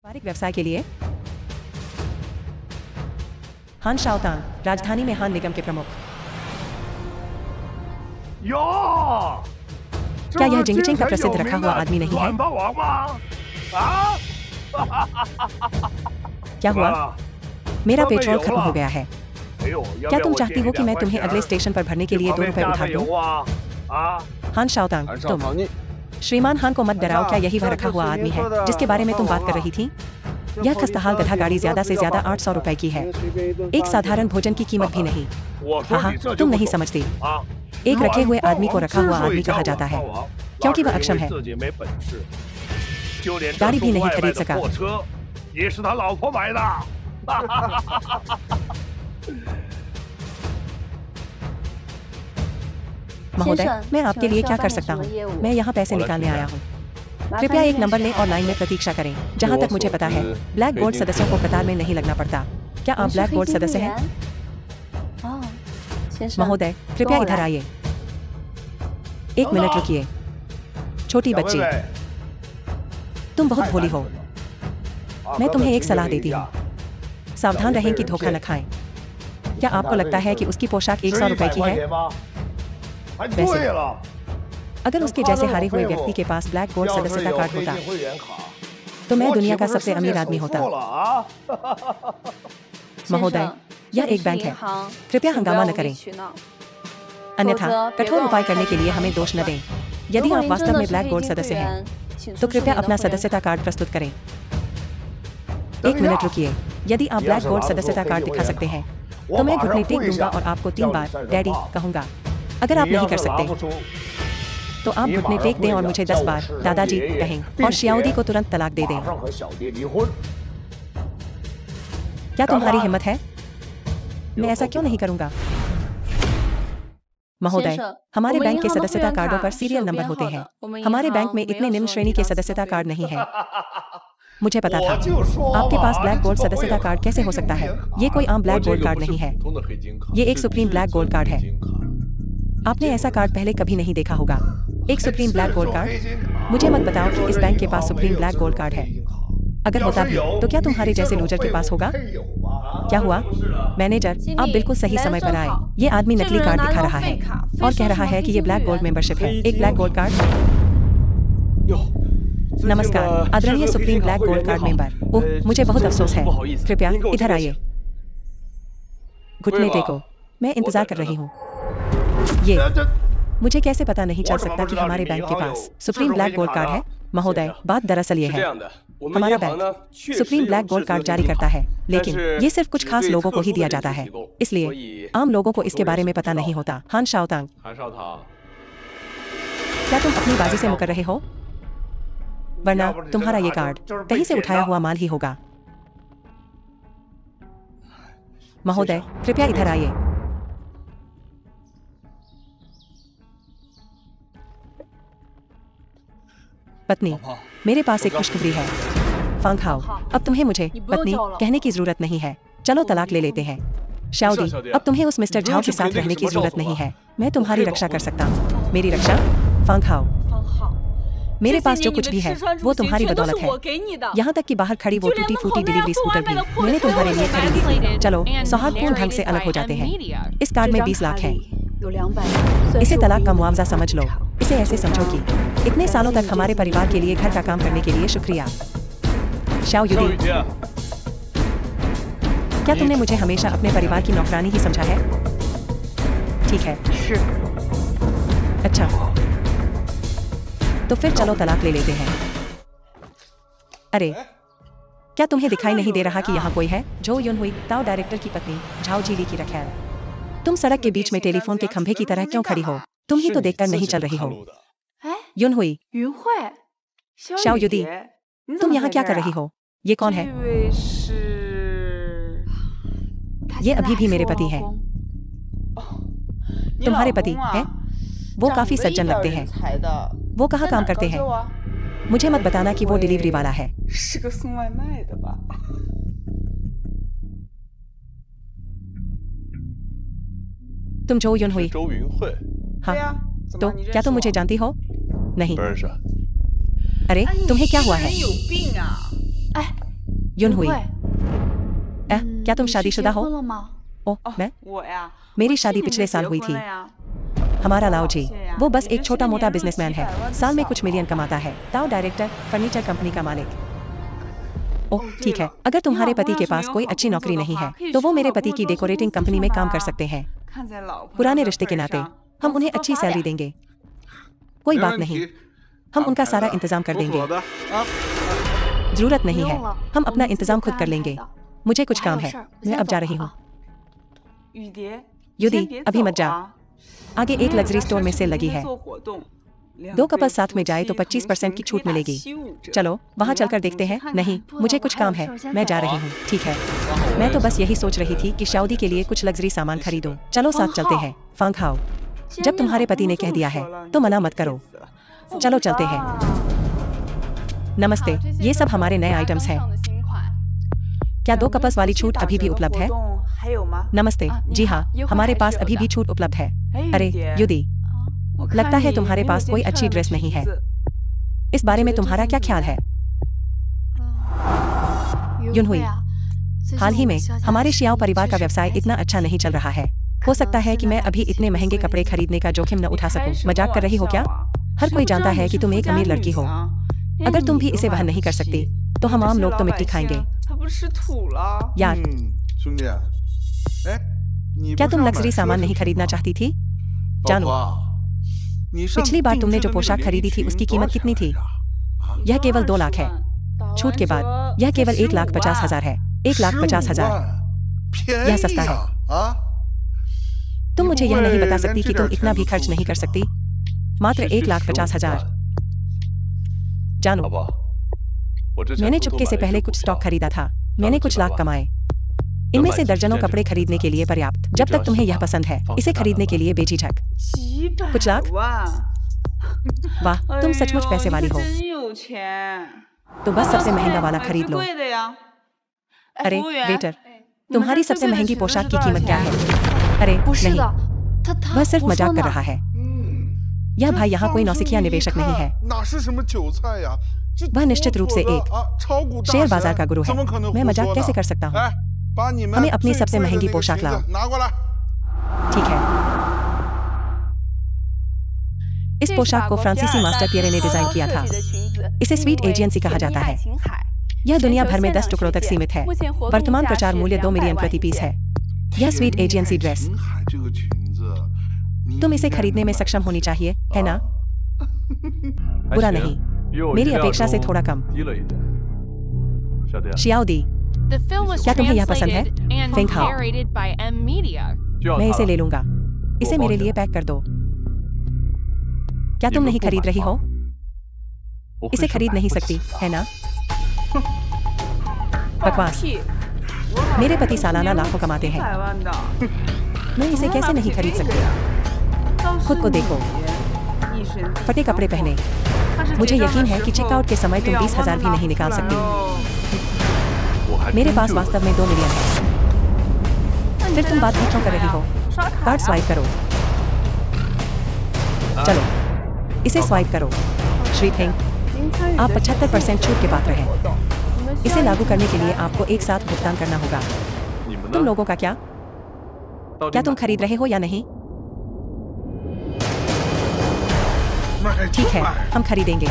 व्यापारिक व्यवसाय के लिए हान शाओतांग, राजधानी में हान निगम के प्रमुख। क्या यह जिंगचिंग का प्रसिद्ध रखा हुआ आदमी नहीं है? क्या हुआ? मेरा पेट्रोल खत्म हो गया है। क्या तुम चाहती हो कि मैं तुम्हें अगले स्टेशन पर भरने के लिए 2 रुपए उधार दूं? हान शाओतांग, तुम श्रीमान हान को मत डराओ। क्या यही वह रखा हुआ आदमी है जिसके बारे में तुम बात कर रही थी? यह खस्ताहाल गधा गाड़ी ज्यादा से ज्यादा 800 रुपए की है। एक साधारण भोजन की कीमत भी नहीं। हाँ, तुम नहीं समझती। एक रखे हुए आदमी को रखा हुआ आदमी कहा जाता है क्योंकि वह अक्षम है। गाड़ी भी नहीं खरीद सका। महोदय, मैं आपके लिए क्या कर सकता हूँ? मैं यहाँ पैसे निकालने आया हूँ। कृपया एक नंबर लें और लाइन में प्रतीक्षा करें। जहाँ तक मुझे पता है, ब्लैक बोर्ड सदस्यों को कतार में नहीं लगना पड़ता। क्या आप ब्लैक बोर्ड सदस्य हैं? महोदय, कृपया इधर आइए। 1 मिनट रुकिए। छोटी बच्ची, तुम बहुत भोली हो। मैं तुम्हें एक सलाह देती हूँ। सावधान रहें कि धोखा न खाएं। क्या आपको लगता है कि उसकी पोशाक 100 रुपए की है? वैसे अगर उसके जैसे हारे हुए व्यक्ति के पास ब्लैक गोल्ड सदस्यता कार्ड होता तो मैं दुनिया का सबसे अमीर आदमी होता। महोदय, यह एक बैंक है। कृपया हंगामा न करें, अन्यथा कठोर उपाय करने के लिए हमें दोष न दें। यदि आप वास्तव में ब्लैक गोल्ड सदस्य हैं तो कृपया अपना सदस्यता कार्ड प्रस्तुत करें। 1 मिनट रुकिए। यदि आप ब्लैक गोल्ड सदस्यता कार्ड दिखा सकते हैं तो मैं घुटने टेक दूंगा और आपको 3 बार डैडी कहूंगा। अगर आप नहीं कर सकते तो आप घुटने टेक दें और मुझे 10 बार दादाजी कहें और शियाओदी को तुरंत तलाक दे दें। क्या तुम्हारी हिम्मत है? मैं ऐसा क्यों नहीं करूंगा? महोदय, हमारे बैंक के सदस्यता कार्डों पर सीरियल नंबर होते हैं। हमारे बैंक में इतने निम्न श्रेणी के सदस्यता कार्ड नहीं है। मुझे पता था। आपके पास ब्लैक गोल्ड सदस्यता कार्ड कैसे हो सकता है? ये कोई आम ब्लैक गोल्ड कार्ड नहीं है। ये एक सुप्रीम ब्लैक गोल्ड कार्ड है। आपने ऐसा कार्ड पहले कभी नहीं देखा होगा। एक सुप्रीम ब्लैक गोल्ड कार्ड? मुझे मत बताओ कि इस बैंक के पास सुप्रीम ब्लैक गोल्ड कार्ड है। अगर होता भी तो क्या तुम्हारे जैसे लूजर के पास होगा? क्या हुआ? मैनेजर, आप बिल्कुल सही समय पर आए। ये आदमी नकली कार्ड दिखा रहा है और कह रहा है कि ये ब्लैक गोल्ड मेंबरशिप है। एक ब्लैक गोल्ड कार्ड? नमस्कार आदरणीय supreme black gold card member. Oh, मुझे बहुत अफसोस है। कृपया इधर आइए। घुटने टेको। मैं इंतजार कर रही हूँ। ये मुझे कैसे पता नहीं चल सकता कि हमारे बैंक के पास सुप्रीम ब्लैक गोल्ड कार्ड है? महोदय, बात दरअसल ये है, हमारा bank supreme black gold card जारी करता है, लेकिन ये सिर्फ कुछ खास लोगों को ही दिया जाता है, इसलिए आम लोगों को इसके बारे में पता नहीं होता। हान शाओतांग, क्या तुम अपनी बाजी से मुकर रहे हो? वरना तुम्हारा ये कार्ड कहीं से उठाया हुआ माल ही होगा। महोदय, कृपया इधर आइए। पत्नी, मेरे पास एक खुशखबरी है। फांग हाओ, अब तुम्हें मुझे पत्नी कहने की जरूरत नहीं है। चलो तलाक ले लेते हैं। शाओदी, अब तुम्हें उस मिस्टर झाओ के साथ रहने की जरूरत नहीं है। मैं तुम्हारी रक्षा कर सकता हूँ। मेरी रक्षा? फांग हाओ, मेरे पास जो कुछ भी है वो तुम्हारी बदौलत है। यहाँ तक कि बाहर खड़ी वो टूटी फूटी डिलीवरी स्कूटर भी मैंने तुम्हारे लिए खरीदी। चलो सौहार्दपूर्ण ढंग से अलग हो जाते हैं। इस कार्ड में 20 लाख है। इसे तलाक का मुआवजा समझ लो। इसे ऐसे समझो कि इतने सालों तक हमारे परिवार के लिए घर का काम करने के लिए शुक्रिया। शाओ युदी, क्या तुमने मुझे हमेशा अपने परिवार की नौकरानी ही समझा है? ठीक है, अच्छा तो फिर चलो तलाक ले लेते हैं। अरे, क्या तुम्हें दिखाई नहीं दे रहा कि यहाँ कोई है? जो युन हुई, ताओ डायरेक्टर की पत्नी, झाओ जीली की रखैल। तुम सड़क के बीच में टेलीफोन के खंभे की तरह क्यों खड़ी हो? तुम ही तो देखकर नहीं चल रही हो। युन हुई, शाओ युदी, तुम यहाँ क्या कर रही हो? ये कौन है? ये अभी भी मेरे पति हैं। तुम्हारे पति हैं? वो काफी सज्जन लगते हैं। वो कहाँ काम करते हैं? मुझे मत बताना कि वो डिलीवरी वाला है। तुम जो युन हुई? हाँ, तो क्या तुम मुझे जानती हो? नहीं। अरे, तुम्हें क्या हुआ है? युन हुई। क्या तुम शादीशुदा हो? ओह मैं? मेरी शादी पिछले साल हुई थी। हमारा लाओ जी, वो बस एक छोटा मोटा बिजनेसमैन है, साल में कुछ मिलियन कमाता है। ताओ डायरेक्टर, फर्नीचर कंपनी का मालिक। ओह ठीक है, अगर तुम्हारे पति के पास कोई अच्छी नौकरी नहीं है तो वो मेरे पति की डेकोरेटिंग कंपनी में काम कर सकते हैं। पुराने रिश्ते के नाते हम उन्हें अच्छी सैलरी देंगे। कोई बात नहीं, हम उनका सारा इंतजाम कर देंगे। जरूरत नहीं है, हम अपना इंतजाम खुद कर लेंगे। मुझे कुछ काम है, मैं अब जा रही हूँ। युदी, अभी मत जा। आगे एक लग्जरी स्टोर में सेल लगी है। 2 कपल साथ में जाए तो 25% की छूट मिलेगी। चलो वहाँ चलकर देखते हैं। नहीं, मुझे कुछ काम है, मैं जा रही हूँ। ठीक है, मैं तो बस यही सोच रही थी कि शादी के लिए कुछ लग्जरी सामान खरीदूं। चलो साथ चलते हैं। फांग खाओ, जब तुम्हारे पति ने कह दिया है तो मना मत करो। चलो चलते हैं। नमस्ते, ये सब हमारे नए आइटम्स हैं। क्या 2 कपल्स वाली छूट अभी भी उपलब्ध है? नमस्ते, जी हाँ, हमारे पास अभी भी छूट उपलब्ध है। अरे युदी, लगता है तुम्हारे पास कोई अच्छी ड्रेस नहीं है। इस बारे में तुम्हारा क्या ख्याल है? युन हुई, हाल ही में हमारे शियाओ परिवार का व्यवसाय इतना अच्छा नहीं चल रहा है। हो सकता है कि मैं अभी इतने महंगे कपड़े खरीदने का जोखिम न उठा सकूं। मजाक कर रही हो क्या? हर कोई जानता है कि तुम एक अमीर लड़की हो। अगर तुम भी इसे वहन नहीं कर सकती तो हम आम लोग तो मिट्टी खाएंगे। यार, क्या तुम लग्जरी सामान नहीं खरीदना चाहती थी? जानो, पिछली बार तुमने जो पोशाक खरीदी थी उसकी कीमत कितनी थी? यह केवल 2 लाख है। छूट के बाद यह केवल 1,50,000 है। 1,50,000। यह सस्ता है। तुम मुझे यह नहीं बता सकती कि तुम इतना भी खर्च नहीं कर सकती? मात्र 1,50,000। जानो, मैंने चुपके से पहले कुछ स्टॉक खरीदा था। मैंने कुछ लाख कमाए। इनमें से दर्जनों कपड़े खरीदने के लिए पर्याप्त। जब तक तुम्हें यह पसंद है, इसे खरीदने के लिए बेझिझक। कुछ लाख? वाह, तुम सचमुच पैसे वाली हो। तो बस सबसे महंगा वाला खरीद लो। अरे वेटर, तुम्हारी सबसे महंगी पोशाक की कीमत क्या है? अरे नहीं, वह सिर्फ मजाक कर रहा है। यह भाई यहाँ कोई नौसिखिया निवेशक नहीं है। वह निश्चित रूप से एक शेयर बाजार का गुरु है। मैं मजाक कैसे कर सकता हूँ? हमें अपनी सबसे महंगी पोशाक लाओ। ठीक है। इस पोशाक को फ्रांसीसी मास्टर पियरे ने डिजाइन किया था। इसे स्वीट एजेंसी कहा जाता है। यह दुनिया भर में 10 टुकड़ों तक सीमित है। वर्तमान प्रचार मूल्य 2 मिलियन प्रति पीस है। यह स्वीट एजेंसी ड्रेस तुम इसे खरीदने में सक्षम होनी चाहिए, है ना? बुरा नहीं, मेरी अपेक्षा से थोड़ा कम। शियाओ दी, क्या तुम्हें यह पसंद है? फेंग हाओ, मैं इसे ले लूंगा। इसे मेरे लिए पैक कर दो। क्या तुम नहीं खरीद रही हो? इसे खरीद नहीं सकती, है ना? बकवास। मेरे पति सालाना लाखों कमाते हैं। मैं इसे कैसे नहीं खरीद सकती? खुद को देखो, फटे कपड़े पहने। मुझे यकीन है कि चेकआउट के समय तुम 20,000 भी नहीं निकाल सकती। मेरे पास वास्तव में 2 मिलियन है। फिर तुम बात भी क्यों कर रही हो? कार्ड स्वाइप करो। चलो, इसे स्वाइप करो। श्री थिंग, आप 75% छूट के पात्र हैं। इसे लागू करने के लिए आपको एक साथ भुगतान करना होगा। तुम लोगों का क्या? क्या तुम खरीद रहे हो या नहीं? ठीक है, हम खरीदेंगे।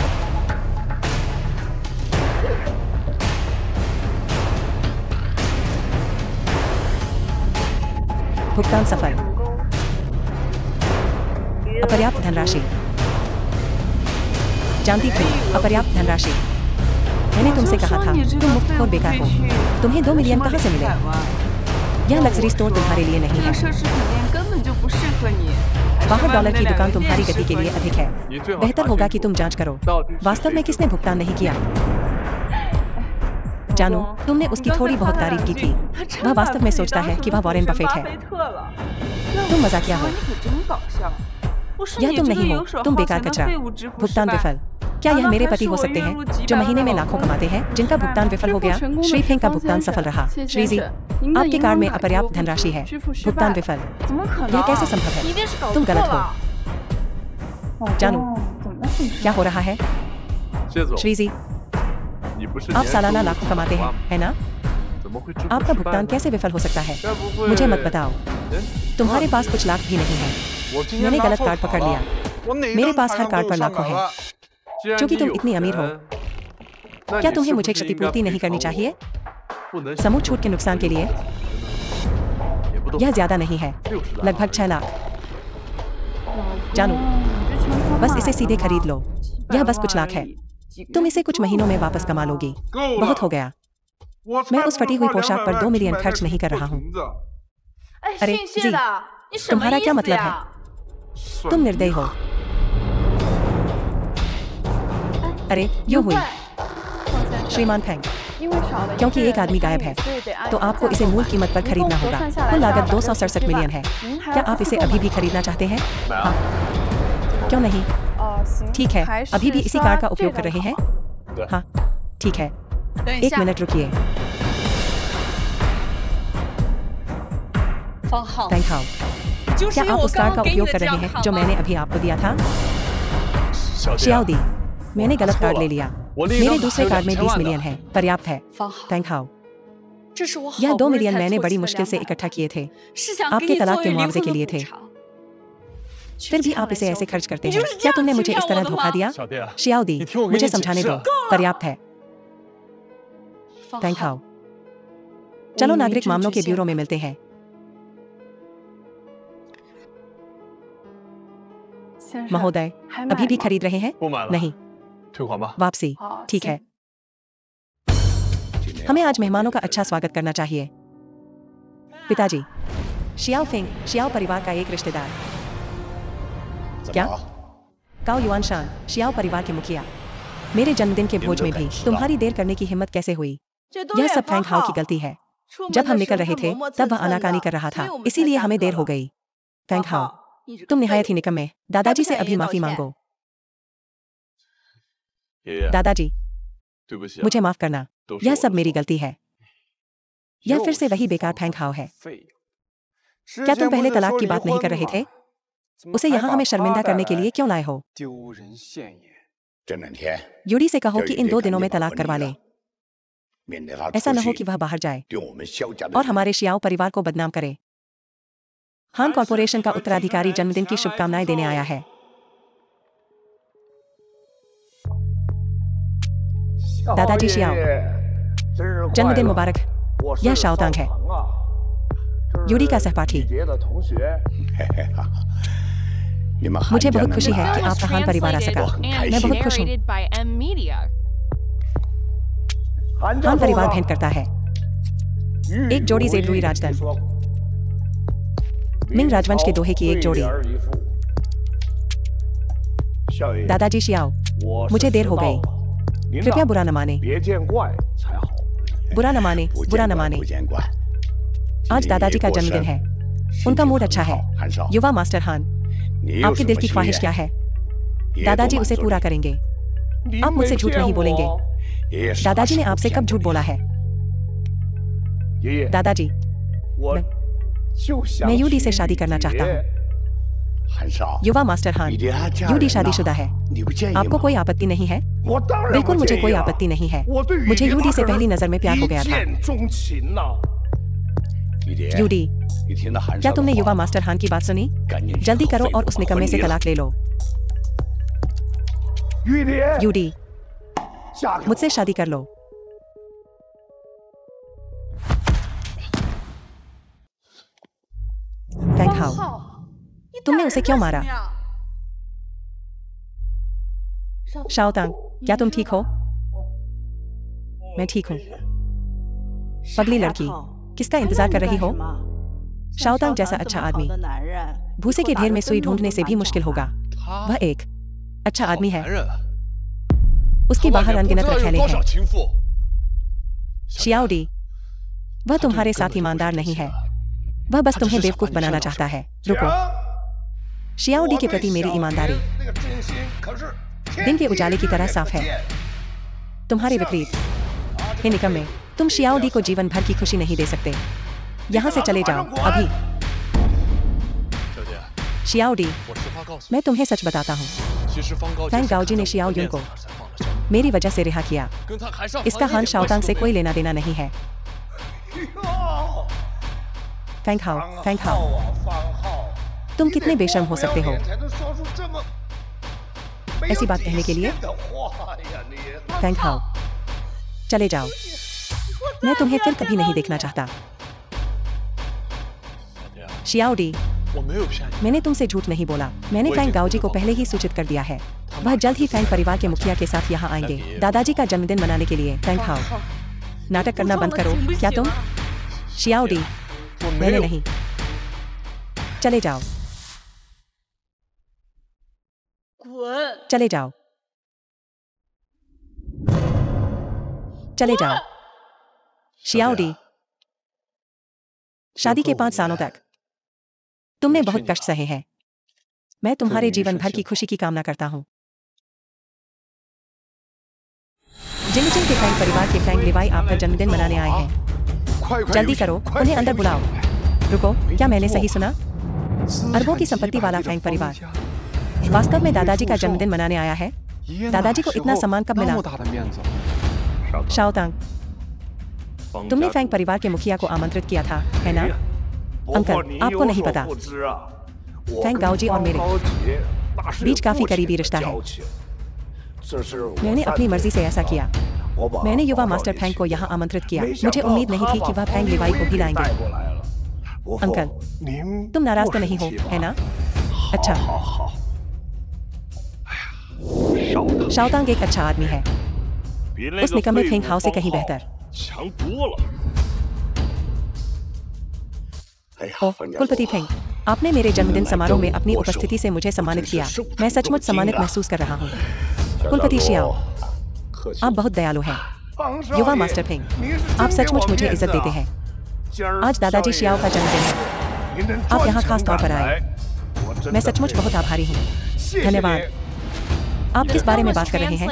भुगतान सफल। अपर्याप्त धनराशि। जानती थी, अपर्याप्त धनराशि। मैंने तुमसे कहा था, तुम मुफ्त और बेकार हो। तुम्हें 2 मिलियन कहाँ से मिले? यह लग्जरी स्टोर तुम्हारे लिए नहीं है। बाहर डॉलर की दुकान तुम्हारी गति के लिए अधिक है। बेहतर होगा कि तुम जांच करो, वास्तव में किसने भुगतान नहीं किया। जानो, तुमने उसकी थोड़ी बहुत तारीफ की थी। वह वास्तव में सोचता है कि वह वॉरेन बफेट है। तुम मजाकिया हो। यह तुम नहीं हो, तुम बेकार कचरा। भुगतान विफल। क्या यह मेरे पति हो सकते हैं जो महीने में लाखों कमाते हैं, जिनका भुगतान विफल हो गया? श्री फेंग का भुगतान सफल रहा। श्रीजी, आपके कार्ड में अपर्याप्त धनराशि है। भुगतान विफल। यह कैसे संभव है? तुम गलत हो। जानो, क्या हो रहा है? श्रीजी, आप सालाना लाखों कमाते हैं, है ना? आपका भुगतान कैसे विफल हो सकता है? मुझे मत बताओ। तुम्हारे पास कुछ लाख भी नहीं है। मैंने गलत कार्ड पकड़ लिया। मेरे पास हर कार्ड पर लाखों हैं। क्योंकि तुम इतनी अमीर हो, क्या तुम्हें मुझे क्षतिपूर्ति नहीं करनी चाहिए? समूह छूट के नुकसान के लिए? यह ज्यादा नहीं है, लगभग 6 लाख। जानू, बस इसे सीधे खरीद लो। यह बस कुछ लाख है। तुम इसे कुछ महीनों में वापस कमा लोगी। बहुत हो गया। मैं उस फटी हुई पोशाक पर 2 मिलियन खर्च नहीं कर रहा हूँ। अरे जी, तुम्हारा क्या मतलब है? तुम निर्दयी हो। अरे यूं हुई। श्रीमान फेंग, क्योंकि एक आदमी गायब है, तो आपको इसे मूल कीमत पर खरीदना होगा। कुल लागत 267 मिलियन है। क्या आप इसे अभी भी खरीदना चाहते हैं? हाँ। क्यों नहीं? ठीक है, अभी भी इसी कार का उपयोग कर रहे हैं? हाँ, ठीक है। 1 मिनट रुकिए। फेंग हाओ, क्या आप उस कार का उपयोग कर रहे हैं जो मैंने अभी आपको दिया था? शियाओ दी, मैंने गलत कार्ड ले लिया। मेरे दूसरे कार्ड में 20 मिलियन है, पर्याप्त है। फेंग हाओ, यह 2 मिलियन मैंने बड़ी मुश्किल से इकट्ठा किए थे। आपके तलाक के मुआवजे के लिए थे। फिर भी आप इसे ऐसे खर्च करते हैं। क्या तुमने मुझे इस तरह धोखा दिया? शियाओ दी, मुझे समझाने दो। पर्याप्त है। फेंग हाओ, चलो नागरिक मामलों के ब्यूरो में मिलते हैं। महोदय, अभी भी खरीद रहे हैं? नहीं। वापसी, ठीक है। हमें आज मेहमानों का अच्छा स्वागत करना चाहिए। पिताजी, शियाओ फेंग, शियाओ परिवार का एक रिश्तेदार। क्या? काओ युआन शान, शियाओ परिवार के मुखिया। मेरे जन्मदिन के भोज में भी तुम्हारी देर करने की हिम्मत कैसे हुई? यह सब फेंग हाओ की गलती है। जब हम निकल रहे थे तब वह आनाकानी कर रहा था, इसीलिए हमें देर हो गई। फेंग हाओ, तुम निहायत ही निकम्मे। दादाजी से अभी माफी मांगो। दादाजी, मुझे माफ करना, यह सब मेरी गलती है। यह फिर से वही बेकार फेंग हाओ है। क्या तुम पहले तलाक की बात नहीं कर रहे थे? उसे यहाँ हमें शर्मिंदा करने के लिए क्यों लाए हो? यूडी से कहो कि इन 2 दिनों में तलाक करवा ले। ऐसा न हो कि वह बाहर जाए और हमारे शियाओ परिवार को बदनाम करे। हान कॉर्पोरेशन का उत्तराधिकारी जन्मदिन की शुभकामनाएं देने आया है। दादाजी शियाओ, जन्मदिन मुबारक। यह शाओतांग है, यूडी का सहपाठी। मुझे बहुत खुशी है कि आपका हान परिवार आ सका। मैं बहुत खुश हूँ। हान परिवार भेंट करता है एक जोड़ी जेड रुई राजदन, मिंग राजवंश के दोहे की एक जोड़ी। दादाजी शियाओ, मुझे देर हो गई, कृपया बुरा न माने। बुरा न माने, बुरा न माने। आज दादाजी का जन्मदिन है, उनका मूड अच्छा है। युवा मास्टर हान, आपके दिल की ख्वाहिश क्या है? दादाजी उसे पूरा करेंगे। आप मुझसे झूठ नहीं बोलेंगे। दादाजी ने आपसे कब झूठ बोला है? दादाजी, मैं यूडी से शादी करना चाहता हूँ। युवा मास्टर हान, यूडी शादीशुदा है। आपको कोई आपत्ति नहीं है? बिल्कुल, मुझे कोई आपत्ति नहीं है। मुझे यूडी से पहली नजर में प्यार हो गया था। यूडी, क्या तुमने युवा मास्टर हान की बात सुनी? जल्दी करो और उस निकम्मे से तलाक ले लो। यूडी, मुझसे शादी कर लो। फेंग हाओ, तुमने उसे क्यों मारा? शाओतांग, क्या तुम ठीक हो? मैं ठीक हूँ। पगली लड़की, किसका इंतजार कर रही हो? शाओतांग जैसा अच्छा आदमी भूसे के ढेर में सुई ढूंढने से भी मुश्किल होगा। वह एक अच्छा आदमी है। उसकी बाहर अनगिनत रखैले हैं। शियाओ डी, वह तुम्हारे साथ ईमानदार नहीं है। वह बस तुम्हें बेवकूफ बनाना चाहता है। रुको, शियाओ डी के प्रति मेरी ईमानदारी दिन के उजाले की तरह साफ है। तुम्हारे विपरीत। हे निकम्मे, तुम शियाओ डी को जीवन भर की खुशी नहीं दे सकते। यहाँ से चले जाओ अभी। शियाओ डी, मैं तुम्हें सच बताता हूँ। फेंग गाओजी ने शियाओ यून को मेरी वजह से रिहा किया। इसका हान शाओतांग से कोई लेना देना नहीं है। फैंग हाओ, तुम कितने बेशर्म हो सकते हो ऐसी बात कहने के लिए। फैंग हाओ, चले जाओ, मैं तुम्हें फिर कभी नहीं देखना चाहता। शियाओडी, मैंने तुमसे झूठ नहीं बोला। मैंने फैंग गाओजी को पहले ही सूचित कर दिया है। वह जल्द ही फैंग परिवार के मुखिया के साथ यहाँ आएंगे दादाजी का जन्मदिन मनाने के लिए। फैंग हाओ, नाटक करना बंद करो। क्या तुम? शियाओडी, मैंने नहीं। चले जाओ, चले जाओ, चले जाओ। शियाओडी, शादी के 5 सालों तक तुमने बहुत कष्ट सहे हैं। मैं तुम्हारे जीवन भर की खुशी की कामना करता हूँ। जिंगजिंग के फैंग परिवार के फैंग लिवाई आपका जन्मदिन मनाने आए हैं। जल्दी करो, उन्हें अंदर बुलाओ। रुको, क्या मैंने सही सुना? अरबों की संपत्ति वाला फैंग परिवार वास्तव में दादाजी का जन्मदिन मनाने आया है। दादाजी को इतना सम्मान कब मिला? शाओतांग, तुमने फैंग परिवार के मुखिया को आमंत्रित किया था, है ना? अंकल, आपको नहीं पता, फैंग गाओजी और मेरे बीच काफी करीबी रिश्ता है। मैंने अपनी मर्जी से ऐसा किया। मैंने युवा मास्टर फैंग को यहाँ आमंत्रित किया। मुझे उम्मीद नहीं थी कि वह फैंग लिवाई को भी लाएंगे। अंकल, तुम नाराज तो नहीं हो, है ना? अच्छा, शाओतांग एक अच्छा आदमी है, उस निकम्मे फैंग हाओ से कहीं बेहतर। ओह, कुलपति फैंग, आपने मेरे जन्मदिन समारोह में अपनी उपस्थिति से मुझे सम्मानित किया। मैं सचमुच सम्मानित महसूस कर रहा हूँ। कुलपति शियाओ, आप बहुत दयालु हैं। युवा मास्टर फैंग, आप सचमुच मुझे इज्जत देते हैं। आज दादाजी शियाओ का जन्मदिन है, आप यहाँ खास तौर पर आए। मैं सचमुच बहुत आभारी हूँ। धन्यवाद। आप किस बारे में बात कर रहे हैं?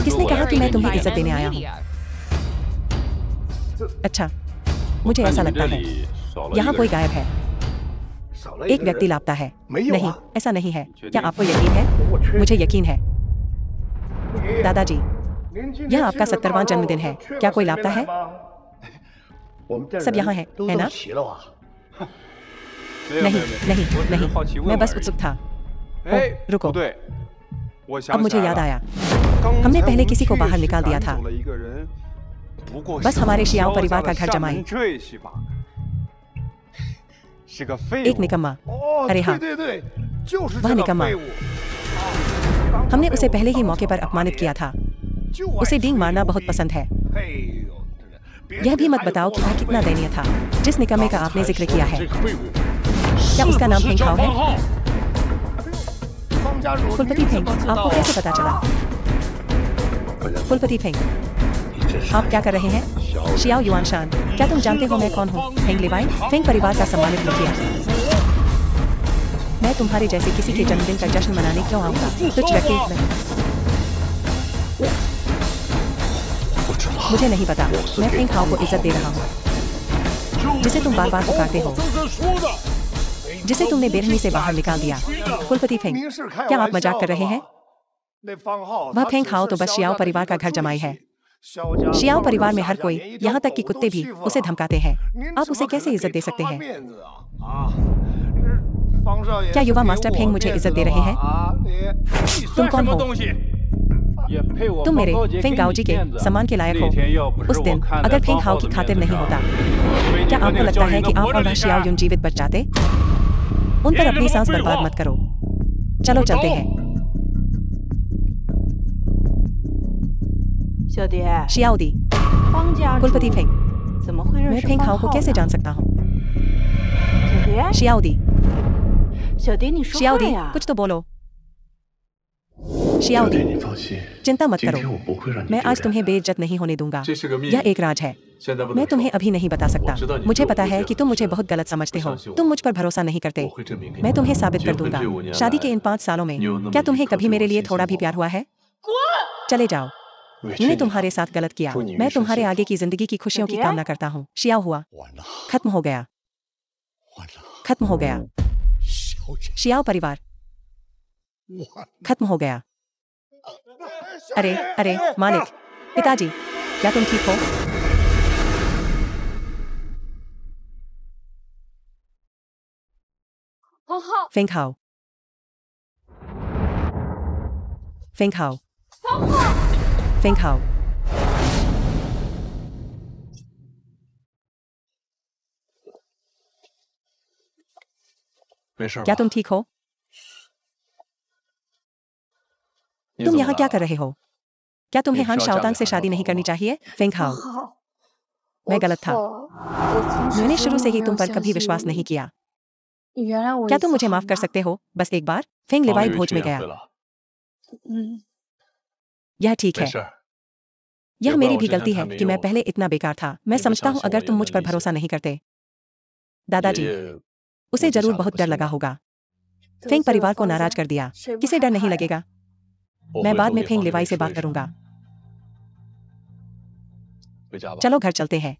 किसने कहा कि मैं तुम्हें इज्जत देने आया हूँ? अच्छा, मुझे ऐसा लगता है यहाँ कोई गायब है। एक व्यक्ति लापता है। नहीं, ऐसा नहीं है। क्या आपको यकीन है? मुझे यकीन है। दादाजी, यह आपका 70वां जन्मदिन है। क्या कोई लापता है? सब यहाँ है ना? नहीं नहीं नहीं, मैं बस उत्सुक था। ओह, रुको, अब मुझे याद आया, हमने पहले किसी को बाहर निकाल दिया था। बस हमारे शियाओ परिवार का घर जमाई। एक निकम्मा। अरे हाँ, वह निकम्मा। हमने उसे पहले ही मौके पर अपमानित किया था। उसे डींग मारना बहुत पसंद है। यह भी मत बताओ कि वह कितना दयनीय था जिस निकम्मे का आपने जिक्र किया है। क्या उसका नाम फैंग हाओ है? कुलपति फैंग, आपको कैसे पता चला? कुलपति फैंग, आप क्या कर रहे हैं? शियाओ युआनशान, क्या तुम जानते हो मैं कौन हूँ? फैंग लिवाई, फैंग परिवार का सम्मानित मुखिया। मैं तुम्हारे जैसे किसी के जन्मदिन का जश्न मनाने क्यों आऊंगा? तुझ व्यक्ति में मुझे नहीं पता। मैं फैंग हाओ को इज्जत दे रहा हूँ, जिसे तुम बार बार पुकारते हो, जिसे तुमने बेरहमी से बाहर निकाल दिया। कुलपति फैंग, क्या आप मजाक कर रहे हैं? वह फैंग हाओ तो बस शियाओ परिवार का घर जमाई है। शियाओ परिवार में हर कोई, यहाँ तक कि कुत्ते भी, उसे धमकाते हैं। आप उसे कैसे इज्जत दे सकते हैं? क्या युवा मास्टर फैंग मुझे इज्जत दे रहे हैं? तुम कौन हो? तुम मेरे फैंग गाओजी के सम्मान के लायक हो। उस दिन अगर फैंग हाओ की खातिर नहीं होता, क्या आपको लगता है कि आप और वह शियाओ युन जीवित बच जाते? उन पर अपनी सांस बर्बाद मत करो। चलो चलते हैं। शियाओदी, कुलपति फैंग, मैं फैंग हाओ को कैसे जान सकता हूँ? शियाओदी, शियाओदी, कुछ तो बोलो। शियाओदी, चिंता मत करो, मैं आज तुम्हें बेइज्जत नहीं होने दूंगा। यह एक राज है, मैं तुम्हें अभी नहीं बता सकता। मुझे पता है कि तुम मुझे बहुत गलत समझते हो। तुम मुझ पर भरोसा नहीं करते। मैं तुम्हें साबित कर दूंगा। शादी के इन 5 सालों में क्या तुम्हें कभी मेरे लिए थोड़ा भी प्यार हुआ है? चले जाओ, मैंने तुम्हारे साथ गलत किया। मैं तुम्हारे आगे की जिंदगी की खुशियों की कामना करता हूँ। शियाओ हुआ, खत्म हो गया, खत्म हो गया। शियाओ परिवार, खत्म हो गया। अरे अरे मालिक, पिताजी, क्या तुम ठीक हो? फेंग हाओ, फेंग हाओ, फेंग हाओ। क्या तुम ठीक हो? तुम यहाँ क्या कर रहे हो? क्या तुम्हें हान शाओतांग से शादी नहीं करनी चाहिए? फेंग हाओ, मैं गलत था। मैंने शुरू से ही तुम पर कभी विश्वास नहीं किया। क्या तुम मुझे माफ कर सकते हो? बस एक बार? फेंग लिवाई भोज में गया। यह ठीक है। यह मेरी भी गलती है कि मैं पहले इतना बेकार था। मैं समझता हूँ अगर तुम मुझ पर भरोसा नहीं करते। दादाजी, उसे जरूर बहुत डर लगा होगा। फेंग परिवार को नाराज कर दिया। किसे डर नहीं लगेगा? मैं बाद में फेंग लिवाई से बात करूंगा। चलो घर चलते हैं।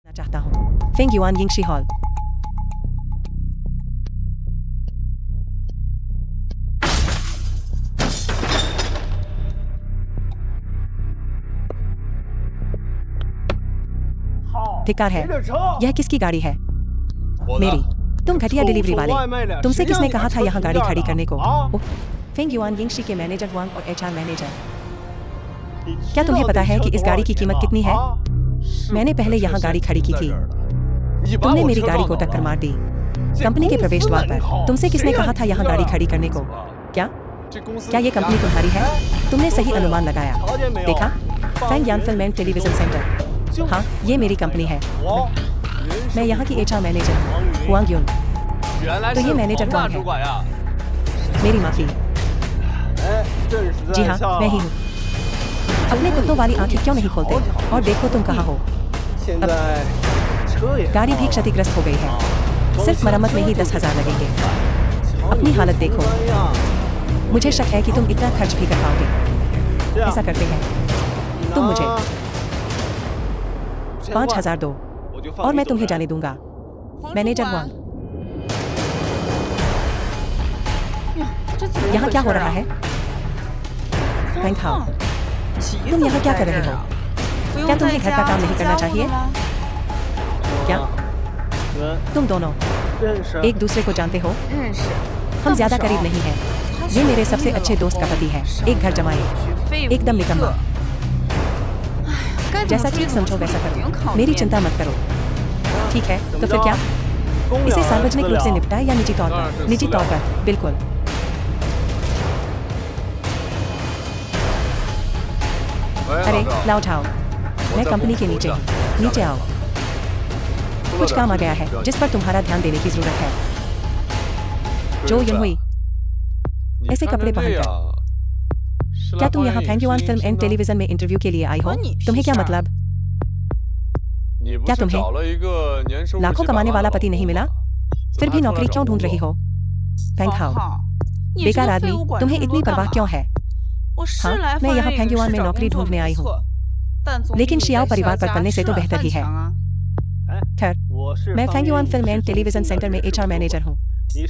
मैं चाहता हूँ फेंग युआन यिंगशी हॉल। धिक्कार है। यह किसकी गाड़ी है? मेरी। तुम घटिया डिलीवरी वाले। तुमसे किसने कहा था यहाँ गाड़ी खड़ी करने को? फेंग युआन यिंगशी के मैनेजर वांग और एचआर मैनेजर। क्या तुम्हें पता है कि इस गाड़ी की कीमत कितनी है? मैंने पहले यहाँ गाड़ी खड़ी की थी। तुमने मेरी गाड़ी को टक्कर मार दी कंपनी के प्रवेश द्वार पर। तुमसे किसने कहा था यहाँ गाड़ी खड़ी करने को? क्या ये कंपनी तुम्हारी है? तुमने सही अनुमान लगाया। देखा? फेंग यान फिल्म एंड टेलीविजन सेंटर। हाँ, ये मेरी कंपनी है। मैं यहाँ की एचआर मैनेजर हूँ, हुआंग युन। तो ये मैनेजर वांग है। मेरी माफी। जी हाँ, मैं ही हूँ। अपने कुत्तों वाली आंखें क्यों नहीं खोलते? और देखो तुम कहाँ हो। अब गाड़ी भी क्षतिग्रस्त हो गई है। सिर्फ मरम्मत में ही 10,000 लगेंगे। अपनी हालत देखो। मुझे शक है कि तुम इतना खर्च भी कर पाओगे। ऐसा करते हैं, तुम मुझे 5,000 दो और मैं तुम्हें जाने दूंगा। मैनेजर वांग, यहाँ क्या हो रहा है? फेंग हाओ, तुम यहाँ क्या कर रहे हो? क्या तुम्हें घर का काम नहीं करना चाहिए? क्या तुम दोनों एक दूसरे को जानते हो? हम ज्यादा करीब नहीं हैं। ये मेरे सबसे अच्छे दोस्त का पति है। एक घर जमाई, एकदम निकम्मा। जैसा ठीक समझो वैसा करो। मेरी चिंता मत करो। ठीक है, तो फिर क्या? इसे सार्वजनिक रूप से निपटाए या निजी तौर पर? निजी तौर पर, बिल्कुल। अरे लाओ जाओ, मैं कंपनी के नीचे हूँ। नीचे आओ। कुछ काम आ गया है जिस पर तुम्हारा ध्यान देने की जरूरत है। जो यून हुई, ऐसे कपड़े पहनकर क्या तुम यहाँ Feng yuan film and television में इंटरव्यू के लिए आई हो? तुम्हें क्या मतलब? क्या तुम्हें लाखों कमाने वाला पति नहीं मिला? फिर भी नौकरी क्यों ढूंढ रही हो? फेंग हाओ, बेकार आदमी, तुम्हें इतनी परवाह क्यों है? हाँ, मैं यहाँ फेंग युआन में नौकरी ढूंढने आई हूँ, लेकिन शियाओ परिवार पर पलने से तो बेहतर ही है। खैर, मैं Feng yuan film and television centre में एचआर मैनेजर हूँ।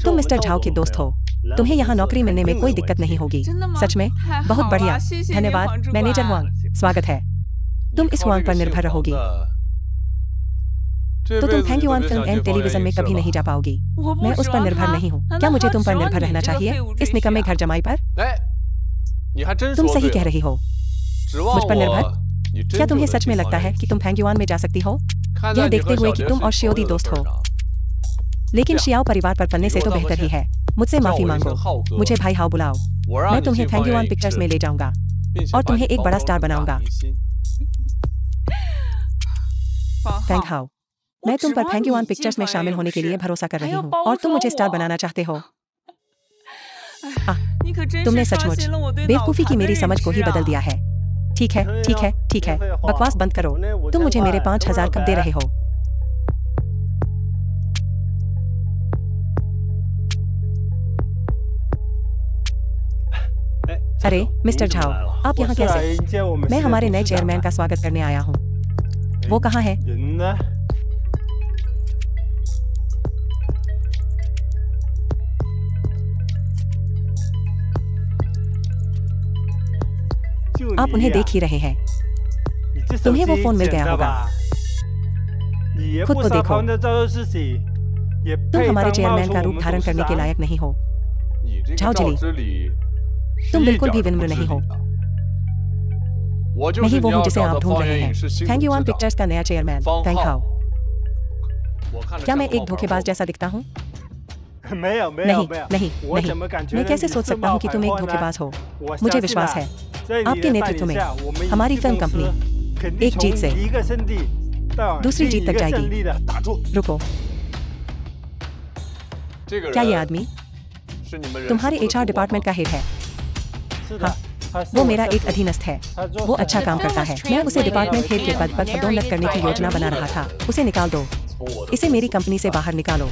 तुम मिस्टर झाओ के दोस्त हो। तुम्हें यहाँ नौकरी मिलने में कोई दिक्कत नहीं होगी। सच में? बहुत बढ़िया, धन्यवाद मैनेजर वांग। स्वागत है। तुम इस वांग पर निर्भर रहोगी। तो तुम Feng yuan film and television में कभी नहीं जा पाओगी। मैं उस पर निर्भर नहीं हूँ। क्या मुझे तुम पर निर्भर रहना चाहिए? इस निकम्मे घर जमाई पर? तुम सही कह रही हो। मुझ पर निर्भर? क्या तुम्हें सच में लगता है कि तुम फेंग युआन में जा सकती हो? यह देखते हुए कि तुम और शियोदी दोस्त हो। लेकिन शियाओ परिवार पर पलने से तो बेहतर ही है। मुझसे माफी मांगो। मुझे भाई हाओ बुलाओ। मैं तुम्हें फेंग युआन पिक्चर्स में ले जाऊंगा और तुम्हें एक बड़ा स्टार बनाऊंगा। फेंग हाओ, मैं तुम पर फेंग युआन पिक्चर्स में शामिल होने के लिए भरोसा कर रही हूँ और तुम मुझे स्टार बनाना चाहते हो। तुमने सचमुच बेवकूफी की मेरी समझ को ही बदल दिया है। ठीक है, ठीक है, ठीक है, बकवास बंद करो। तुम मुझे मेरे 5,000 कब दे रहे हो? अरे मिस्टर झाओ, आप यहाँ कैसे? मैं हमारे नए चेयरमैन का स्वागत करने आया हूँ। वो कहाँ है? आप उन्हें देख ही रहे हैं। तुम्हें वो फोन मिल गया होगा। खुद को देखो, तुम हमारे चेयरमैन का रूप धारण करने के लायक नहीं हो। झाओ जिली, तुम बिल्कुल भी विनम्र नहीं हो। नहीं वो हूँ जिसे आप ढूंढ रहे हैं। थैंक यू ऑन पिक्चर्स का नया चेयरमैन फैंग हाओ। क्या मैं एक धोखेबाज जैसा दिखता हूँ? नहीं नहीं नहीं, मैं कैसे सोच सकता हूँ कि तुम एक धोखेबाज हो? मुझे विश्वास है आपके नेतृत्व में हमारी फिल्म कंपनी एक जीत से दूसरी जीत तक जाएगी। रुको, क्या ये आदमी तुम्हारे HR डिपार्टमेंट का हेड है? हाँ, वो मेरा एक अधीनस्थ है। वो अच्छा काम करता है। मैं उसे डिपार्टमेंट हेड के पद पर पदोन्नत करने की योजना बना रहा था। उसे निकाल दो। इसे मेरी कंपनी से बाहर निकालो।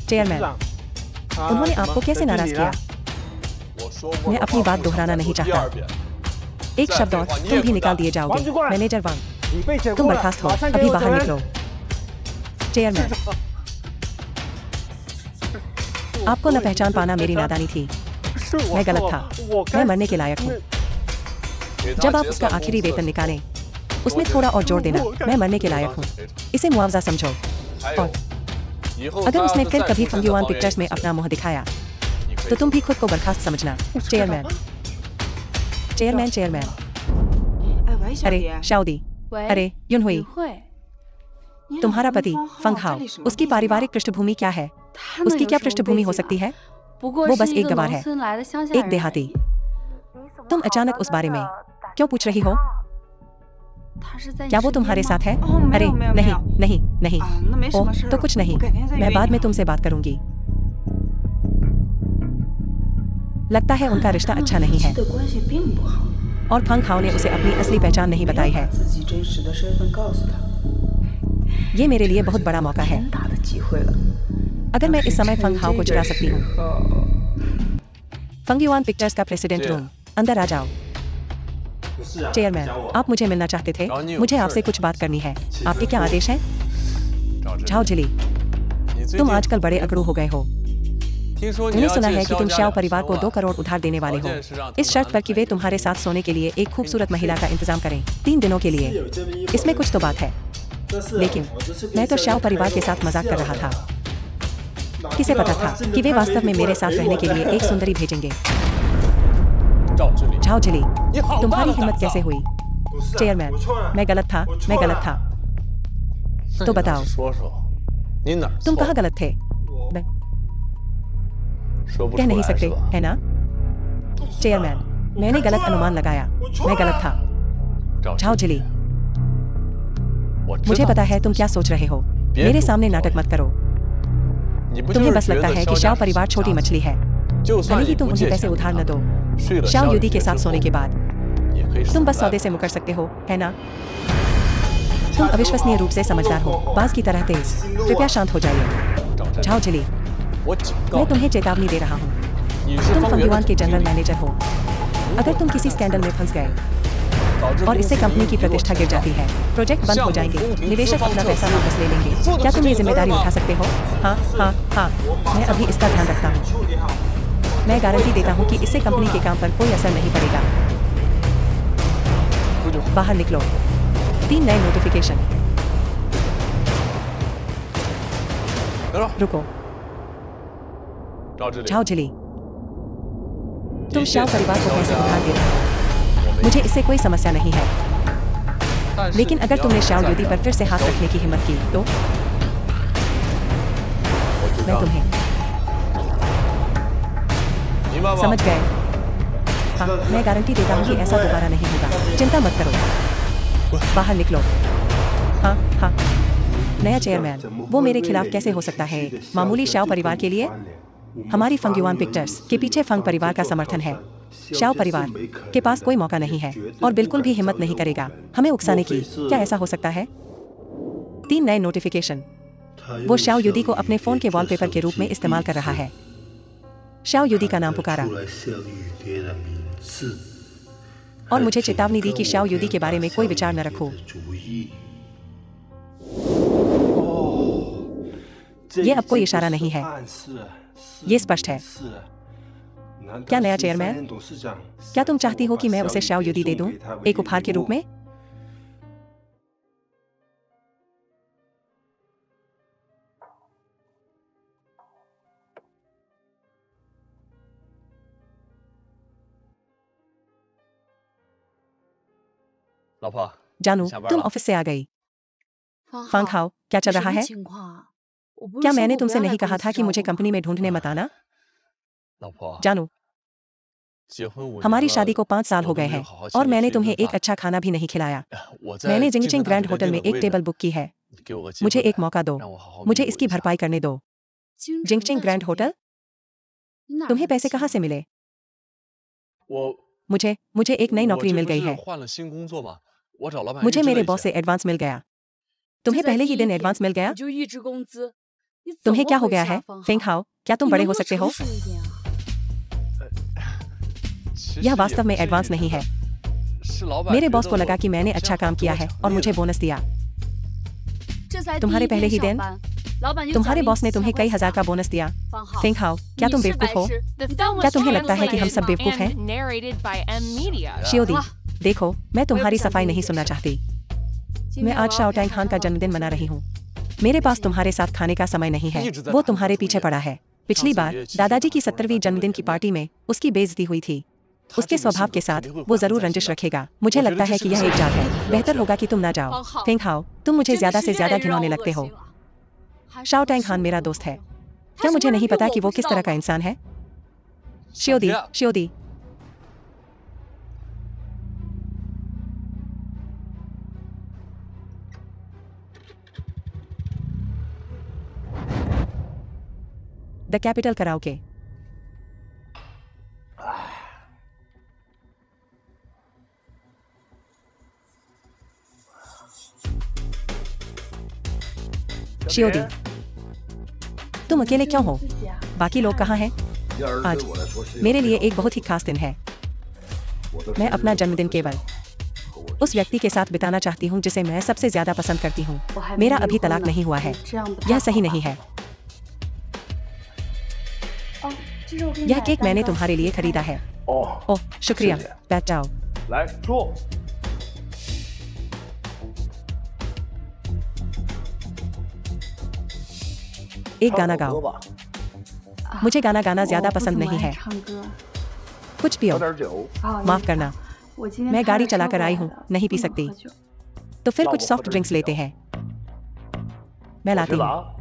चेयरमैन, उन्होंने आपको कैसे नाराज किया? मैं अपनी बात दोहराना नहीं चाहता। एक शब्द और तुम भी निकाल दिए जाओगे। मैनेजर वांग, तुम बर्खास्त हो। अभी बाहर निकलो। चेयरमैन, आपको न पहचान पाना मेरी नादानी थी। मैं गलत था। मैं मरने के लायक हूँ। जब आप उसका आखिरी वेतन निकालें, उसमें थोड़ा और जोड़ देना। मैं मरने के लायक हूँ। इसे मुआवजा समझो। और अगर उसने फिर कभी फंग्युआन पिक्चर्स में अपना मुंह दिखाया, तो तुम भी खुद को बर्खास्त समझना। Chairman, chairman, chairman. अरे शाओदी, अरे युनहुई, तुम्हारा पति फंग हाओ, उसकी पारिवारिक पृष्ठभूमि क्या है? उसकी क्या पृष्ठभूमि हो सकती है? वो बस एक गवार है, एक देहाती। तुम अचानक उस बारे में क्यों पूछ रही हो? क्या वो तुम्हारे साथ है? अरे नहीं नहीं नहीं, ओह तो कुछ नहीं, मैं बाद में तुमसे बात करूंगी। लगता है उनका रिश्ता अच्छा नहीं है और फंग हाओ ने उसे अपनी असली पहचान नहीं बताई है। ये मेरे लिए बहुत बड़ा मौका है। अगर मैं इस समय फंग हाओ को चुरा सकती हूँ। फंग्युआन पिक्चर्स का प्रेसिडेंट रूम, अंदर आ जाओ। चेयरमैन, आप मुझे मिलना चाहते थे? मुझे आपसे कुछ बात करनी है। आपके क्या आदेश हैं? झाओ जिली, तुम आजकल बड़े अकड़ू हो गए हो। मैंने सुना है कि तुम श्याओ परिवार को 2 करोड़ उधार देने वाले हो, इस शर्त पर कि वे तुम्हारे साथ सोने के लिए एक खूबसूरत महिला का इंतजाम करें 3 दिनों के लिए। इसमें कुछ तो बात है, लेकिन मैं तो श्याओ परिवार के साथ मजाक कर रहा था। किसे पता था कि वे वास्तव में मेरे साथ रहने के लिए एक सुंदरी भेजेंगे? झाओ जिली, तुम्हारी हिम्मत कैसे हुई? चेयरमैन, मैं गलत था, मैं गलत था। तो बताओ, तुम कहाँ गलत थे? मैं कह नहीं सकते, है ना? चेयरमैन, मैंने गलत अनुमान लगाया, मैं गलत था। झाओ जिली, मुझे पता है तुम क्या सोच रहे हो। मेरे सामने नाटक मत करो। तुम्हें बस लगता है कि श्याओ परिवार छोटी मछली है। भले ही तुम उन्हें पैसे उधार न दो, श्याओ युदी के साथ सोने के बाद तुम बस सौदे से मुकर सकते हो, है ना? तुम अविश्वसनीय रूप से समझदार हो, बाज की तरह तेज। कृपया शांत हो जाइए। झाओ जिली, मैं तुम्हें चेतावनी दे रहा हूँ। तुम फंग्युआन के जनरल मैनेजर हो। अगर तुम किसी स्कैंडल में फंस गए और इससे कंपनी की प्रतिष्ठा गिर जाती है, प्रोजेक्ट बंद हो जाएंगे, निवेशक अपना पैसा वापस ले लेंगे। क्या तुम ये जिम्मेदारी उठा सकते हो? हाँ हाँ हाँ, मैं अभी इसका ध्यान रखता हूँ। मैं गारंटी देता हूँ कि इससे कंपनी के काम पर कोई असर नहीं पड़ेगा। बाहर निकलो। 3 नए नोटिफिकेशन। रुको, झाओ जिली, तुम श्याओ परिवार को पैसे उधार दे रहे हो। मुझे इससे कोई समस्या नहीं है, लेकिन अगर तुमने श्याओ युदी पर फिर से हाथ रखने की हिम्मत की तो मैं तुम्हें समझ गए? हाँ, मैं गारंटी देता हूँ कि ऐसा दोबारा नहीं होगा। चिंता मत करो। बाहर निकलो। हाँ हाँ, नया चेयरमैन, वो मेरे खिलाफ कैसे हो सकता है? मामूली श्याओ परिवार के लिए? हमारी फंग्युआन पिक्चर्स के पीछे फंग परिवार का समर्थन है। श्याओ परिवार के पास कोई मौका नहीं है और बिल्कुल भी हिम्मत नहीं करेगा हमें उकसाने की। क्या ऐसा हो सकता है? 3 नए नोटिफिकेशन। वो श्याओ युदी को अपने फोन के वॉलपेपर के रूप में इस्तेमाल कर रहा है। श्याओ युदी का नाम पुकारा और मुझे चेतावनी दी कि श्याओ युदी के बारे में कोई विचार न रखो। ये अब कोई इशारा नहीं है, ये स्पष्ट है। क्या नया चेयरमैन? क्या तुम चाहती हो कि मैं उसे शाओ युदी दे दूं, एक उपहार के रूप में? जानू, तुम ऑफिस से आ गई। फांगहाओ, क्या चल रहा है? क्या मैंने तुमसे नहीं कहा था कि मुझे कंपनी में ढूंढने मत आना? जानू, हमारी शादी को 5 साल हो गए हैं और मैंने तुम्हें एक अच्छा खाना भी नहीं खिलाया। मैंने जिंगचिंग ग्रैंड होटल में एक टेबल बुक की है। मुझे एक मौका दो, मुझे इसकी भरपाई करने दो। जिंगचिंग ग्रैंड होटल? तुम्हें पैसे कहाँ से मिले? मुझे एक नई नौकरी मिल गई है। मुझे मेरे बॉस से एडवांस मिल गया। तुम्हें पहले ही दिन एडवांस मिल गया? तुम्हें क्या हो गया है, फेंगहाओ? क्या तुम बड़े हो सकते हो? यह वास्तव में एडवांस नहीं है। मेरे बॉस को लगा कि मैंने अच्छा काम किया है और मुझे बोनस दिया। तुम्हारे पहले ही दिन तुम्हारे बॉस ने तुम्हें कई हजार का बोनस दिया। फेंगहाओ, क्या तुम बेवकूफ हो? क्या तुम्हें लगता है कि हम सब बेवकूफ हैं? शियोदी, देखो, मैं तुम्हारी सफाई नहीं सुनना चाहती। मैं आज शाओ टैंग खान का जन्मदिन मना रही हूँ। मेरे पास तुम्हारे साथ खाने का समय नहीं है। वो तुम्हारे पीछे पड़ा है। पिछली बार दादाजी की 70वीं जन्मदिन की पार्टी में उसकी बेइज्जती हुई थी। उसके स्वभाव के साथ वो जरूर रंजिश रखेगा। मुझे लगता है कि यह एक जाल है। बेहतर होगा कि तुम ना जाओ। फेंगहाओ, तुम मुझे ज्यादा से ज्यादा घिनौने लगते हो। शाओ टैंग खान मेरा दोस्त है। क्या मुझे नहीं पता कि वो किस तरह का इंसान है? शियोदी, शियोदी। The capital karaoke. शियोदी, तुम अकेले क्यों हो? बाकी लोग कहाँ हैं? आज मेरे लिए एक बहुत ही खास दिन है। मैं अपना जन्मदिन केवल उस व्यक्ति के साथ बिताना चाहती हूँ जिसे मैं सबसे ज्यादा पसंद करती हूँ। मेरा अभी तलाक नहीं हुआ है। यह सही नहीं है। यह केक मैंने तुम्हारे लिए खरीदा है। ओह, शुक्रिया। बैठ जाओ। एक गाना गाओ। मुझे गाना गाना ज्यादा पसंद नहीं है। कुछ पियो। माफ करना, मैं गाड़ी चलाकर आई हूँ, नहीं पी सकती। तो फिर कुछ सॉफ्ट ड्रिंक्स लेते हैं। मैं लाती हूँ।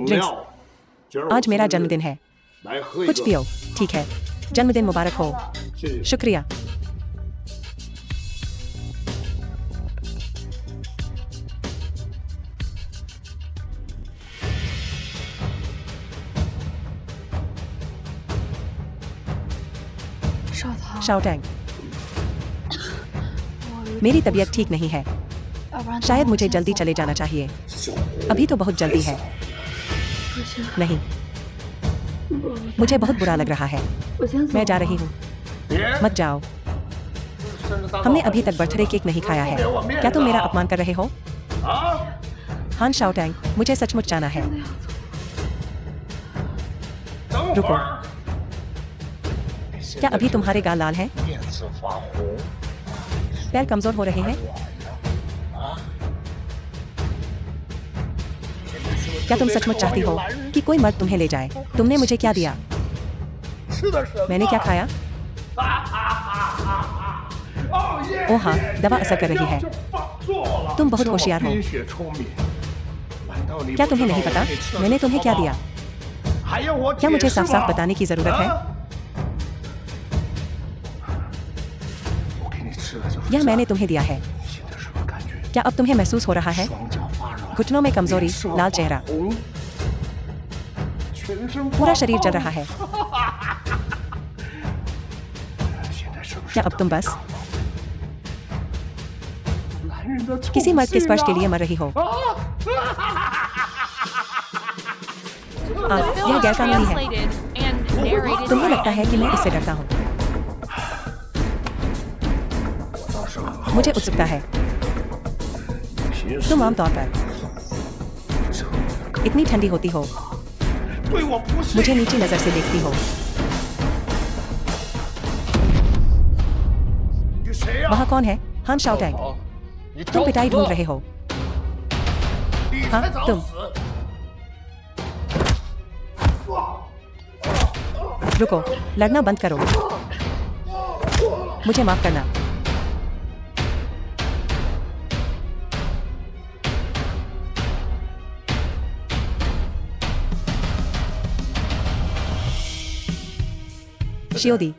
ड्रिंक्स। आज मेरा जन्मदिन है। कुछ पियो। ठीक है, जन्मदिन मुबारक हो। शुक्रिया। शाओ टैंग, मेरी तबीयत ठीक नहीं है। शायद मुझे जल्दी चले जाना चाहिए। अभी तो बहुत जल्दी है। नहीं, मुझे बहुत बुरा लग रहा है। मैं जा रही हूँ। मत जाओ। हमने अभी तक बर्थडे केक नहीं खाया है। क्या तुम मेरा अपमान कर रहे हो? हान शाओ टैंग, मुझे सचमुच जाना है। रुको, क्या अभी तुम्हारे गाल लाल हैं? पैर कमजोर हो रहे हैं? क्या तुम सचमुच चाहती हो कि कोई मर्द तुम्हें ले जाए? तुमने मुझे क्या दिया? मैंने क्या खाया? ओह हाँ, दवा असर कर रही है। तुम बहुत होशियार हो। क्या तुम्हें नहीं पता मैंने तुम्हें क्या दिया? क्या मुझे साफ साफ बताने की जरूरत है? यह मैंने तुम्हें दिया है। क्या अब तुम्हें महसूस हो रहा है? घुटनों में कमजोरी, लाल चेहरा, पूरा शरीर जल रहा है। क्या अब तुम बस किसी मर्द के स्पर्श के लिए मर रही हो? यह गैरकानूनी है। तुम्हें लगता है कि मैं इससे डरता हूँ? मुझे उत्सुकता है। तुम आमतौर पर इतनी ठंडी होती हो, मुझे नीची नजर से देखती हो। वहाँ कौन है? हान शाओटैंग, तुम पिटाई ढूंढ रहे हो। हाँ, तुम। रुको, लड़ना बंद करो। मुझे माफ करना। शियोदी,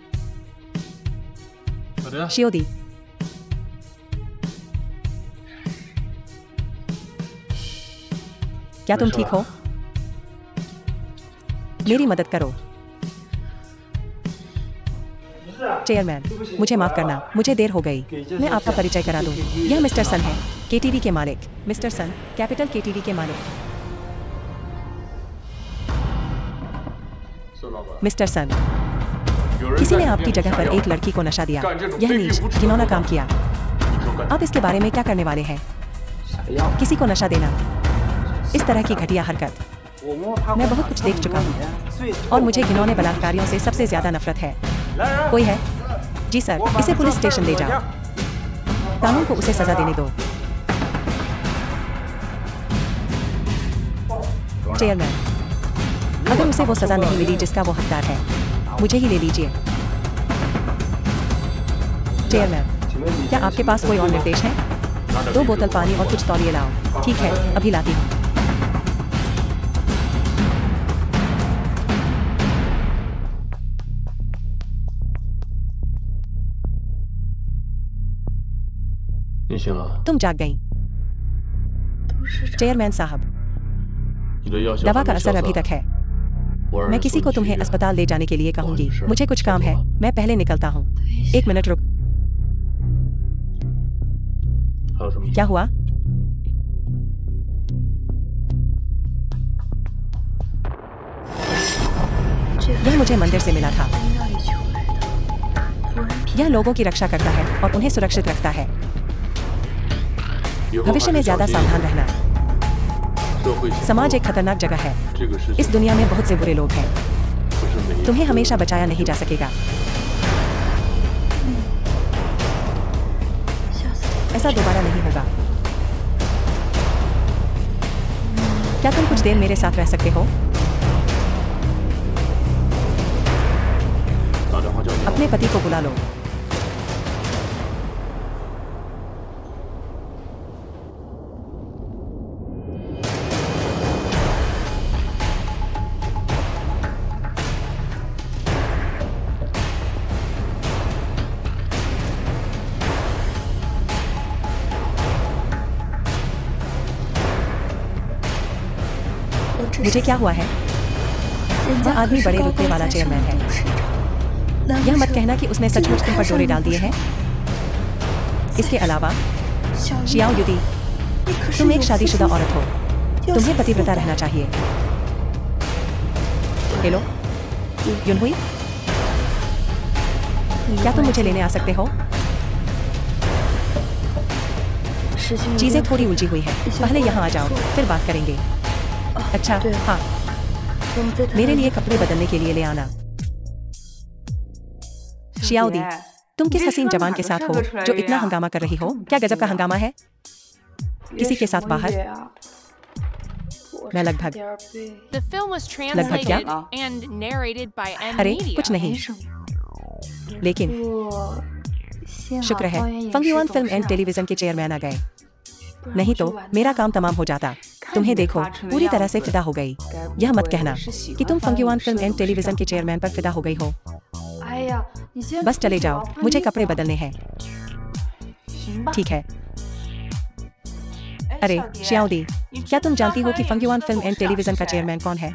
शियोदी, क्या तुम ठीक हो? मेरी मदद करो। चेयरमैन, मुझे माफ करना, मुझे देर हो गई। मैं आपका परिचय करा दूं। यह मिस्टर सन है, केटीवी के मालिक। मिस्टर सन, कैपिटल केटीवी के मालिक। मिस्टर सन, किसी ने आपकी जगह पर एक लड़की को नशा दिया। यह नीच, घिनौना काम किया। आप इसके बारे में क्या करने वाले हैं? किसी को नशा देना, इस तरह की घटिया हरकत। मैं बहुत कुछ देख चुका हूँ और मुझे घिनौने बलात्कारियों से सबसे ज्यादा नफरत है। कोई है? जी सर, इसे पुलिस स्टेशन ले जाओ। कानून को उसे सजा देने दो। चेयरमैन, अगर उसे वो सजा नहीं मिली जिसका वो हकदार है, मुझे ही ले लीजिए। चेयरमैन, क्या आपके पास कोई और निर्देश है? 2 बोतल पानी और कुछ तौलिए लाओ। ठीक है, अभी लाती हूँ। तुम जाग गई। चेयरमैन साहब, दवा का असर अभी तक है। मैं किसी को तुम्हें अस्पताल ले जाने के लिए कहूंगी। मुझे कुछ काम है, मैं पहले निकलता हूँ। 1 मिनट रुक। क्या हुआ? यह मुझे मंदिर से मिला था। यह लोगों की रक्षा करता है और उन्हें सुरक्षित रखता है। भविष्य में ज्यादा सावधान रहना। समाज एक खतरनाक जगह है। इस दुनिया में बहुत से बुरे लोग हैं। तुम्हें हमेशा बचाया नहीं जा सकेगा। ऐसा दोबारा नहीं होगा। क्या तुम कुछ देर मेरे साथ रह सकते हो? अपने पति को बुला लो। मुझे क्या हुआ है? वह आदमी बड़े रुतबे वाला चेयरमैन है। यह मत कहना कि उसने सचमुच तुम पर डोरे डाल दिए हैं। इसके अलावा शियाओ युदी, तुम एक शादीशुदा औरत हो। तुम्हें पतिव्रता रहना चाहिए। हेलो युनहुई, क्या तुम मुझे लेने आ सकते हो? चीजें थोड़ी उलझी हुई है। पहले यहाँ आ जाओ, फिर बात करेंगे। अच्छा, हाँ, मेरे लिए कपड़े बदलने के लिए ले आना। शियाओदी, तुम किस हसीन जवान के साथ हो जो इतना हंगामा कर रही हो? क्या गजब का हंगामा है? किसी के साथ बाहर? मैं लगभग क्या? अरे कुछ नहीं, लेकिन शुक्र है फंगयुआन फिल्म एंड टेलीविजन के चेयरमैन आ गए। नहीं तो मेरा काम तमाम हो जाता। तुम्हें देखो, पूरी तरह से फिदा हो गई। यह मत कहना कि तुम फंगयुआन फिल्म एंड टेलीविजन के चेयरमैन पर फिदा हो गई हो। बस चले जाओ, मुझे कपड़े बदलने हैं। ठीक है। अरे शियाओदी, क्या तुम जानती हो कि फंगयुआन फिल्म एंड टेलीविजन का चेयरमैन कौन है?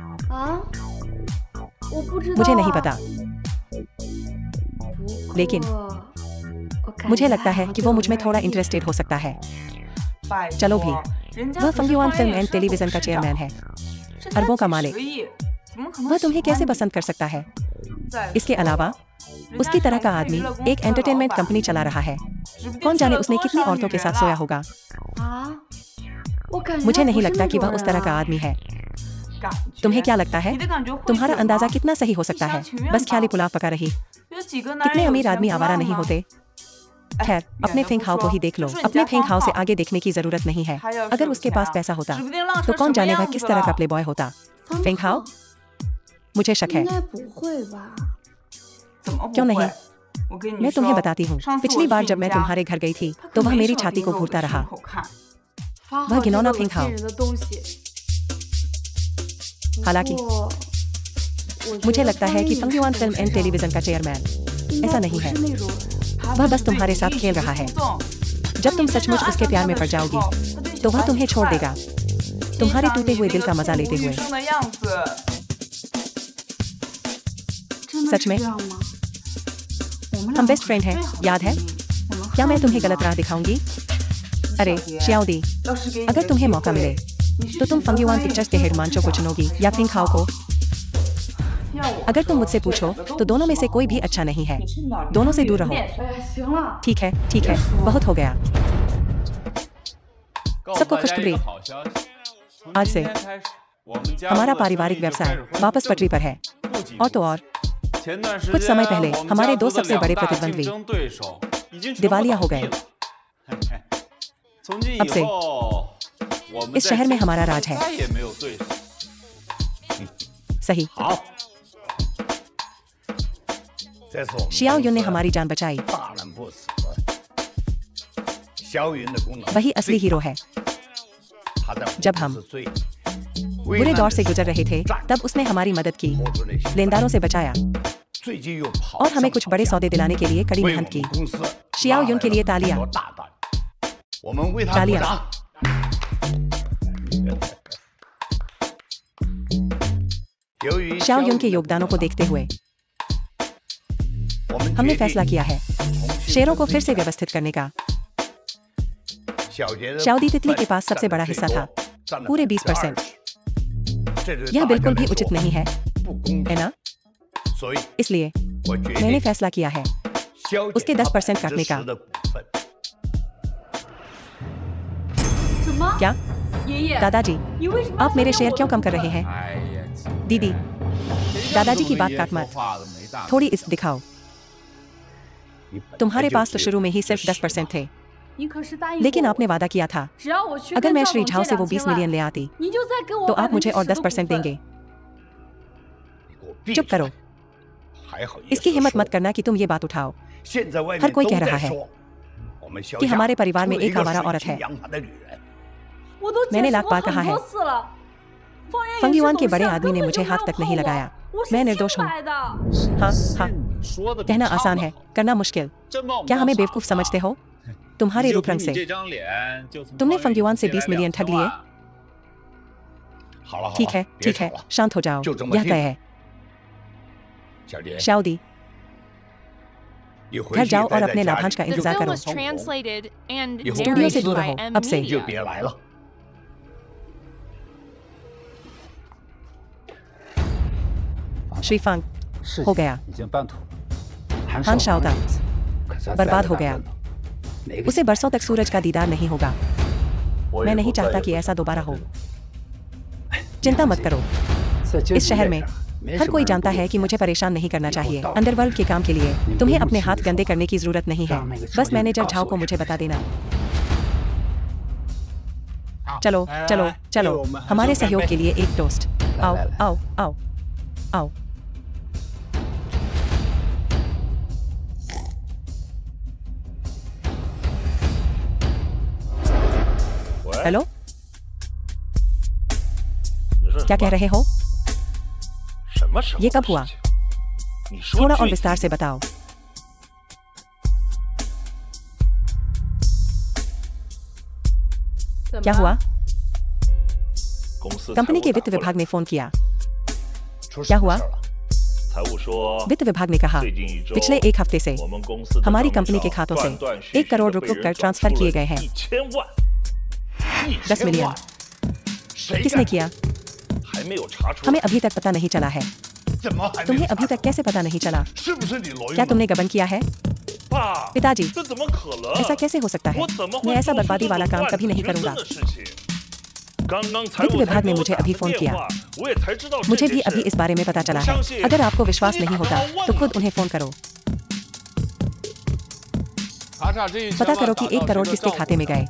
मुझे नहीं पता, लेकिन मुझे लगता है कि वो मुझ में थोड़ा इंटरेस्टेड हो सकता है। चलो भी, वह फंगयुआन फिल्म एंड टेलीविजन का चेयरमैन है, अरबों का मालिक। वह तुम्हें कैसे पसंद कर सकता है? इसके अलावा उसकी तरह का आदमी एक एंटरटेनमेंट कंपनी चला रहा है। कौन जाने उसने कितनी औरतों के साथ सोया होगा। मुझे नहीं लगता कि वह उस तरह का आदमी है। तुम्हें क्या लगता है? तुम्हारा अंदाजा कितना सही हो सकता है? बस ख्याली पुलाव पका रही। कितने अमीर आदमी आवारा नहीं होते। खैर, अपने फेंग हाओ को ही देख लो। अपने फेंग हाओ से आगे देखने की जरूरत नहीं है। अगर उसके पास पैसा होता तो कौन जाने वह किस तरह का प्लेबॉय होता। फेंग हाओ, मुझे शक है। क्यों नहीं? मैं तुम्हें बताती हूँ। पिछली बार जब मैं तुम्हारे घर गई थी तो वह मेरी छाती को घूरता रहा। वह घिनौना फेंग हाओ। हालांकि मुझे लगता है कि फंग युआन फिल्म एंड टेलीविजन का चेयरमैन ऐसा नहीं है। वह बस तुम्हारे साथ खेल रहा है। जब तुम सचमुच उसके प्यार में पड़ जाओगी तो वह तुम्हें छोड़ देगा, तुम्हारे टूटे हुए दिल का मजा लेते हुए। सच में हम बेस्ट फ्रेंड हैं, याद है? क्या मैं तुम्हें गलत राह दिखाऊंगी? अरे श्याओदी, अगर तुम्हें मौका मिले तो तुम फंग युआन पिक्चर्स के हेड मांचो को चुनोगी या फेंग हाओ को? अगर तुम मुझसे पूछो तो दोनों में से कोई भी अच्छा नहीं है। दोनों से दूर रहो। ठीक है, ठीक है, बहुत हो गया। सबको खुशखबरी। आज से हमारा पारिवारिक व्यवसाय वापस पटरी पर है। और तो और कुछ समय पहले हमारे दो सबसे बड़े प्रतिद्वंद्वी दिवालिया हो गए। अब से इस शहर में हमारा राज है। सही। शियाओ युन ने हमारी जान बचाई। वही असली हीरो है। जब हम बुरे दौर से गुजर रहे थे तब उसने हमारी मदद की, लेनदारों से बचाया और हमें कुछ बड़े सौदे दिलाने के लिए कड़ी मेहनत की। शियाओ युन के लिए तालियां। तालियां। शियाओ युन के योगदानों को देखते हुए हमने फैसला किया है शेयरों को फिर से व्यवस्थित करने का। शाओदी तितली के पास सबसे बड़ा हिस्सा था, पूरे 20%। यह बिल्कुल भी उचित नहीं है ना? इसलिए मैंने फैसला किया है उसके 10% काटने का। क्या? दादाजी, आप मेरे शेयर क्यों कम कर रहे हैं? दीदी, दादाजी की बात काट मत, थोड़ी इस दिखाओ। तुम्हारे पास तो शुरू में ही सिर्फ 10% थे, लेकिन आपने वादा किया था अगर मैं श्री झाओ से वो 20 मिलियन ले आती तो आप मुझे और 10% देंगे। चुप करो। इसकी हिम्मत मत करना कि तुम ये बात उठाओ। हर कोई कह रहा है कि हमारे परिवार में एक आवारा औरत है। मैंने लाख बार कहा है। फंग युआन के बड़े आदमी ने मुझे हाथ तक नहीं लगाया। मैं निर्दोष हूँ। हाँ हाँ, कहना आसान है, करना मुश्किल। क्या हमें बेवकूफ समझते हो? तुम्हारे रूप रंग से तुमने फंग युआन से 20 मिलियन ठग लिए। ठीक है, ठीक है, शांत हो जाओ, यह तय है। शाओदी, घर जाओ और अपने लाभांश का इंतजार करो। स्टूडियो से दूर रहो अब से। श्री फंग, हो गया। हान शाओदा बर्बाद हो गया। उसे बरसों तक सूरज का दीदार नहीं होगा। मैं नहीं चाहता कि ऐसा दोबारा हो। चिंता मत करो। इस शहर में हर कोई जानता है कि मुझे परेशान नहीं करना चाहिए। अंडरवर्ल्ड के काम के लिए तुम्हें अपने हाथ गंदे करने की जरूरत नहीं है। बस मैनेजर झाओ को मुझे बता देना। चलो चलो चलो, हमारे सहयोग के लिए एक टोस्ट। आओ आओ आओ आओ। हेलो, क्या कह रहे हो? ये कब हुआ? थोड़ा और विस्तार से बताओ। क्या हुआ? कंपनी के वित्त विभाग ने फोन किया। क्या हुआ? वित्त विभाग ने कहा पिछले एक हफ्ते से हमारी कंपनी के खातों से 1 करोड़ रुक कर ट्रांसफर किए गए हैं। 10 मिलियन। किसने किया? हमें अभी तक पता नहीं चला है। तुम्हें अभी तक कैसे पता नहीं चला? क्या तुमने गबन किया है? पिताजी, ऐसा कैसे हो सकता है? मैं ऐसा बर्बादी वाला काम कभी नहीं करूंगा। वित्त विभाग ने मुझे अभी फोन किया। मुझे भी अभी इस बारे में पता चला है। अगर आपको विश्वास नहीं होता तो खुद उन्हें फोन करो। पता करो कि 1 करोड़ किसके खाते में गए,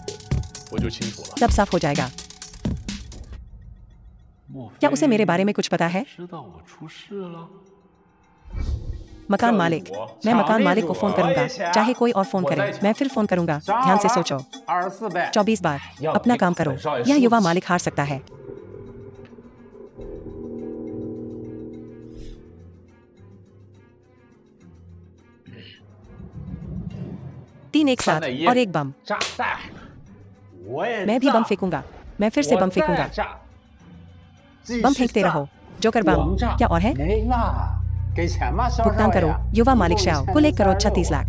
तब साफ हो जाएगा। क्या उसे मेरे बारे में कुछ पता है? मकान मालिक, मैं मकान मालिक को फोन करूंगा, चाहे कोई और फोन करे, मैं फिर फोन करूंगा। ध्यान से सोचो, 24 बार। अपना काम करो, यह युवा मालिक हार सकता है। तीन एक साथ और एक बम। मैं भी बम फेंकूंगा। मैं फिर से बम फेंकूंगा। बम फेंकते रहो। जोकर बम। क्या और है? भुगतान करो। युवा मालिक शाओ, कुल 1 करोड़ 36 लाख।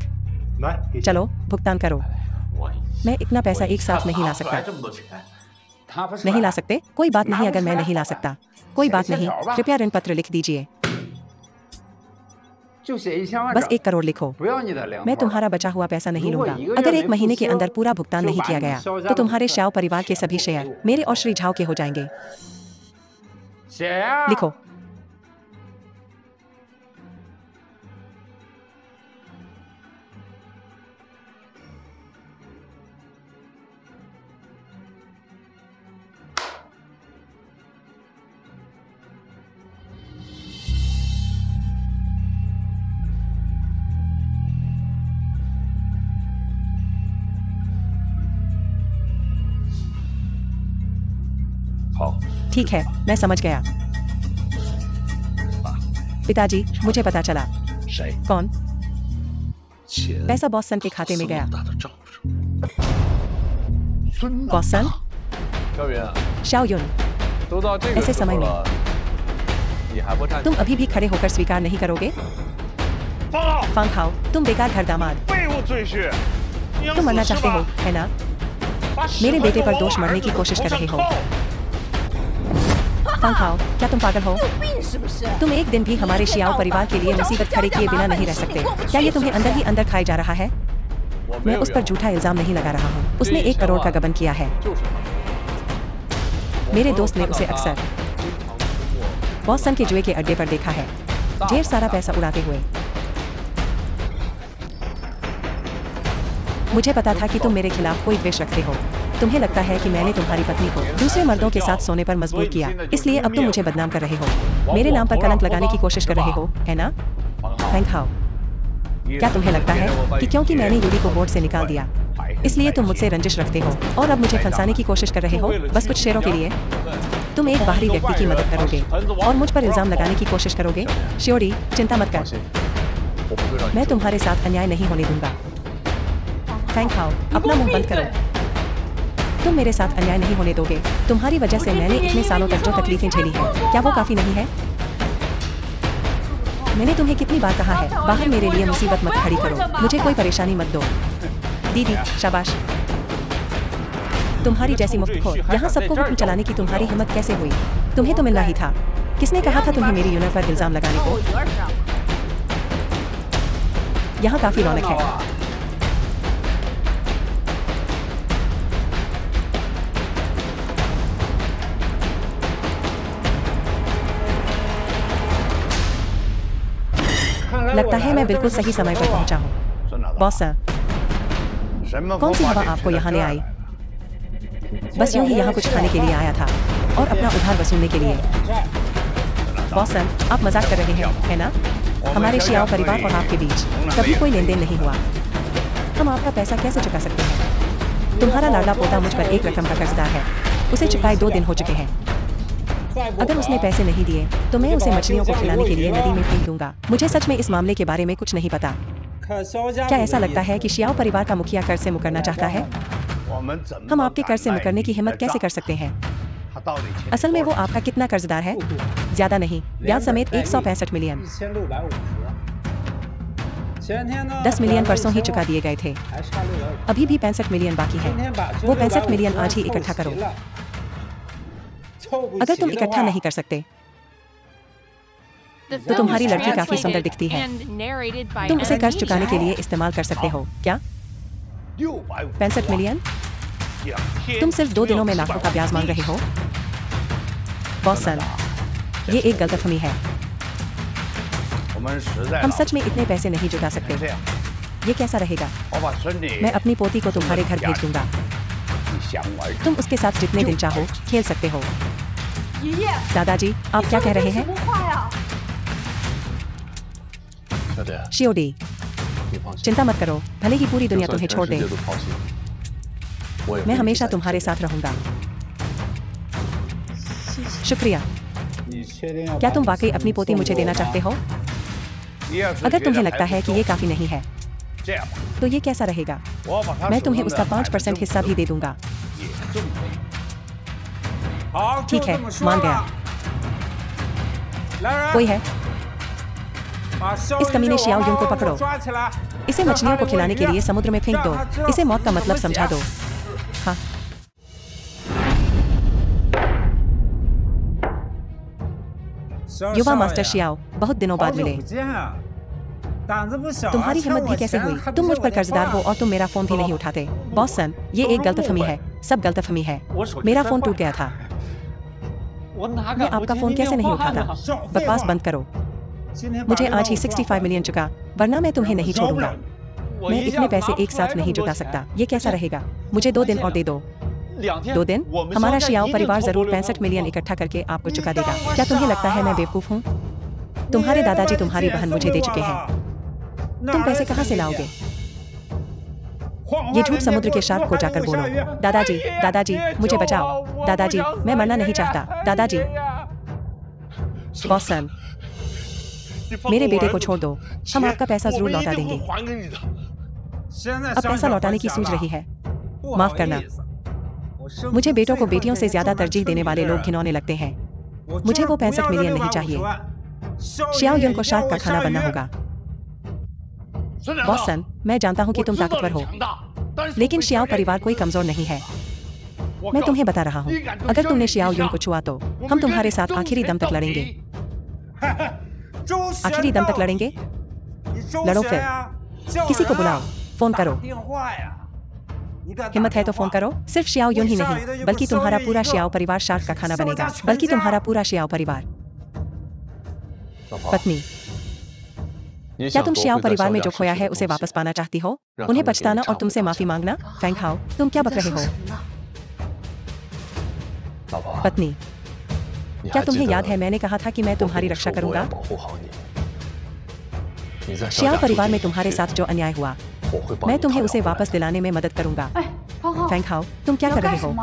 चलो भुगतान करो। मैं इतना पैसा एक साथ नहीं ला सकता। नहीं ला सकते? कोई बात नहीं, अगर मैं नहीं ला सकता कोई बात नहीं, कृपया ऋण पत्र लिख दीजिए। बस 1 करोड़ लिखो। मैं तुम्हारा बचा हुआ पैसा नहीं लूंगा। अगर 1 महीने के अंदर पूरा भुगतान नहीं किया गया तो तुम्हारे शाओ परिवार के सभी शेयर मेरे और श्री झाओ के हो जाएंगे। लिखो। ठीक है, मैं समझ गया। पिताजी, मुझे पता चला। कौन? पैसा बॉस सन के खाते में गया। बॉस सन? शाओ युन, ऐसे समय में तुम अभी भी खड़े होकर स्वीकार नहीं करोगे? फांग हाओ, तुम बेकार घर दामाद। तुम मरना चाहते हो, है ना? मेरे बेटे पर दोष मरने की कोशिश कर रहे हो। फांग हाओ, क्या तुम पागल हो? तुम एक दिन भी हमारे शियाओ परिवार के लिए मुसीबत खड़े किए बिना नहीं रह सकते। क्या ये तुम्हें अंदर ही अंदर खाए जा रहा है? मैं उस पर झूठा इल्जाम नहीं लगा रहा हूँ। उसने 1 करोड़ का गबन किया है। मेरे दोस्त ने उसे अक्सर बॉस सन के जुए के अड्डे पर देखा है, ढेर सारा पैसा उड़ाते हुए। मुझे पता था कि तुम मेरे खिलाफ कोई द्वेष रखते हो। तुम्हें लगता है कि मैंने तुम्हारी पत्नी को दूसरे मर्दों के साथ सोने पर मजबूर किया, इसलिए अब तुम मुझे बदनाम कर रहे हो। मेरे नाम पर कलंक लगाने की कोशिश कर रहे हो, है ना? फैंग हाओ, क्या तुम्हें लगता है कि क्योंकि मैंने यूरी को बोर्ड से निकाल दिया इसलिए तुम मुझसे रंजिश रखते हो और अब मुझे फंसाने की कोशिश कर रहे हो बस कुछ शेयरों के लिए? तुम एक बाहरी व्यक्ति की मदद करोगे और मुझ पर इल्जाम लगाने की कोशिश करोगे? श्योरी, चिंता मत कर, मैं तुम्हारे साथ अन्याय नहीं होने दूंगा। फैंग हाओ, अपना मुंह बंद करो। तुम मेरे साथ अन्याय नहीं होने दोगे। तुम्हारी वजह से मैंने इतने सालों तक जो तकलीफें झेली हैं, क्या वो काफी नहीं है? मैंने तुम्हें कितनी बार कहा है, बाहर मेरे लिए मुसीबत मत खड़ी करो, मुझे कोई परेशानी मत दो। दीदी, शाबाश। तुम्हारी जैसी मुफ्तखोर यहाँ सबको हुक्म चलाने की तुम्हारी हिम्मत कैसे हुई? तुम्हें तो मिलना ही था। किसने कहा था तुम्हें मेरी यूनियन पर इल्जाम लगाने को? यहाँ काफी रौनक है। लगता है मैं बिल्कुल सही समय पर पहुंचा हूँ। बॉस सर, कौन सी हवा आपको यहाँ ले आई? बस यूं ही यहाँ कुछ खाने के लिए आया था और अपना उधार वसूलने के लिए। बॉस सर, आप मजाक कर रहे हैं, है ना? हमारे शियाओ परिवार और आपके बीच कभी कोई लेन देन नहीं हुआ। हम आपका पैसा कैसे चुका सकते हैं? तुम्हारा लाडला पोता मुझ पर 1 रकम का कर्जदार है। उसे चुकाए 2 दिन हो चुके हैं। अगर उसने पैसे नहीं दिए तो मैं उसे मछलियों को खिलाने के लिए नदी में फेंक दूंगा। मुझे सच में इस मामले के बारे में कुछ नहीं पता। क्या ऐसा लगता है कि शियाओ परिवार का मुखिया कर्ज से मुकरना चाहता है? हम आपके कर्ज से मुकरने की हिम्मत कैसे कर सकते हैं? असल में वो आपका कितना कर्जदार है? ज्यादा नहीं, ब्याज समेत 165 मिलियन। 10 मिलियन परसों ही चुका दिए गए थे। अभी भी 65 मिलियन बाकी है। वो 65 मिलियन आज ही इकट्ठा करो। अगर तुम इकट्ठा नहीं कर सकते तो तुम्हारी लड़की काफी सुंदर दिखती है। तुम उसे कर्ज चुकाने के लिए इस्तेमाल कर सकते हो क्या? 65 मिलियन? तुम सिर्फ 2 दिनों में लाखों का ब्याज मांग रहे हो? बॉस सन, ये एक गलतफहमी है। हम सच में इतने पैसे नहीं जुटा सकते। ये कैसा रहेगा? मैं अपनी पोती को तुम्हारे घर भेज दूंगा। तुम उसके साथ जितने दिन चाहो खेल सकते हो। दादाजी, आप क्या कह रहे हैं? शियोडी, चिंता मत करो, भले ही पूरी दुनिया तुम्हें छोड़ दे, मैं हमेशा तुम्हारे साथ रहूंगा। शुक्रिया। क्या तुम वाकई अपनी पोती मुझे देना चाहते हो? अगर तुम्हें लगता है कि ये काफी नहीं है, तो ये कैसा रहेगा? मैं तुम्हें उसका 5% हिस्सा भी दे दूंगा। ठीक है, मान गया। कोई है? इस कमीने शियाओ युन को पकड़ो। इसे मछलियों को खिलाने के लिए समुद्र में फेंक दो। इसे मौत का मतलब समझा दो। हाँ। युवा मास्टर शियाओ, बहुत दिनों बाद मिले। तुम्हारी हिम्मत भी कैसे हुई? तुम मुझ पर कर्जदार हो और तुम मेरा फोन भी नहीं उठाते। बॉस सन, ये एक गलतफहमी है। सब गलतफहमी है। मेरा फोन टूट गया था। मैं आपका फोन कैसे नहीं उठाता? बकवास बंद करो। मुझे आज ही 65 मिलियन चुका, वरना मैं तुम्हें नहीं छोड़ूंगा। मैं इतने पैसे एक साथ नहीं जुटा सकता। ये कैसा रहेगा? मुझे 2 दिन और दे दो। 2 दिन? हमारा शियाओ परिवार जरूर 65 मिलियन इकट्ठा करके आपको चुका देगा। क्या तुम्हें लगता है मैं बेवकूफ हूँ? तुम्हारे दादाजी तुम्हारी बहन मुझे दे चुके हैं। तुम पैसे कहाँ से लाओगे? ये झूठ समुद्र के शार्क को जाकर बोलो। दादाजी, दादाजी, मुझे बचाओ। दादाजी, मैं मरना नहीं चाहता। दादाजी। बॉस सन, मेरे बेटे को छोड़ दो। हम आपका पैसा जरूर लौटा देंगे। अब पैसा लौटाने की सूझ रही है। माफ करना। मुझे बेटों को बेटियों से ज्यादा तरजीह देने वाले लोग घिनौने लगते हैं। मुझे वो 65 मिलियन नहीं चाहिए। शियाओ युन को शार्क का खाना बनना होगा। बॉस सन, मैं जानता हूँ कि तुम ताकतवर हो, लेकिन शियाओ परिवार कोई कमजोर नहीं है। मैं तुम्हें बता रहा हूँ, अगर तुमने शियाओ युन को छुआ तो हम तुम्हारे साथ आखिरी दम तक लड़ेंगे। आखिरी दम तक लड़ेंगे? लड़ो फिर। किसी को बुलाओ, फोन करो। हिम्मत है तो फोन करो। सिर्फ शियाओ युन ही नहीं, बल्कि तुम्हारा पूरा शियाओ परिवार शार्क का खाना बनेगा। बल्कि तुम्हारा पूरा शियाओ परिवार। पत्नी, क्या तुम शियाओ परिवार में जो खोया है उसे वापस पाना चाहती हो? उन्हें पछताना और तुमसे माफी मांगना? फैंग हाओ, तुम क्या बक रहे हो? पत्नी, क्या तुम्हें याद है मैंने कहा था कि मैं तुम्हारी रक्षा करूंगा? शियाओ परिवार में तुम्हारे साथ जो अन्याय हुआ, मैं तुम्हें उसे वापस दिलाने में मदद करूंगा। फैंग हाओ, तुम क्या कर रहे हो?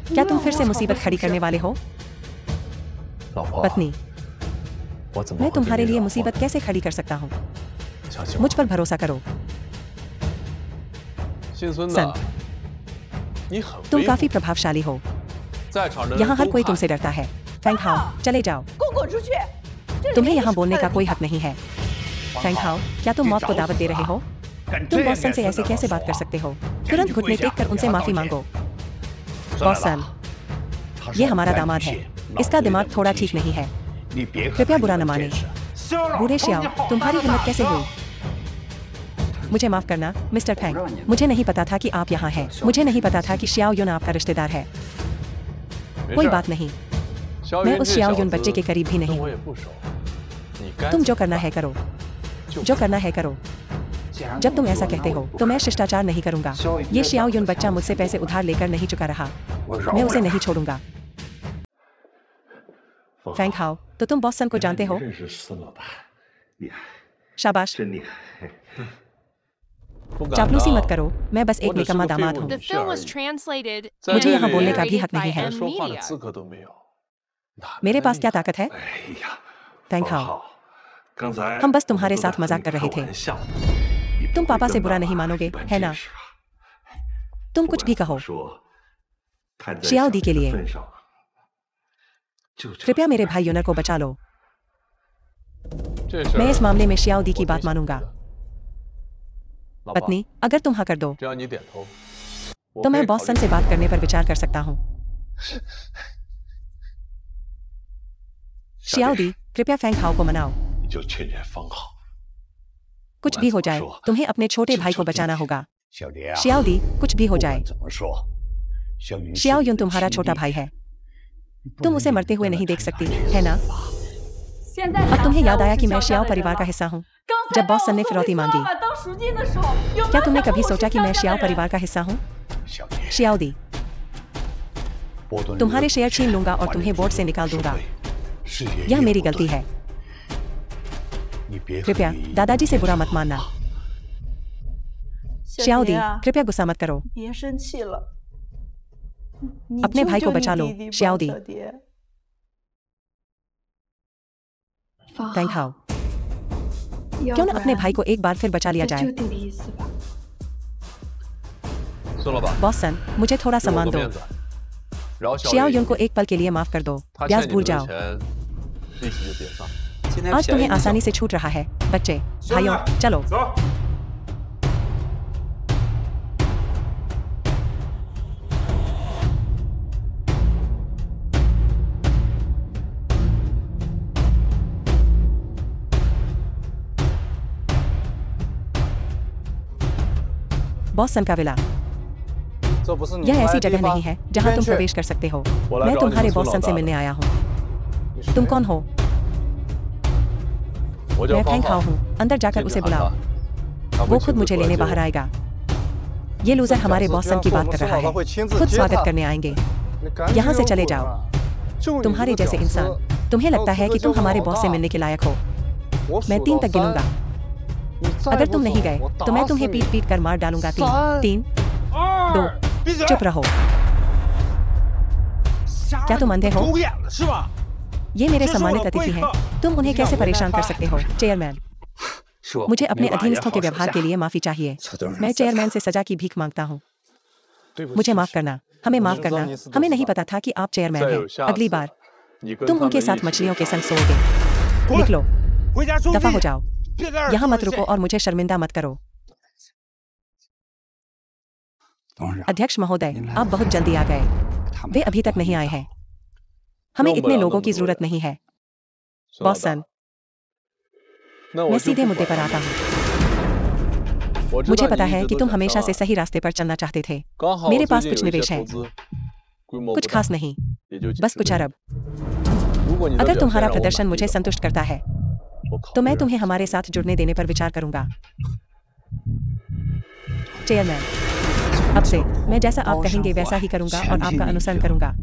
क्या तुम फिर से मुसीबत खड़ी करने वाले हो? पत्नी, मैं तुम्हारे लिए मुसीबत कैसे खड़ी कर सकता हूँ? मुझ पर भरोसा करो। सन, तुम काफी प्रभावशाली हो। यहाँ हर कोई तुमसे डरता है। फैंग हाओ, चले जाओ। तुम्हें यहाँ बोलने का कोई हक नहीं है। फैंग हाओ, क्या तुम मौत को दावत दे रहे हो? तुम बॉस सन से ऐसे कैसे बात कर सकते हो? तुरंत घुटने टेक कर उनसे माफी मांगो। बॉस सन, ये हमारा दामाद है। इसका दिमाग थोड़ा ठीक नहीं है। कृपया बुरा न माने। बूढ़े शियाओ, तुम्हारी हिम्मत कैसे हुई? मुझे माफ करना मिस्टर फैंग, मुझे नहीं पता था कि आप यहाँ हैं। मुझे नहीं पता था कि शियाओ युन आपका रिश्तेदार है। कोई बात नहीं, मैं उस शियाओ युन बच्चे के करीब भी नहीं हूँ। तुम जो करना है करो, जो करना है करो। जब तुम ऐसा कहते हो तो मैं शिष्टाचार नहीं करूंगा। ये शियाओ युन बच्चा मुझसे पैसे उधार लेकर नहीं चुका रहा, मैं उसे नहीं छोड़ूंगा। फैंग हाओ, तो तुम बॉस सन को जानते हो? शाबाश। चापलूसी मत करो, मैं बस एक निकम्मा दामाद हूँ। मुझे यहाँ बोलने का भी हक नहीं है। मेरे पास क्या ताकत है? फैंग हाओ, हम बस तुम्हारे साथ मजाक कर रहे थे। तुम पापा से बुरा नहीं मानोगे, है ना? तुम कुछ भी कहो शियाओ दी के लिए। कृपया मेरे भाई युनर को बचा लो। मैं इस मामले में शियाओ दी की बात मानूंगा। पत्नी, अगर तुम हाँ कर दो तो मैं बॉस सन से बात करने पर विचार कर सकता हूँ। शियाओ दी, कृपया फैंग हाओ को मनाओ। 你就劝劝方好。 कुछ भी हो जाए तुम्हें अपने छोटे भाई को बचाना होगा। 小蝶啊， शियाओ दी, कुछ भी हो 不 जाए 管怎么说，小云是 शियाओ 你 युन 的 तुम्हारा 亲 छोटा 弟 भाई 弟 है, 你不 तुम 能 उसे 因为 मरते हुए 为了 नहीं देख 他 सकती 而去 है ना? 死吧。 अब तुम्हें याद आया कि मैं शियाओ परिवार का हिस्सा हूँ जब बॉस सन ने फिरौती मांगी। क्या तुमने कभी सोचा कि मैं शियाओ परिवार का हिस्सा हूँ? 小蝶， शियाओ दी, 波顿 तुम्हारे 热 शेयर 度 छीन 是 लूंगा और 华 तुम्हें 人 बोर्ड 俱 से 乐部 निकाल 的 दूंगा। 首位是爷 यह 爷 मेरी 不 गलती 对 है, 你别和 कृपया 爷爷 दादाजी से बुरा मत मानना। शियाओ दी, 小蝶啊， कृपया गुस्सा मत करो, 别生气了。你 अपने 救 भाई 救 को 你 बचा लो, 弟弟吧， शियाओ दी। 小蝶。 फैंग हाओ, क्यों न अपने भाई को एक बार फिर बचा लिया जाए। 弟弟一次吧。 孙老板， बॉस सन, मुझे थोड़ा 给我 सम्मान 个 दो। 面子，饶小 शियाओ 野 युन 一 को 命 एक पल के लिए माफ कर दो, 他 ब्याज 欠你 भूल 们的 जाओ। 钱，利息就别算。 आज तुम्हें आसानी से छूट रहा है, बच्चे, भाइयों, चलो। 走。 बॉस सन का विला, 这不是你 यह 来 ऐसी 的地 जगह 方 नहीं है जहां तुम 边去 प्रवेश कर सकते हो। 我来 मैं 找你 तुम्हारे 孙 बॉस 老 सन से 大 मिलने 的， आया हूँ। 你是 तुम 谁 कौन हो? 我叫 मैं 方 फैंग हाओ 浩， हूँ, अंदर जाकर 进去 उसे 喊 बुलाओ, 他，他 वो 会 खुद 亲自 मुझे 过来 लेने 接我 बाहर आएगा। ये लूजर हमारे बॉस सन की बात कर रहा है, खुद स्वागत करने आएंगे। 你赶紧 यहाँ से 给我 चले 滚 जाओ। 吧就你 तुम्हारे 这个 जैसे 屌丝 इंसान, तुम्हें लगता है कि तुम हमारे बॉस से मिलने के लायक हो। 我 मैं 数 3 到 तक गिनूंगा, 你再 अगर 不 तुम 走 नहीं गए 我 तो मैं 打死 तुम्हें 你 पीट पीट कर मार डालूंगा। 3, 2, 闭嘴 चुप रहो। क्या तुम अंधे हो? 狗眼了是吧？ ये मेरे 这是我 सम्मानित 的 अतिथि 贵 हैं, 客 तुम उन्हें कैसे 让我 परेशान 来 कर 拍 सकते हो? चेयरमैन, 是我 मुझे अपने 没把 अधीनस्थों 握 के 好手 व्यवहार 下 के लिए माफी चाहिए। 小豆人 मैं 在 चेयरमैन से सजा की भीख मांगता हूँ, 对不起 मुझे माफ करना, हमें माफ मुझे करना, जानने से तो हमें नहीं सुना। पता था कि आप चेयरमैन 再 हैं। 有下 अगली 次 बार 你跟 तुम 他 उनके 们一 साथ 起 मछलियों के 被 संग 杀 सोओगे। निकलो, 回家收 दफा हो 地 जाओ, 别在这儿 यहाँ 说 मत 这 रुको 些 और मुझे शर्मिंदा मत करो। 董事长， अध्यक्ष महोदय, आप बहुत जल्दी आ गए, 他们 वे अभी तक नहीं आए हैं। हमें 用不 इतने 了 लोगों 那么 की 多 जरूरत 人 नहीं है। 孙老 बॉस 大 सन, 那 मैं 我就 सीधे 不 मुद्दे 管 पर 了 आता हूँ। 我知 मुझे 道 पता 你一 है 直 कि 都 तुम 想 हमेशा 上 से 岸 सही रास्ते पर चलना चाहते थे। 刚好 मेरे 我最 पास 近 कुछ 有一些 निवेश 投 है, 资，规模 कुछ 不大 खास，नहीं, 也就几 बस 十 कुछ 个亿 अरब। 如果你的 अगर 表现 तुम्हारा 让我 प्रदर्शन 满 मुझे 意的话， संतुष्ट करता है 我考 तो 虑 मैं 让 तुम्हें 你 हमारे 加 साथ 入 जुड़ने देने पर विचार करूंगा। चेयरमैन, अब से मैं जैसा आप कहेंगे वैसा ही करूंगा और आपका अनुसरण करूंगा।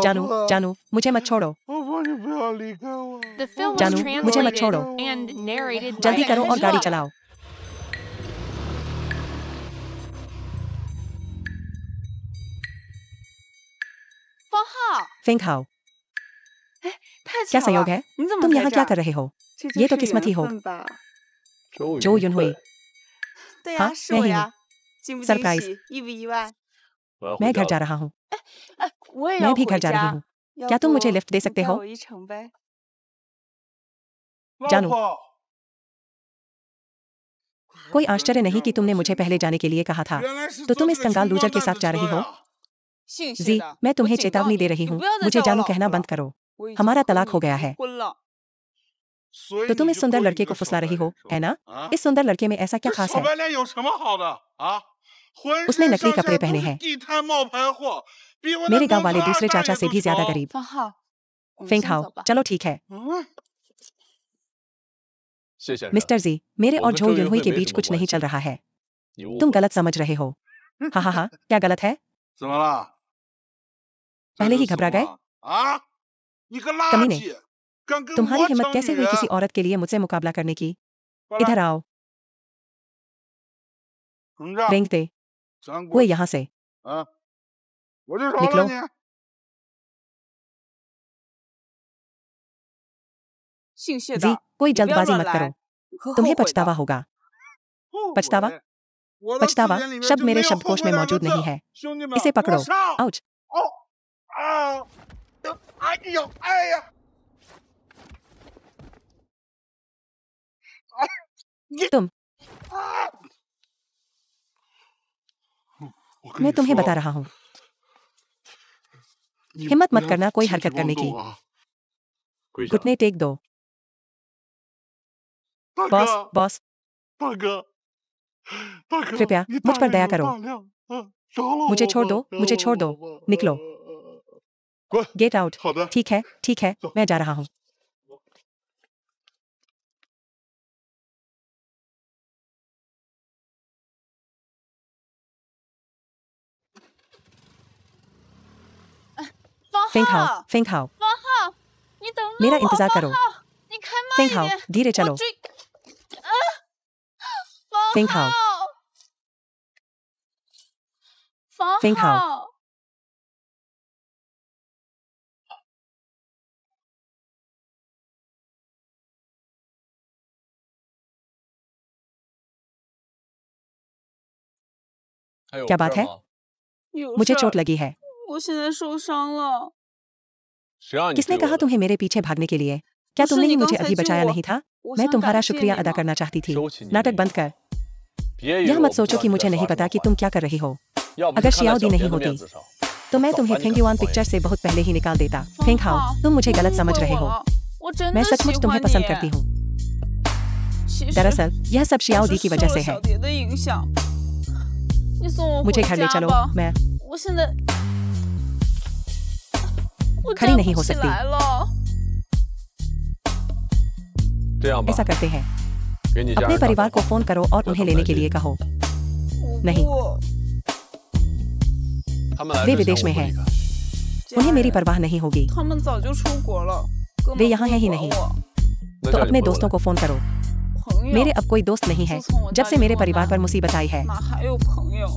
जानू, जानू, मुझे मत छोड़ो, 我帮你不要离开我 The film was जानू, मुझे मत translated छोड़ो, and narrated by जल्दी करो और गाड़ी Angela. चलाओ। फेंग हाओ, 太 क्या 巧 संयोग 了 है 你怎么 तुम 在 यहाँ 这 क्या 儿 कर रहे हो? 这 ये 就 तो 是 किस्मत ही 缘 हो। 分吧？ जो यून हुई, 对 हाँ, 呀，是 मैं 我 ही 呀，惊不 सरप्राइज 惊喜，意不意外？ 我要 मैं 回 घर 家 जा 了。 रहा हूँ, 哎，我也 मैं 要 भी 回 घर जा रही 家 हूँ। 要 क्या तुम 不 मुझे लिफ्ट दे 你 सकते 载 हो? 我一程呗。 老 जानू 婆 कोई आश्चर्य नहीं कि तुमने मुझे पहले जाने के लिए कहा था। 原来是 तो 坐 तुम 这 इस 个 कंगाल 穷 लूजर 光 के 蛋 साथ 的 जा 车 रही हो? 呀 姓谢 जी, 的， मैं 我 तुम्हें 警告 चेतावनी 你 दे रही 你 हूँ, 不要再 मुझे 叫我 जानू 老 कहना 婆 बंद 了 करो। 我已经 हमारा 和 तलाक 你 हो गया 离 है। 婚了。 所以 तो 你 तुम इस 是 सुंदर 故意 लड़के 的 को 小 फुसला 白 रही हो, 脸是吧 है ना? 啊 इस सुंदर लड़के में ऐसा क्या 这 खास 小 है? 白脸有什么好的啊？浑 उसने 身 नकली 上 कपड़े 下都 पहने 是 हैं। 地摊冒牌货，比我那 मेरे 公 गांव 司 वाले 二 दूसरे 代 चाचा 也 से 都 भी ज्यादा 丑。 गरीब। 方浩，我们 फेंग 先 हाओ, 走吧。 चलो ठीक है। 嗯， 谢先生， मिस्टर जी, मेरे 我 और 跟 झो 郑运 युनहुई 会 के 没 बीच 什么 कुछ 关 नहीं 系 चल。रहा है, 你误 तुम 会了。 गलत समझ रहे हो। हाँ हाँ हाँ, क्या गलत है? 怎么了？ पहले ही 这是 घबरा 什么 गए? 啊！你个垃 कमीने 圾，敢跟 तुम्हारी 我 हिम्मत 抢 कैसे 女 हुई 人？ किसी औरत के लिए मुझसे मुकाबला करने की? 过来 इधर आओ, 等着， रेंग दे, 咱 वो 过去 यहाँ से। 啊！我就饶 निकलो 了你。姓谢 जी, 的， कोई 你不要 जल्दबाजी 乱 मत करो, 来，你会后 तुम्हें 悔 पछतावा 的。 होगा। 后 पछतावा? 悔我的字 पछतावा 典里面 शब्द 就 मेरे 没有后 शब्दकोश 面 में 两个 मौजूद 字 नहीं है 兄弟们 इसे 我 पकड़ो 上 आउच 哦啊哎呦哎呀 तुम 我跟 मैं 你 तुम्हें 说 बता रहा हूँ 你 हिम्मत 不 मत 要 करना कोई 轻举 हरकत 妄 करने 动 की 啊 跪下， घुटने टेक दो 大 बॉस 哥 बॉस 大哥大哥 कृपया 你 मुझ 大 पर 人 दया 有 करो 大量饶了 मुझे 我 छोड़ 吧 दो 饶 मुझे 了 छोड़ दो 我吧 निकलो 滚！ गेट आउट 好的 ठीक है मैं जा रहा हूँ फेंक खाओ 号， फेंक खाओ 方浩，你等等 मेरा 我， इंतजार 方 करो 浩，你开慢 फेंक 一 खाओ 点， धीरे 我 चलो 追。方 फेंक खाओ 浩，方 फेंक खाओ 浩， 还有 क्या 事 बात 儿 है 吗？ 有 मुझे 事 चोट 儿， लगी है 我现在受伤了。 谁让你 किसने 追我 कहा 的？ तुम्हें मेरे पीछे भागने के लिए क्या 不是 तुमने ही 你 मुझे 刚才 अभी 救 बचाया 我 नहीं था 我 मैं 想 तुम्हारा 感谢 शुक्रिया 你 अदा 嘛。 करना चाहती थी 收起你 नाटक 那 बंद कर 别以为 यह 我 मत 不知 सोचो 道 कि 你 मुझे 在 नहीं 耍什 पता 么 कि 花 तुम 样。 क्या कर रही हो 要不 अगर 是看在 शियाओदी 小 नहीं 别的 होती 面子上， तो मैं 早 तुम्हें 把你 थैंक 赶 यू 出 ऑन 荒 पिक्चर 野 से बहुत पहले ही निकाल देता 方 फेंक खाओ 浩， तुम मुझे 你 गलत 误 समझ 会 रहे 我 हो 了，我真 मैं 的喜 सचमुच तुम्हें 欢 पसंद 你。 करती हूँ 其实 दरअसल यह सब 我 शियाओदी 是 की 受 वजह 了 से है 小蝶的影响。你送我回 मुझे घर ले 家 चलो 吧， मैं 我现在我 खड़ी 站 नहीं 不 हो 起 सकती 来了。这样吧 ऐसा，करते हैं 给你家 अपने 人打 परिवार 电 को 话， फोन करो और उन्हें लेने के लिए कहो 我 नहीं 不， 他们来 वे 之前 विदेश 我 में 不 हैं 离开。 家 उन्हें मेरी 人 परवाह नहीं होगी 他们早就出国了，根 वे 本 यहाँ 不 हैं 会 ही 管 नहीं 我。 那 तो 叫你 अपने 回 दोस्तों 来 को फोन करो 朋友 मेरे अब कोई दोस्त नहीं है 自从我 जब 嫁 से 给 मेरे 诺 परिवार 南 पर मुसीबत आई है 哪还有朋友？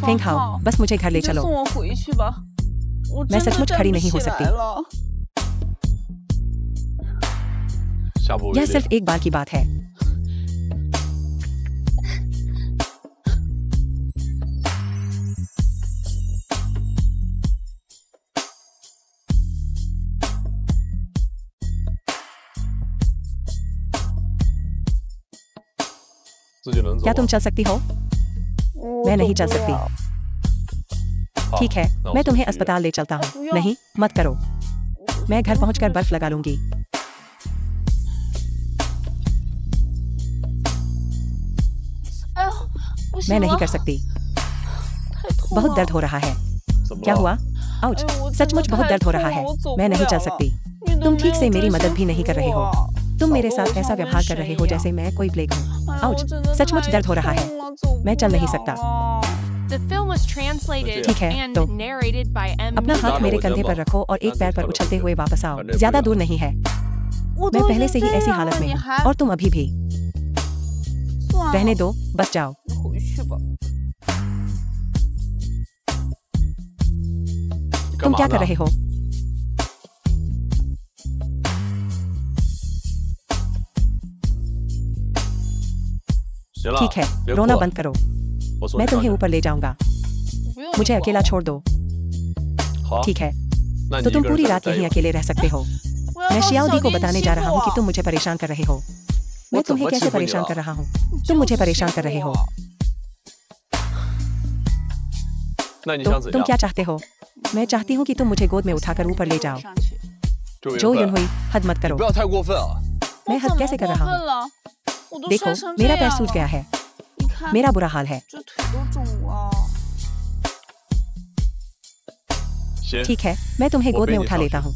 फेंक 方 खाओ 浩， बस मुझे घर 你 ले 就 चलो 送我回去吧，我 मैं 真的 सचमुच 站 खड़ी 不 नहीं 起 हो सकती 来了。 下不为 यह 例 सिर्फ एक बार की बात है 自己能走 क्या 吗 तुम चल सकती हो 我 मैं 走 नहीं 不 चल सकती 了 好 ठीक है 那我 मैं 送 तुम्हें 去医院 अस्पताल ले चलता हूँ不用 नहीं मत करो 我 मैं घर 不 पहुंचकर 是 बर्फ लगा लूंगी 哎呀，不 मैं 行 नहीं 了 कर，सकती 太痛 बहुत 了 दर्द हो रहा है 怎么 क्या 了？ हुआ आउच 哎呦，我真的 सचमुच बहुत 太 दर्द हो 痛 रहा 了 है 我走 मैं 不 नहीं 了 चल 了 सकती 你都 तुम 没 ठीक 有 से मेरी 真 मदद 心 भी नहीं 服 कर रहे हो 我 तुम 搞 मेरे 得 साथ 我 ऐसा 像 व्यवहार 瘟 कर रहे 神 हो 一 जैसे 样 मैं कोई प्लेग हूँ 哎呀， आउच 我真的 सचमुच 太 दर्द हो रहा 痛 है 了走 मैं 不 चल नहीं 了 सकता 了 The film was translated ठीक है, and तो narrated by M. अपना हाथ ज़्यादा मेरे वजन कंधे पर बा- रखो और एक पैर पर ज़्यादा उछलते वजन हुए वापस आओ करने ज्यादा पड़ेगा। दूर नहीं है 我 मैं 都 पहले 已 से 经 ही 这 ऐसी 样 हालत 了， में 你 हूँ 还 और तुम अभी भी 算 रहने 了， दो बस जाओ 你回去吧。 干 तुम 嘛 क्या 呢 कर रहे हो 行了， ठीक है 别哭 रोना 了 बंद करो 我送 मैं 你上 तुम्हें 去。 ऊपर ले जाऊंगा 不用你 मुझे 管 अकेला 我 छोड़ दो 好， ठीक है 那 तो 你一 तुम 个人 पूरी 在这 रात 待一 यहीं 会儿。 अकेले रह सकते हो 我要 मैं 告诉 शियाओदी 小 को 蝶你 बताने 欺 जा 负 रहा हूँ कि 我 तुम मुझे परेशान कर रहे हो मैं 我怎 तुम्हें 么 कैसे 欺负你 परेशान 了 कर？रहा हूँ 你 तुम 就 मुझे 是 परेशान 欺 कर 负 रहे हो 我 那你 तो 想怎 तुम 样？ क्या चाहते हो मैं चाहती हूँ कि तुम मुझे गोद में उठाकर ऊपर ले जाओ 上去 周 जो 云 युन 慧， हुई हद मत 你 करो 不要太过分啊！ मैं 我 हद 怎么 कैसे कर 过 रहा 分 हूँ 了？我都 देखो 摔成这 मेरा पैर 样 सूज गया 了， है 你看 मेरा बुरा हाल है 这腿都肿了。 行， ठीक है मैं तुम्हें वो गोद में बेनी उठा साहब लेता हूँ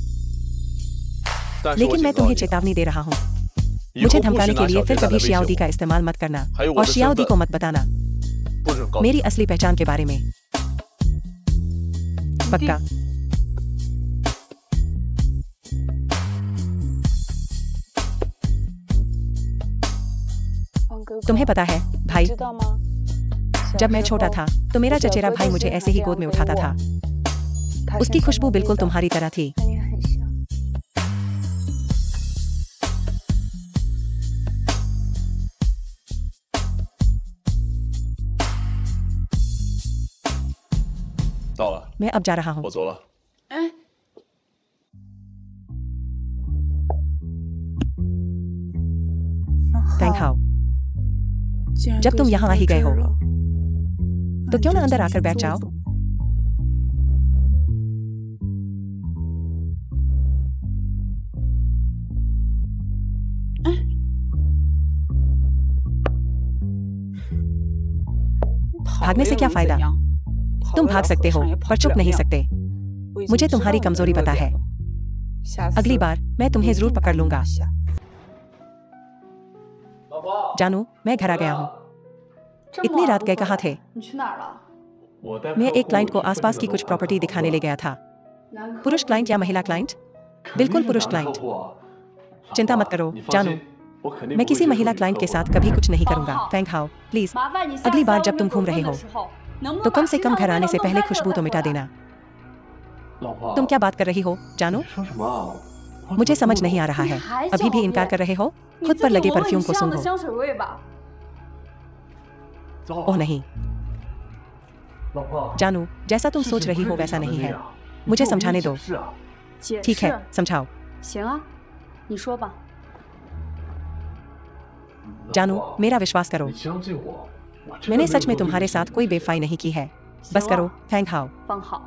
但是我 लेकिन 警 मैं 告 तुम्हें 你啊， चेतावनी दे रहा हूँ 以 मुझे 后不许 धमकाने 拿 के लिए 小 फिर 蝶再来 कभी 威胁 शियाओदी का 我， इस्तेमाल मत करना 还有我 और 的身 शियाओदी 份 को मत बताना 不准告诉 मेरी 你。 असली पहचान के बारे में पक्का तुम्हें पता है भाई 知道吗？ जब मैं छोटा था तो मेरा चचेरा भाई मुझे ऐसे ही गोद में उठाता था उसकी खुशबू बिल्कुल तुम्हारी तरह थी 和你很像。 तुम 到了， मैं अब जा रहा हूँ। 我走了。 哎， फैंग हाओ, 既然 जब 都 तुम 已经 यहाँ 到 आ ही 这 गए 儿 हो 了， तो 那 क्यों 你 ना 就 अंदर 进 आकर 去 बैठ 坐 जाओ। 坐。 भागने से क्या फायदा? तुम भाग सकते हो पर छुप नहीं सकते। मुझे तुम्हारी कमजोरी पता है। अगली बार मैं तुम्हें जरूर पकड़ लूंगा। जानू, मैं घर आ गया हूँ। इतनी रात गए कहाँ थे? 你去哪儿了？ मैं एक क्लाइंट को आसपास की कुछ प्रॉपर्टी दिखाने ले गया था। पुरुष क्लाइंट या महिला क्लाइंट? बिल्कुल पुरुष क्लाइंट। चिंता मत करो जानू, मैं किसी महिला क्लाइंट के साथ कभी कुछ नहीं करूंगा। फैंग हाओ, प्लीज 麻烦你下 अगली 次 बार 在 जब 外 तुम 面 घूम 走 रहे 动 हो 的时候，能不 तो 能 कम 把 से 身 कम 上 घर 的 आने 味 से 道 पहले 弄干 खुशबू 净 तो 再 मिटा 回来 देना। 老婆， तुम क्या बात कर रही हो जानू? 说什么？ मुझे समझ नहीं आ रहा है। अभी भी इनकार कर रहे हो? 你 खुद 自 पर 己 लगे 闻闻 परफ्यूम 你 को 身上的 सूंघो। 香水味吧。 ओह नहीं 老婆， जानू, जैसा तुम सोच रही हो वैसा नहीं है। मुझे समझाने दो। 是啊， 解 ठीक 释 है, समझाओ। 行啊，你说吧。 जानू, मेरा विश्वास करो। 你相信我，我真的 मैंने 没有 सच में 做对 तुम्हारे 事 साथ 情 कोई बेवफाई नहीं की है। बस 行 करो 了， फैंग हाओ। 方好。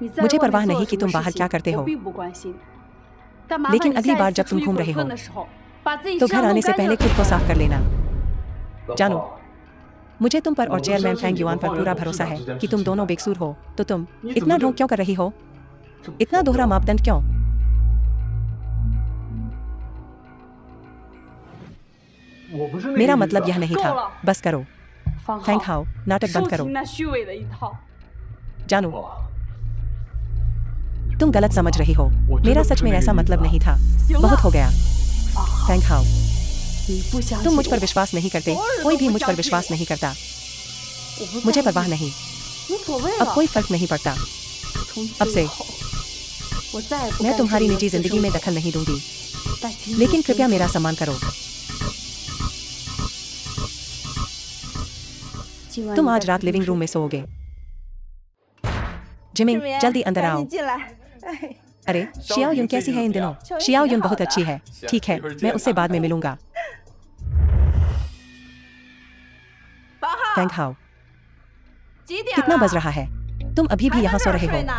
你在 मुझे 外面 परवाह 做了 नहीं 什 कि 么 तुम 事 बाहर 情 क्या करते 我 हो। 并不关心。但麻 लेकिन 烦你 अगली 下 बार 一次 जब 出 तुम 去 घूम 鬼 रहे 混 हो 的时候，把自己 तो 身 घर 上 आने 弄 से 干净 पहले 就 खुद 可 को 以 साफ 了。 कर लेना। 老 जानू, 婆， मुझे तुम पर और मुझे चेयरमैन समझ फैंग नहीं युआन पर आता पूरा है भरोसा है कि कि तुम दोनों बेकसूर हो। तो तुम ये तो इतना मुझे- ढोंग क्यों कर रही हो? 这不 इतना 好 दोहरा 的 मापदंड क्यों? मेरा मतलब यह नहीं था। बस करो 方 फैंग 好， हाओ, नाटक 收 बंद करो। 起那虚伪的一套。 जानू, 老婆， तुम गलत समझ रही हो। मेरा सच में ऐसा मतलब नहीं था। बहुत हो गया। फैंग हाओ, 你不相信 तुम मुझ पर 我 विश्वास नहीं करते। और तो कोई भी不 मुझ पर 相信 विश्वास 我 नहीं करता। 我不在 मुझे 意 परवाह नहीं। 无所谓 अब 了。 कोई फर्क नहीं पड़ता। 从 अब 此 से 以后，我再也不 मैं 干涉 तुम्हारी 你的 निजी 私 जिंदगी में 生活 दखल नहीं दूंगी। 但请你 लेकिन 尊 कृपया 重 मेरा सम्मान करो। 今晚 तुम 你 आज 在 रात 客厅 लिविंग 睡 रूम में सोओगे। जिमिंग, जल्दी अंदर आओ। 进来。哎， अरे शियाओ युन कैसी है इन दिनों? शियाओ युन बहुत अच्छी है। ठीक है, मैं उससे बाद में मिलूंगा। फैंग हाओ, 几点 कितना 了 बज रहा है? तुम अभी भी 还 यहाँ 在 सो 这儿 रहे 睡 हो। 呢。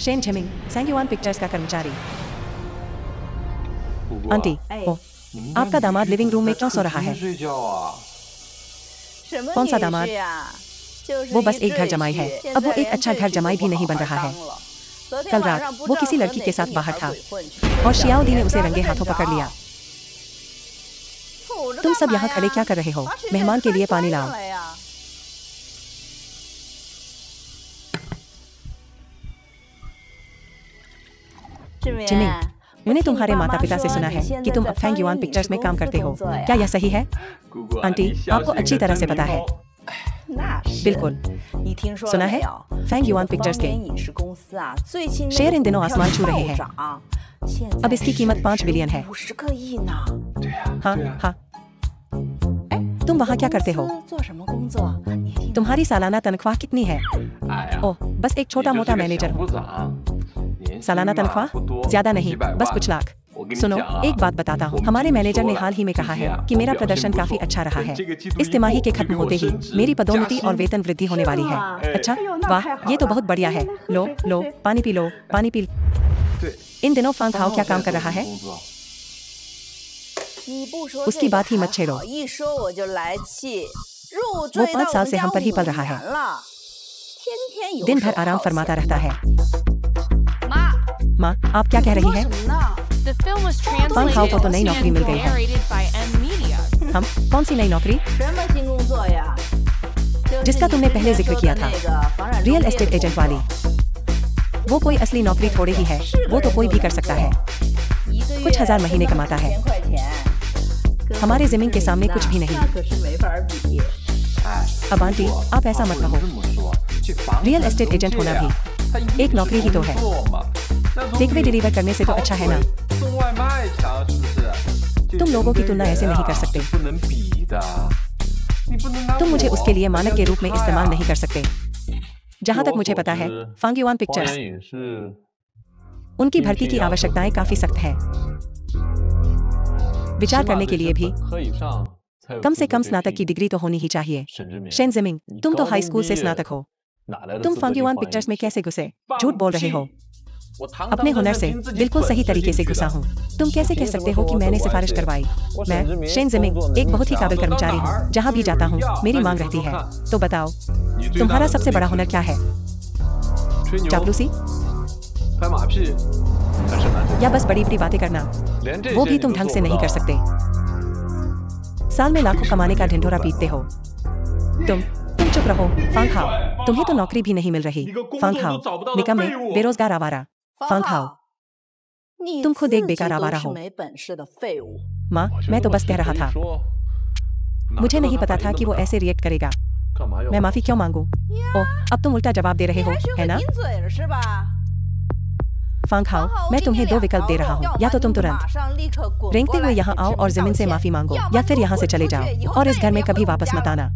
शेन झिमिंग, सैंगयुआन पिक्चर्स का कर्मचारी। 不过 आंटी, 哎 ओह, 你们家 आपका 女婿 दामाद 怎 लिविंग 么 रूम में 在 क्यों 客 सो रहा 厅 है? 睡觉啊？ 什么 कौन सा 女 दामाद? 婿呀？就是 वो 一 बस एक घर 赘 जमाई है। 婿 अब वो 现在 एक 连 अच्छा 赘 घर 婿 जमाई 都 भी 不 नहीं 好 बन 好 रहा है। 当了。昨天 कल 晚 रात 上不 वो 知道 किसी 和 लड़की 哪 के 个 साथ 女 बाहर 孩 था 鬼混去 और 小 शियाओ दी 别 ने उसे 抓 रंगे 个 हाथों 正 पकड़ 着 लिया। 瞅着 तुम 干 सब 嘛 यहाँ 呀 खड़े क्या कर रहे हो? 把水 मेहमान के 快 लिए 端 पानी 上 लाओ। 来呀。 志明 जिमिंग, 我 मैंने 听你 तुम्हारे 爸妈 माता पिता से 说 सुना 你 है 现 कि 在 तुम 在 अब फैंग युआन 方圆影 पिक्चर्स 视 में 公 काम 司 करते हो। 工作呀 क्या यह सही है? 姑姑啊， आंटी, 你相 आपको 信 अच्छी 可 तरह से 真 पता 灵 है। 哦 那是 बिल्कुल। 你听说 सुना 了没 है? 有？ फैंग 这 युआन 个 पिक्चर्स 方 के 圆影视公司啊，最近 शेयर इन 那 दिनों 个股 आसमान 票 छू रहे 暴 हैं। 涨，现在 अब इसकी कीमत 5 बिलियन है। 50个亿呢。 对呀， हाँ 对呀。 हाँ, तुम वहाँ क्या करते हो? 做什么工作？你听 तुम्हारी सालाना तनख्वाह कितनी है? 哎呀， ओह, बस एक छोटा 你 मोटा 就是个 मैनेजर 小 हूँ। 部长，年薪 सालाना 嘛 तनख्वाह 不多 ज्यादा नहीं, 几百 बस 万 कुछ लाख। 我跟你 सुनो, 讲啊 एक बात बताता हूँ। 我们 हमारे 经理 मैनेजर 说 ने 了 हाल ही में 最 कहा 近 है 啊 कि 我 मेरा 表现 प्रदर्शन 不 काफी 错 अच्छा रहा 等 है। 这个季度 इस 一 तिमाही 过 के 会 खत्म 给我 होते ही 升职 मेरी 加 पदोन्नति 薪 और वेतन वृद्धि होने वाली है। ए, अच्छा, 哎呦那 वाह, 太好 ये तो 了 बहुत बढ़िया है। 来 लो 喝水 लो, 喝水 पानी पी लो, पानी पी। 对， इन दिनों फांग 三 हाओ 号 क्या 现 काम 在 कर 做 रहा 什么 है? 工作？ 你不说 उसकी 这个 बात ही 还 मत छेड़ो। 好，一说我就来气，入 वो 赘 5 到我 साल 们 से 家 हम पर ही 5 पल रहा है। 年了，天天游 दिन 手 भर आराम 好 फरमाता 闲 रहता है। 妈， माँ, आप क्या कह 你 रही 说 हैं? 什么呢？ The film was फंग हाओ को तो नई नौकरी translated मिल and गई है। narrated by M Media. हम कौन सी नई नौकरी? 什么新工作呀？就是 जिसका 你 तुमने 之 पहले 前 जिक्र 说 किया 的 था। 那个房产中 रियल 介 एस्टेट 的 एजेंट 工 वाली। 作 वो कोई असली नौकरी थोड़ी ही है, वो तो कोई भी कर सकता है। 一个月 कुछ हजार महीने 挣那么 कमाता 几 है। 千块钱，跟 हमारे 我们 ज़मीन के 这里 सामने 呢 कुछ भी नहीं। 那可是没法比。 哎， अब आंटी, 不过 आप ऐसा 话 मत 不能 कहो। 这么说，这房 रियल 产 एस्टेट 中 एजेंट 介 होना 啊 भी 它一 एक 直 नौकरी ही तो है। 工作嘛，那总 टेकवे 比 डिलीवर करने से तो 跑 अच्छा है ना। 腿送外卖强，是不是？这 तुम लोगों की 人跟 तुलना 人 ऐसे नहीं 啊 कर सकते। 是不能比的。你 तुम मुझे उसके लिए मानक के रूप में इस्तेमाल नहीं कर सकते। जहां तक मुझे पता है, फांग्युआन 黄 पिक्चर्स 岩影视 उनकी भर्ती की आवश्यकताएं काफी सख्त हैं। विचार करने के लिए भी 本科以上才有 कम से 资格 कम 对 स्नातक की 聘 डिग्री तो होनी ही चाहिए। 沈志明 शेन जिमिंग, तुम तो हाई स्कूल से 你高中毕业 स्नातक हो। 哪来的 तुम 资格进 फांग्युआन 黄 पिक्चर्स 岩 में 影视 कैसे घुसे? झूठ बोल रहे हो। 我堂 अपने 堂 हुनर 正 से 正凭自己 बिल्कुल 本 सही 事 तरीके 进 से 去 घुसा 的 हूँ। तुम कैसे कह सकते हो कि मैंने सिफारिश करवाई? मैं शेन जिमिंग एक बहुत ही काबिल कर्मचारी हूँ। जहाँ भी जाता हूँ मेरी मांग रहती है। तो बताओ, 你最大 तुम्हारा 的 सबसे 能 बड़ा 力 हुनर 是 क्या है? 吹牛 चापलूसी 拍马屁， 但是男 या बस बड़ी बड़ी बातें करना? 连这 वो 些 भी 你 तुम 都 ढंग 做 से 不 नहीं 到 कर सकते। साल में लाखों कमाने का ढिंढोरा पीटते हो। तुम चुप रहो, फांग हाओ। तुम्हें तो नौकरी भी नहीं मिल रही। फांग हाओ, निकम्मे, बेरोजगार आवारा। फांग हाओ, 你 तुम खुद 自 एक 己 बेकार 都 आवारा 是 हो। 没本事的废物。 माँ, 我觉 मैं 得 तो 我 बस कह 随 रहा 口一 था। 说，哪 मुझे 知道 नहीं 他 पता 反 था 应 कि 那 वो 么大 ऐसे रिएक्ट करेगा। 干嘛要 मैं 我 माफी क्यों मांगू? ओह, अब तुम उल्टा जवाब दे रहे 你 हो, 还学 है 会 ना? 顶嘴了是吧？ फांग हाओ, 好， मैं 我给 तुम्हें 你 दो 两 विकल्प 条 दे 路 रहा हूँ। 要 या 么 तो 你 तुम 马 तुरंत 上立刻滚 रेंगते 过 हुए 来 यहाँ 给 आओ 志 और 明 जमीन 道 से 歉 माफी मांगो, 要 या 么 फिर 你 यहाँ से 滚 चले 出 जाओ 去以后 और 再 इस 也 घर 别 में 回 कभी 我 वापस 家 मत 了。 आना।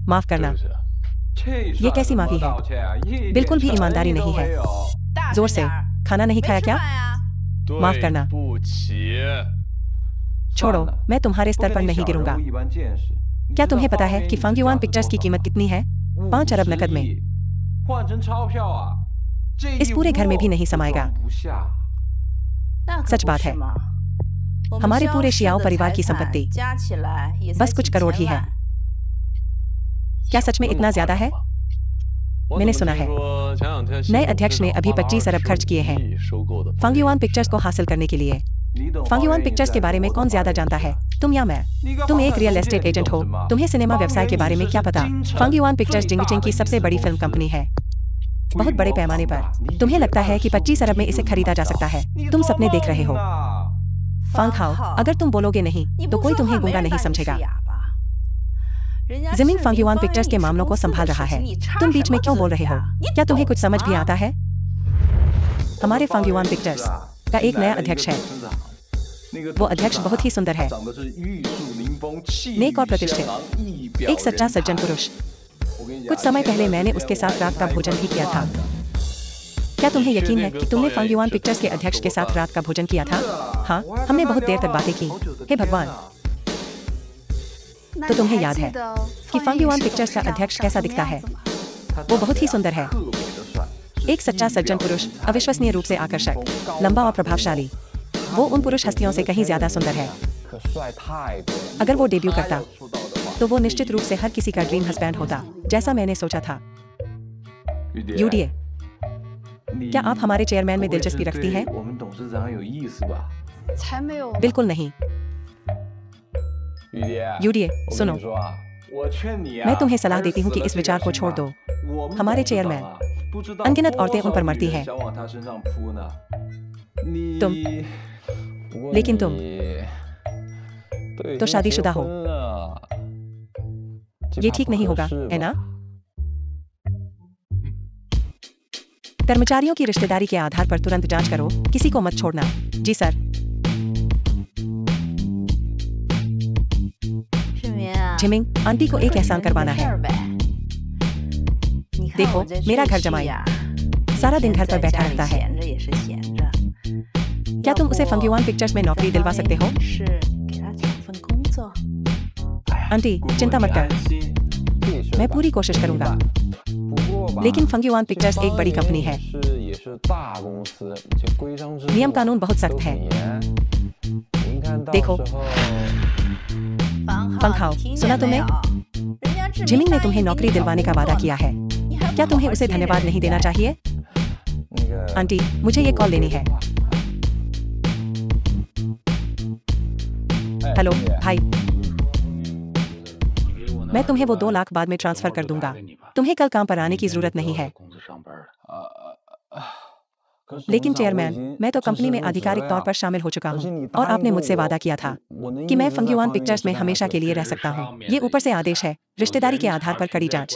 माफ 对 करना, 不起， ये कैसी माफी है? बिल्कुल भी ईमानदारी नहीं है। 大 जोर 声 से 点儿 खाना नहीं 没 खाया 吃 क्या? 饭呀？ माफ करना। 对不起， छोड़ो, मैं तुम्हारे स्तर पर नहीं गिरूंगा। क्या तुम्हें पता है कि फांग्युआन पिक्चर्स की कीमत कितनी है? 5 अरब नकद में। इस पूरे घर में भी नहीं समाएगा। 那可 सच 不 बात 是 है। 嘛？我们 हमारे 萧 पूरे 氏 शियाओ 的 परिवार 财 की 产 संपत्ति 加起来也才 बस कुछ 几 करोड़ 千 ही है। 万 क्या सच में इतना ज्यादा है? 我 मैंने 怎么 सुना 听 है 说前两天新 नए 董事 अध्यक्ष ने 长 अभी 花了 25 अरब खर्च 25 किए हैं 亿收购的 फांग्युआन पिक्चर्स को हासिल करने के लिए। फांग्युआन पिक्चर्स के बारे में कौन ज्यादा जानता है, तुम या मैं? तुम एक रियल एस्टेट एजेंट हो, तुम्हें सिनेमा व्यवसाय के बारे में क्या पता? फांग्युआन पिक्चर्स जिंगचिंग की सबसे बड़ी फिल्म कंपनी है, बहुत बड़े पैमाने पर। तुम्हें लगता है कि 25 अरब में इसे खरीदा जा सकता है? तुम सपने देख रहे हो। फांग हाओ, अगर तुम बोलोगे नहीं 你 तो 不 कोई 说 तुम्हें 话没 गूंगा 人 नहीं 当你是 समझेगा। 哑巴。人家 जमीन 志明 फांग्युआन 方 पिक्चर्स के 影视 मामलों को 公司的 संभाल 事 रहा 情 है। 你插 तुम बीच 什 में 么 क्यों बोल 嘴 रहे हो? 呀？你 क्या 懂 तुम्हें कुछ समझ भी 吗 आता है? हमारे फांग्युआन पिक्चर्स का एक नया अध्यक्ष है। वो अध्यक्ष बहुत ही सुंदर है, नेक और प्रतिष्ठित, एक सच्चा सज्जन पुरुष। कुछ समय पहले मैंने उसके साथ रात का भोजन भी किया था। क्या तुम्हें यकीन है कि तुमने फांग्युआन पिक्चर्स के अध्यक्ष के साथ रात का भोजन किया था? हाँ, हमने बहुत देर तक बातें की। हे भगवान, 那 तो 你 तुम्हें 还 याद 记 है 得 कि 放映 फांग्युआन 室 पिक्चर्स का 董事长 अध्यक्ष 长 कैसा 什么 दिखता 样 है? 子吗？ वो बहुत ही सुंदर है, एक सच्चा सज्जन पुरुष, अविश्वसनीय रूप से आकर्षक, लंबा और प्रभावशाली। वो उन पुरुष हस्तियों से कहीं ज्यादा सुंदर है। अगर वो डेब्यू करता तो वो निश्चित रूप से हर किसी का ड्रीम हस्बैंड होता, जैसा मैंने सोचा था। यूडीए, क्या आप हमारे चेयरमैन में दिलचस्पी रखती हैं? 我们董事长有意思吧？ 才没有。 बिल्कुल नहीं। 雨蝶， यूडीए, 我跟 सुनो, 你说啊，我劝你啊， मैं तुम्हें सलाह 还是 देती हूँ कि 死了 इस 这 विचार 条 को 心 छोड़ 吧 दो। 我们 हमारे 董事长 चेयरमैन 啊，不知道 अनगिनत 多 औरतें उन 少 पर 女 मरती 人 हैं। 想往他身上扑呢。你 तुम 不过 लेकिन तुम 你都已 तो 经 शादीशुदा 结 हो। 婚了，这 ये 怕 ठीक 不 नहीं 合 होगा, 适 है 吧 ना? कर्मचारियों की रिश्तेदारी के आधार पर तुरंत जांच करो, किसी को मत छोड़ना। जी सर। 志明啊， झिमिंग, आंटी को 快 एक 点 एहसान 你的 करवाना 事 है। 儿呗。你看 देखो, 我这 मेरा 赘 घर 婿 जमाई 呀， सारा 一 दिन 天 घर पर 在 बैठा 家里 रहता है। 闲着也是闲着。 क्या 要 तुम उसे 不 फांग्युआन पिक्चर्स में नौकरी 在 दिलवा 方 सकते 圆 हो? 影视给他找份工作。 आंटी, 姑姑 चिंता 你 मत कर, 安心，这事儿 मैं 吧 पूरी कोशिश 明 करूंगा। 白不过吧 लेकिन फांग्युआन 这 पिक्चर्स एक बड़ी 方 कंपनी 圆 है, 影视也是大公司，这规章制度 नियम कानून बहुत 都 सख्त 很 है। 严。您看到 देखो 时候 房 फंग 浩， हाओ, 你听 सुना 见没 तुमने? 有？人家志 झिमिंग 明 ने 答 तुम्हें 应给 नौकरी 你找 दिलवाने का 工 वादा 作 किया 呢 है। 你还不 क्या 好 तुम्हें 好 उसे 信任 धन्यवाद 人 नहीं 家 देना चाहिए? 那个 आंटी, मुझे ये कॉल लेनी है। 哎 हेलो 姐 भाई, मैं तुम्हें वो 2 लाख बाद में ट्रांसफर कर दूंगा। तुम्हें कल काम पर आने की जरूरत नहीं है। 可是 लेकिन 董事长我已 चेयरमैन, 经 मैं तो 正式 कंपनी में 入职 आधिकारिक 了 तौर 呀 पर शामिल हो चुका 可是 हूँ 你 और 答 आपने 应过 मुझसे 我 वादा किया था 我能 कि 一 मैं 直在 फांग्युआन 放映 पिक्चर्स में 室待 हमेशा 着 के लिए रह सकता हूँ। ये ऊपर से आदेश है, रिश्तेदारी के आधार पर कड़ी जांच।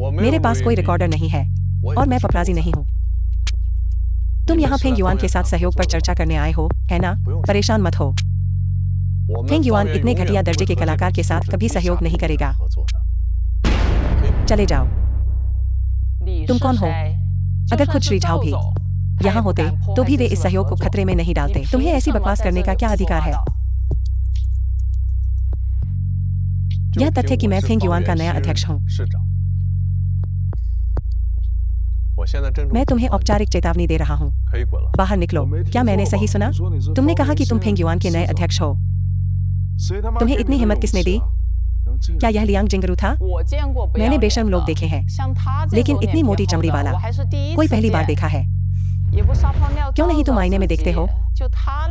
मेरे पास कोई रिकॉर्डर नहीं है और मैं पपराजी नहीं हूँ। तुम यहाँ फेंग युआन के साथ सहयोग पर चर्चा करने आए हो, है ना? परेशान मत हो। फेंग युआन इतने घटिया दर्जे के कलाकार के साथ कभी सहयोग नहीं करेगा। चले जाओ। तुम कौन हो? अगर खुद श्री झाओ भी यहाँ होते तो भी वे इस सहयोग को खतरे में नहीं डालते। तुम्हें ऐसी बकवास करने का क्या अधिकार है? यह तथ्य कि मैं फेंग युआन का नया अध्यक्ष हूँ। मैं तुम्हें औपचारिक चेतावनी दे रहा हूँ। बाहर निकलो। क्या मैंने सही सुना? तुमने कहा कि तुम फेंग युआन के नए अध्यक्ष हो। तुम्हें इतनी हिम्मत किसने दी? क्या यह लियांग जिंगरू था? मैंने बेशर्म लोग देखे हैं, लेकिन इतनी मोटी चमड़ी वाला कोई पहली बार देखा है। क्यों नहीं तुम आईने में देखते हो?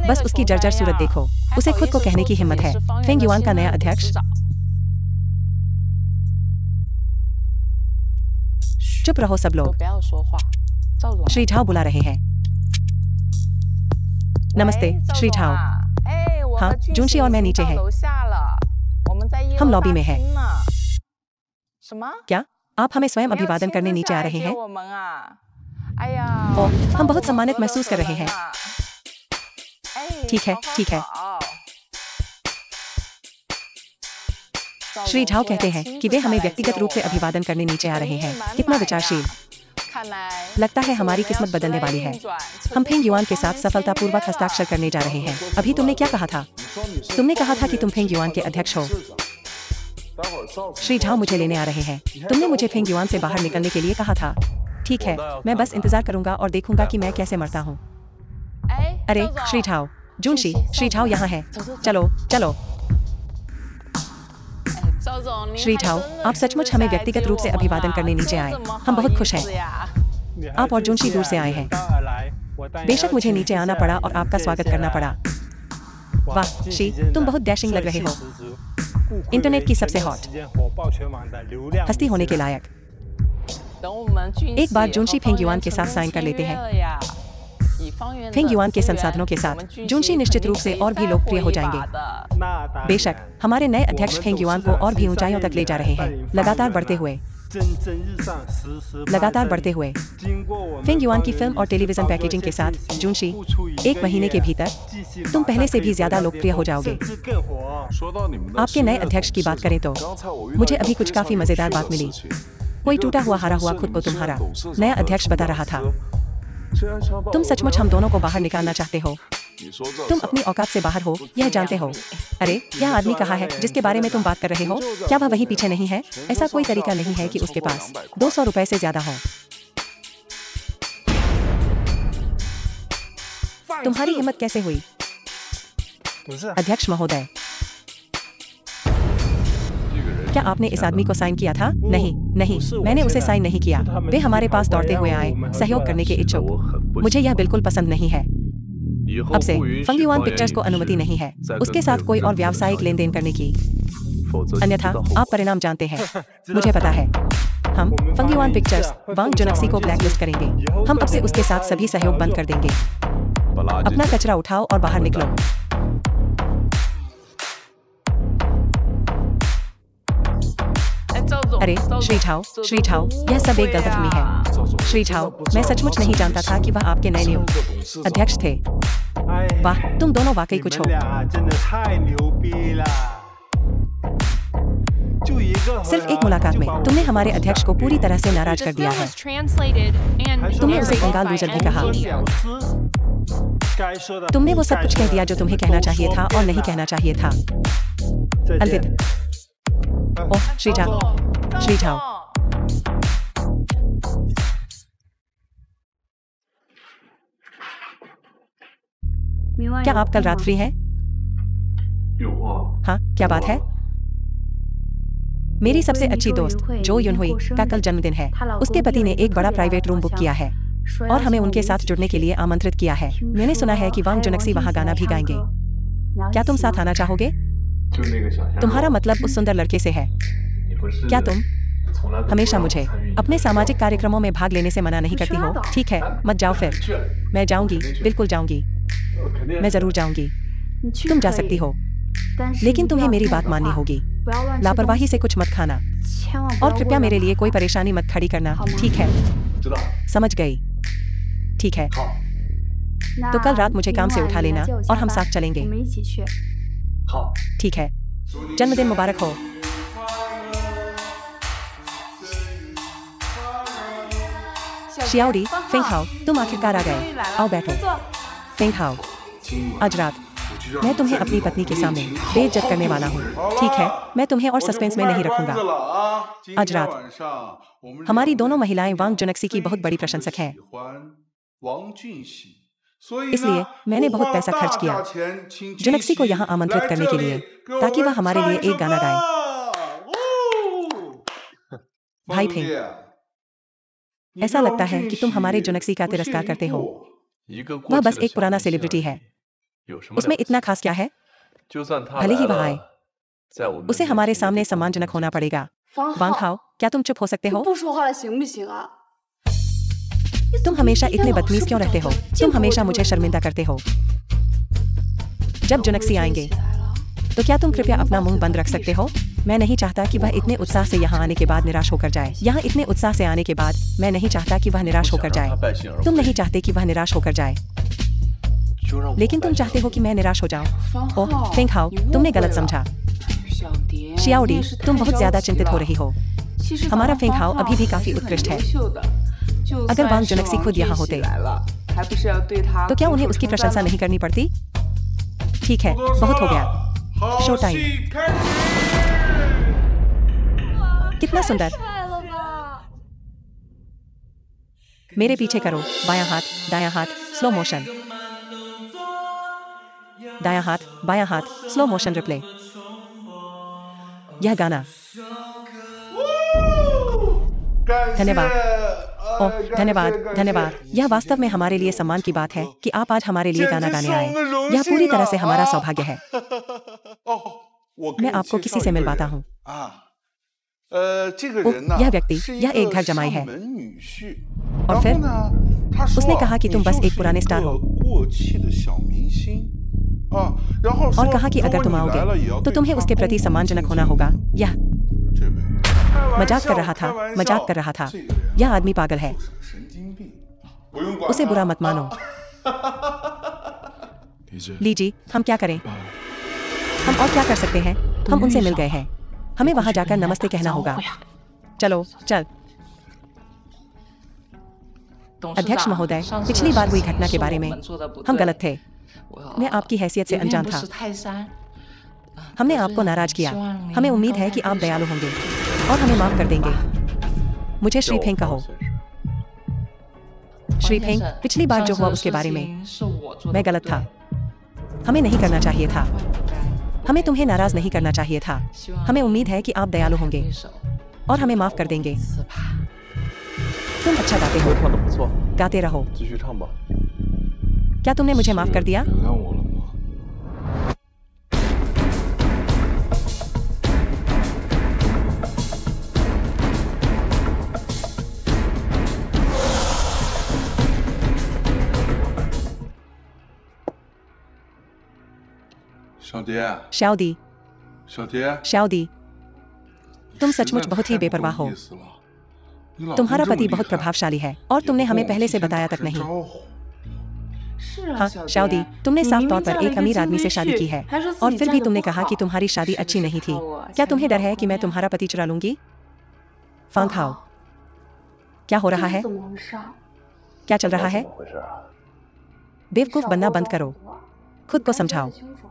बस उसकी जर्जर सूरत देखो। उसे खुद को कहने की हिम्मत है फेंग युआन का नया अध्यक्ष। चुप रहो सब लोग। श्री झाओ बुला रहे हैं। नमस्ते श्री झाओ। हाँ, जुनशी और मैं नीचे हैं। हम लॉबी में हैं। क्या आप हमें स्वयं अभिवादन करने नीचे आ रहे हैं? ओह, हम बहुत सम्मानित महसूस कर रहे हैं। ठीक है, ठीक है। श्री झाओ कहते हैं कि वे हमें व्यक्तिगत रूप से अभिवादन करने नीचे आ रहे हैं। कितना विचारशील। लगता है हमारी किस्मत बदलने वाली है। हम फेंग युआन के साथ सफलतापूर्वक हस्ताक्षर करने जा रहे हैं। अभी तुमने क्या कहा था? तुमने कहा था कि तुम फेंग युआन के अध्यक्ष हो। श्री झाओ मुझे लेने आ रहे हैं। तुमने मुझे फेंग युआन से बाहर निकलने के लिए कहा था। ठीक है, मैं बस इंतजार करूंगा और देखूंगा कि मैं कैसे मरता हूँ। अरे श्री झाओ, जुनशी, श्री झाओ यहाँ है। चलो चलो। श्री झाओ, आप सचमुच हमें व्यक्तिगत रूप से अभिवादन करने नीचे आए। हम बहुत खुश हैं। आप और जुनशी दूर से आए हैं। बेशक मुझे नीचे आना पड़ा और आपका स्वागत करना पड़ा। वाह शी, तुम बहुत डैशिंग लग रहे हो। इंटरनेट की सबसे हॉट हस्ती होने के लायक। एक बार जुनशी फेंग युआन के साथ साइन कर लेते हैं। फेंग युआन के संसाधनों के साथ जुनशी निश्चित रूप से और भी लोकप्रिय हो जाएंगे। बेशक हमारे नए अध्यक्ष फेंग युआन को और भी ऊंचाइयों तक ले जा रहे हैं, लगातार बढ़ते हुए। फेंग युआन की फिल्म और टेलीविजन पैकेजिंग के साथ जुनशी 1 महीने के भीतर तुम पहले से भी ज्यादा लोकप्रिय हो जाओगे। आपके नए अध्यक्ष की बात करें तो मुझे अभी कुछ काफी मजेदार बात मिली। कोई टूटा हुआ हारा हुआ खुद को तुम्हारा नया अध्यक्ष बता रहा था। तुम सचमुच हम दोनों को बाहर निकालना चाहते हो। तुम अपनी औकात से बाहर हो, यह जानते हो। अरे यह आदमी कहाँ है जिसके बारे में तुम बात कर रहे हो? क्या वह वहीं पीछे नहीं है? ऐसा कोई तरीका नहीं है कि उसके पास 200 रुपए से ज्यादा हो। तुम्हारी हिम्मत कैसे हुई? अध्यक्ष महोदय, क्या आपने इस आदमी को साइन किया था? नहीं नहीं, मैंने उसे साइन नहीं किया। वे हमारे पास दौड़ते हुए आए, सहयोग करने के इच्छुक। मुझे यह बिल्कुल पसंद नहीं है। अब से फेंग युआन पिक्चर्स को अनुमति नहीं है उसके साथ कोई और व्यावसायिक लेन देन करने की, अन्यथा आप परिणाम जानते हैं। मुझे पता है। हम फेंग युआन पिक्चर्स वांग जुनक्सी को ब्लैकलिस्ट करेंगे। हम अब से उसके साथ सभी सहयोग बंद कर देंगे। अपना कचरा उठाओ और बाहर निकलो। अरे श्री झाओ, श्री झाओ, यह सब एक गलतफहमी है। श्री झाओ, मैं सचमुच नहीं जानता था कि वह आपके नए नियुक्त अध्यक्ष थे। वाह, तुम दोनों वाकई कुछ हो। सिर्फ एक मुलाकात में तुमने हमारे अध्यक्ष को पूरी तरह से नाराज कर दिया है। तुमने उसे कंगाल लूजर भी कहा। तुमने वो सब कुछ कह दिया जो तुम्हें कहना चाहिए था और नहीं कहना चाहिए था। अलविदा। ओह श्री झाओ, श्री झाओ। क्या आप कल रात फ्री हैं? हाँ, क्या बात है? मेरी सबसे अच्छी दोस्त जो युनहुई का कल जन्मदिन है। उसके पति ने एक बड़ा प्राइवेट रूम बुक किया है और हमें उनके साथ जुड़ने के लिए आमंत्रित किया है। मैंने सुना है कि वांग जुनक्सी वहाँ गाना भी गाएंगे। क्या तुम साथ आना चाहोगे? तुम्हारा मतलब उस सुंदर लड़के से है? क्या तुम हमेशा मुझे अपने सामाजिक कार्यक्रमों में भाग लेने से मना नहीं करती हो? ठीक है, मत जाओ फिर। मैं जाऊंगी, बिल्कुल जाऊंगी। मैं जरूर जाऊंगी। तुम जा सकती हो, लेकिन तुम्हें मेरी बात माननी होगी। लापरवाही से कुछ मत खाना और कृपया मेरे लिए कोई परेशानी मत खड़ी करना, ठीक है? 知道。 समझ गई। ठीक है, तो कल रात मुझे काम से उठा लेना और हम साथ चलेंगे। 我们一起去。 好， ठीक है, जन्मदिन मुबारक हो। शियाओडी, फेंगहाओ, तुम आखिरकार आ गए। आओ बैठो। फेंगहाओ, आज रात मैं तुम्हें अपनी पत्नी के सामने बेइज्जत करने वाला हूँ, ठीक है? मैं तुम्हें और सस्पेंस में नहीं रखूंगा। आज रात हमारी दोनों महिलाएं वांग जुनक्सी की बहुत बड़ी प्रशंसक हैं। इसलिए मैंने बहुत पैसा खर्च किया जुनक्सी को यहाँ आमंत्रित करने के लिए, ताकि वह हमारे लिए एक गाना गाए। भाई फेंग, ऐसा लगता है कि तुम हमारे जुनक्सी का तिरस्कार करते हो। 一个 वह 过 बस 气的 एक पुराना 小明 सेलिब्रिटी 星 है। 有什么 उसमें 了不 इतना 起 खास क्या है? 就算他 भले ही 来 वह 了 आए, 在我们 उसे 面 हमारे 前也 सामने 得 सम्मानजनक 恭恭 होना 敬敬 पड़ेगा। 方 वांग 浩， हाओ, क्या तुम चुप हो सकते 你 हो? 不说话了行不行啊？ तुम हमेशा इतने बदतमीज क्यों रहते हो? तुम हमेशा मुझे शर्मिंदा करते हो। जब जुनक्सी आएंगे तो क्या तुम कृपया अपना मुंह बंद रख सकते हो? मैं नहीं चाहता कि वह इतने उत्साह से यहाँ आने के बाद निराश होकर जाए। यहाँ इतने उत्साह से आने के बाद मैं नहीं चाहता कि वह निराश 不 होकर 想让他 जाए। 败兴而 तुम 归 नहीं चाहते कि वह निराश होकर जाए, 就让我 लेकिन तुम 败兴 चाहते 而 हो 归 कि मैं निराश हो जाऊं। 方 ओह 浩， फेंग हाओ, 你误 तुमने 会 गलत 了 समझा। 小蝶， शियाओडी, 你也是 तुम 太 बहुत 着 ज्यादा 急 चिंतित 了 हो रही हो। 其实 हमारा 咱们 फेंग 方 हाओ 浩 अभी भी 还 काफी 是很 उत्कृष्ट 优 है। 秀的，就 अगर 算 वांग 是 जुनक्सी 王 खुद 俊 यहाँ 喜 होते 来了，还不是要对他 तो क्या 拱 उन्हें 手 उसकी 称赞 प्रशंसा 吗 नहीं करनी पड़ती? ठीक है, 不多说 बहुत हो 了 गया। 好 शो टाइम 戏开始。 कितना सुंदर। 帅了吧！ मेरे पीछे करो, बायां हाथ, दायां हाथ, स्लो मोशन। दायां हाथ, बायां हाथ, स्लो मोशन रिप्ले। यह गाना, 感谢 धन्यवाद। 哎 ओह 感谢 धन्यवाद, 感谢 धन्यवाद। यह वास्तव में हमारे लिए सम्मान की बात है कि आप आज हमारे लिए 简 गाना 直 गाने 是我 आए। 们的荣 यह 幸 पूरी तरह से 啊 हमारा सौभाग्य है। 哦，我给 मैं 你 आपको 介 किसी 绍 से 一个 मिलवाता 人 हूँ। 啊，这个 ओह, 人呢 यह व्यक्ति, 是 यह एक 一 घर 个 जमाई 上 है। 门女婿， और 然 फिर 后呢，他说 उसने कहा कि 你 तुम बस 就 एक 是 पुराने 一 स्टार 个 हो। 过气的小明星啊，然后 और 说 कहा कि 如 अगर 果 तुम 你来了也 आओगे 要 तो 对 तुम्हें 他 उसके 恭 प्रति 恭 सम्मानजनक 敬 होना 敬 होगा। 的 यह 这位，开玩 मजाक 笑 कर रहा 开 था, 玩 मजाक 笑 कर रहा था। 这个人 यह आदमी पागल है, 就是个神经病，不用管 उसे 他 बुरा मत मानो। 理智 लीजी, हम क्या करें? हम और क्या कर सकते हैं? हम उनसे मिल गए हैं। हमें वहां जाकर नमस्ते कहना होगा। चलो, चल। 董事 अध्यक्ष 长 महोदय, 上次的 पिछली बार 事 हुई 情 घटना 是 के 我 बारे में 们做的不 हम 对 गलत थे। 我 मैं आपकी हैसियत से 也并 अनजान 不 था। 是泰山 हमने 得 आपको 罪 नाराज 你 किया। 希望您 हमें उम्मीद 能 है 够 कि आप 对 दयालु 手 होंगे और हमें माफ कर देंगे। मुझे 叫 श्री 我 फेंग 方 कहो। 先生。 श्री 方 फेंग, 先生 पिछली बार जो 上次 हुआ 的 उसके 事 बारे में 情是我做的 मैं 不 गलत 对 था। हमें नहीं करना चाहिए था। 不该 हमें तुम्हें नाराज नहीं करना चाहिए था। 希望 हमें 您 उम्मीद है कि आप दयालु 开 होंगे 对手 और हमें 就 माफ 饶 कर 我 देंगे। 一次吧 तुम अच्छा गाते हो, 唱的不错， गाते रहो। 继续唱吧。 क्या तुमने मुझे माफ कर दिया? 原谅我了吗？ 小蝶， शाओदी, 小蝶， शाओदी, तुम 实在 सचमुच बहुत ही 太不 बेपरवाह 够 हो। 意思了。你老公 तुम्हारा 这么 पति 厉 बहुत 害 प्रभावशाली है और 也 तुमने 不跟 हमें 我 पहले 提 से 前 बताया 打 तक 声 नहीं। 招呼。 是啊 हाँ 小蝶 शाओदी, तुमने 你 साफ 明 तौर 明 पर 嫁了 एक 一个 अमीर 金 आदमी से 龟 शादी 婿 की है 还说自 और 己 फिर 嫁 भी 得 तुमने 不 कहा 好 कि तुम्हारी 是 शादी 不是 अच्छी नहीं 靠 थी। 我 क्या 才 तुम्हें 能 डर है 够 कि मैं 面 तुम्हारा पति चुरा लूंगी? 方 फांग खाओ, 浩， क्या हो 这 रहा 是 है? 怎么回事啊？ क्या चल 怎 रहा 么 है? 怎么回事啊？ बेवकूफ 少 बनना 给我 बंद 装 करो। 糊涂啊 खुद को 你赶紧 समझाओ। 说清楚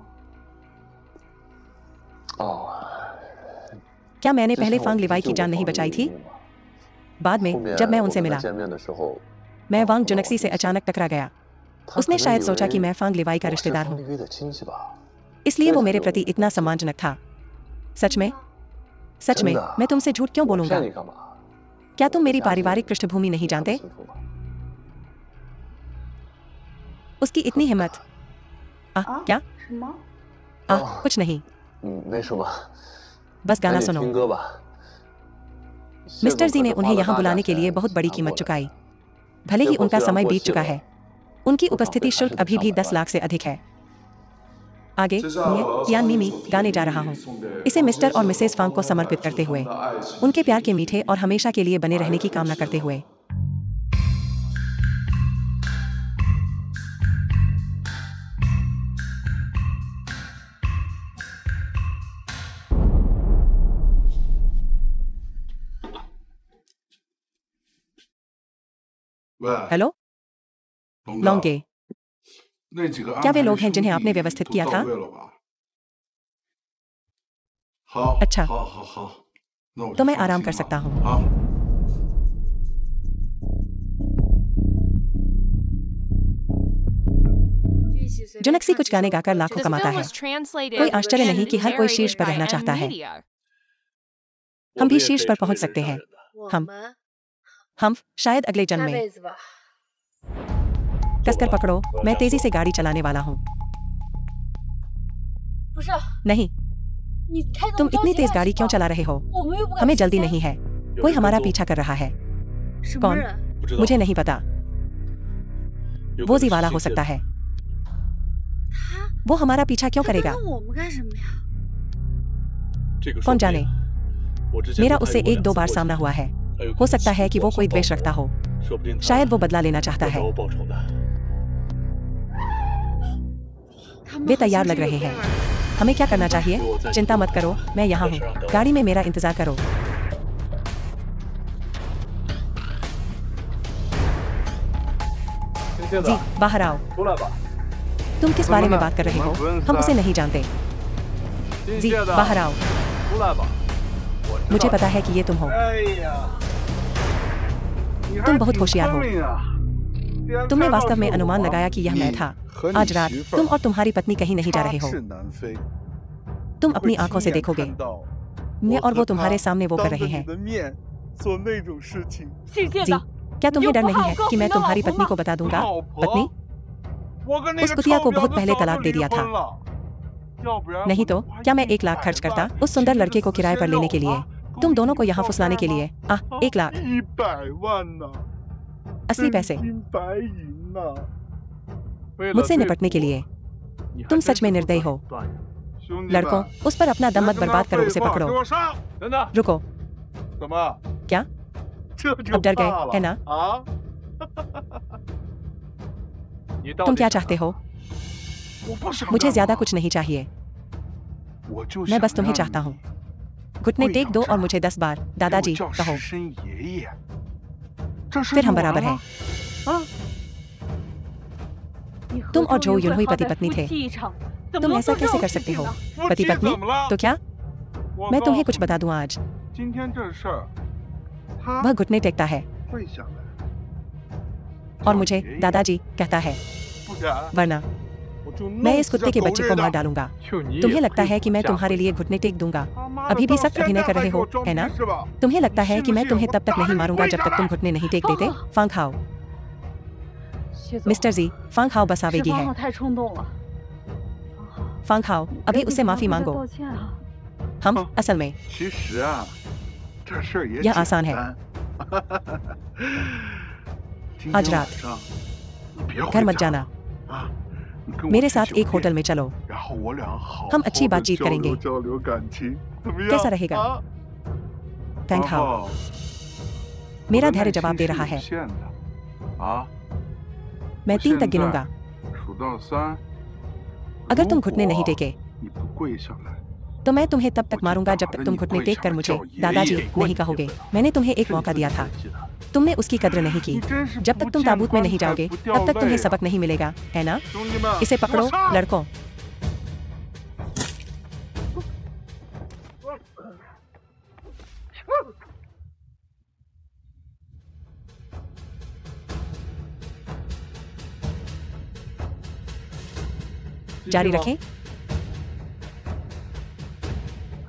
哦， क्या मैंने 之 पहले 前我 फांग 不是 लिवाई 救 की 过 जान नहीं 方 बचाई 丽 थी? 丽吗？ बाद 后 में 面 जब मैं 我 उनसे 跟他 मिला 见面的时候， मैं 放 वांग 不到我 जुनक्सी 地 से 下 अचानक टकरा गया। 他可 उसने 能 शायद 以 सोचा 为 कि मैं फांग लिवाई का 我是 रिश्तेदार 方 हूँ, 丽薇的亲戚吧？ इसलिए वो 所以 मेरे 才 प्रति 跟我 इतना 过去。 सम्मानजनक था। सच में? 真的 सच में 真的啊 मैं तुमसे झूठ क्यों 我 बोलूंगा? 骗你干嘛？ क्या तुम 我的 मेरी 家境 पारिवारिक पृष्ठभूमि नहीं 你还不 जानते? 清楚吗？ उसकी इतनी हिम्मत। 啊 क्या? 什么？ आ, कुछ नहीं, 没什么， बस 赶 गाना 紧 सुनो। 听歌吧。 मिस्टर 谢 जी 总 ने 可是 उन्हें 花了 यहाँ 大 बुलाने 价 के लिए 钱 बहुत बड़ी 请他 कीमत 过来 चुकाई। 的 भले ही 结果 उनका 虽然 समय 过 बीत 气 चुका 了 है, उनकी 不 उपस्थिति 稿费还 शुल्क 是得 अभी 上 भी 百 10 万 लाख से अधिक है। आगे मैं तियान मिमी गाने जा रहा हूँ इसे मिस्टर और मिसेस फांग को समर्पित करते हुए, उनके प्यार के मीठे और हमेशा के लिए बने रहने की कामना करते हुए। हेलो लॉन्गे, क्या वे लोग हैं जिन्हें आपने व्यवस्थित किया था? अच्छा, तो मैं आराम कर सकता हूँ। जुनक्सी कुछ गाने गाकर लाखों कमाता है। कोई आश्चर्य नहीं कि हर कोई शीर्ष पर रहना चाहता है। हम भी शीर्ष पर पहुंच सकते हैं। हम शायद अगले जन्म में। कसकर पकड़ो, मैं तेजी से गाड़ी चलाने वाला हूँ। नहीं, तुम इतनी तेज गाड़ी क्यों चला रहे हो? हमें जल्दी नहीं है। कोई हमारा पीछा कर रहा है। कौन? मुझे नहीं पता। वो जीवाला हो सकता है। वो हमारा पीछा क्यों करेगा? कौन जाने। मेरा उससे 1-2 बार सामना हुआ है। हो सकता है कि वो कोई द्वेष रखता हो। शायद वो बदला लेना चाहता है। वे तैयार लग रहे हैं। हमें क्या करना चाहिए? चिंता मत करो, मैं यहाँ हूँ। गाड़ी में मेरा इंतजार करो। जी, बाहर आओ। तुम किस बारे में बात कर रहे हो? हम उसे नहीं जानते। जी, बाहर आओ। मुझे पता है कि ये तुम हो। तुम बहुत होशियार हो। तुमने वास्तव में अनुमान लगाया कि यह मैं था। आज रात तुम और तुम्हारी पत्नी कहीं नहीं जा रहे हो। तुम अपनी आंखों से देखोगे। मैं और वो तुम्हारे सामने वो कर रहे हैं। जी, क्या तुम्हें डर नहीं है कि मैं तुम्हारी पत्नी को बता दूंगा? पत्नी? उस कुतिया को बहुत पहले तलाक दे दिया था। नहीं तो क्या मैं 1 लाख खर्च करता उस सुंदर लड़के को किराए पर लेने के लिए, तुम दोनों को यहाँ फुसलाने के लिए? 1 लाख 80 पैसे मुझसे निपटने के लिए। तुम सच में निर्दयी हो। लड़कों, उस पर अपना दम मत बर्बाद करो, उसे पकड़ो। रुको, क्या अब डर गए है ना? तुम क्या चाहते हो? मुझे ज्यादा कुछ नहीं चाहिए। मैं बस तुम्हें चाहता हूँ। घुटने टेक दो और मुझे 10 बार दादाजी कहो। फिर हम बराबर हैं। तुम और जो यूनहुई पति पत्नी थे। तुम ऐसा कैसे कर सकते हो? पति पत्नी तो क्या? मैं तुम्हें कुछ बता दूं आज। वह घुटने टेकता है और मुझे दादाजी कहता है, वरना मैं इस कुत्ते के बच्चे को मार डालूंगा। तुम्हें लगता है कि मैं तुम्हारे लिए घुटने टेक दूंगा? अभी भी सख्त अभिनय कर रहे हो, है ना? तुम्हें लगता है कि मैं तुम्हें तब तक नहीं मारूंगा जब तक तुम घुटने नहीं टेक देते? फांग हाओ। मिस्टर जी, फांग हाओ बस आवेगी है। फांग हाओ, अभी उससे माफी मांगो। हम असल में यह आसान है। आज रात घर मत जाना। मेरे साथ एक होटल में चलो। हम अच्छी बातचीत करेंगे। कैसा रहेगा? फांग हाओ। मेरा धैर्य जवाब दे रहा है। मैं 3 तक गिनूंगा। अगर तुम घुटने नहीं टेके तो मैं तुम्हें तब तक मारूंगा जब तक तुम घुटने टेक कर मुझे दादाजी नहीं कहोगे। मैंने तुम्हें एक मौका दिया था, तुमने उसकी कद्र नहीं की। जब तक तुम ताबूत में नहीं जाओगे तब तक तुम्हें सबक नहीं मिलेगा, है ना? इसे पकड़ो लड़कों। जारी रखें?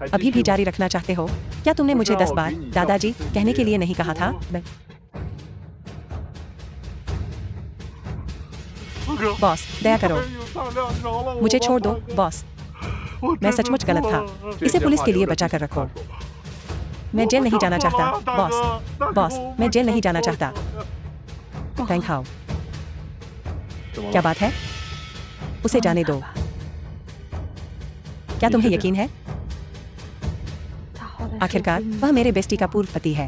अभी भी जारी रखना चाहते हो? क्या तुमने मुझे 10 बार दादाजी कहने के लिए नहीं कहा था? बॉस, दया करो, मुझे छोड़ दो बॉस। मैं सचमुच गलत था। इसे पुलिस के लिए बचा कर रखो। मैं जेल नहीं जाना चाहता बॉस। बॉस, मैं जेल नहीं जाना चाहता। फांग हाओ, क्या बात है? उसे जाने दो। क्या तुम्हें यकीन है? आखिरकार वह मेरे बेस्टी का पूर्व पति है।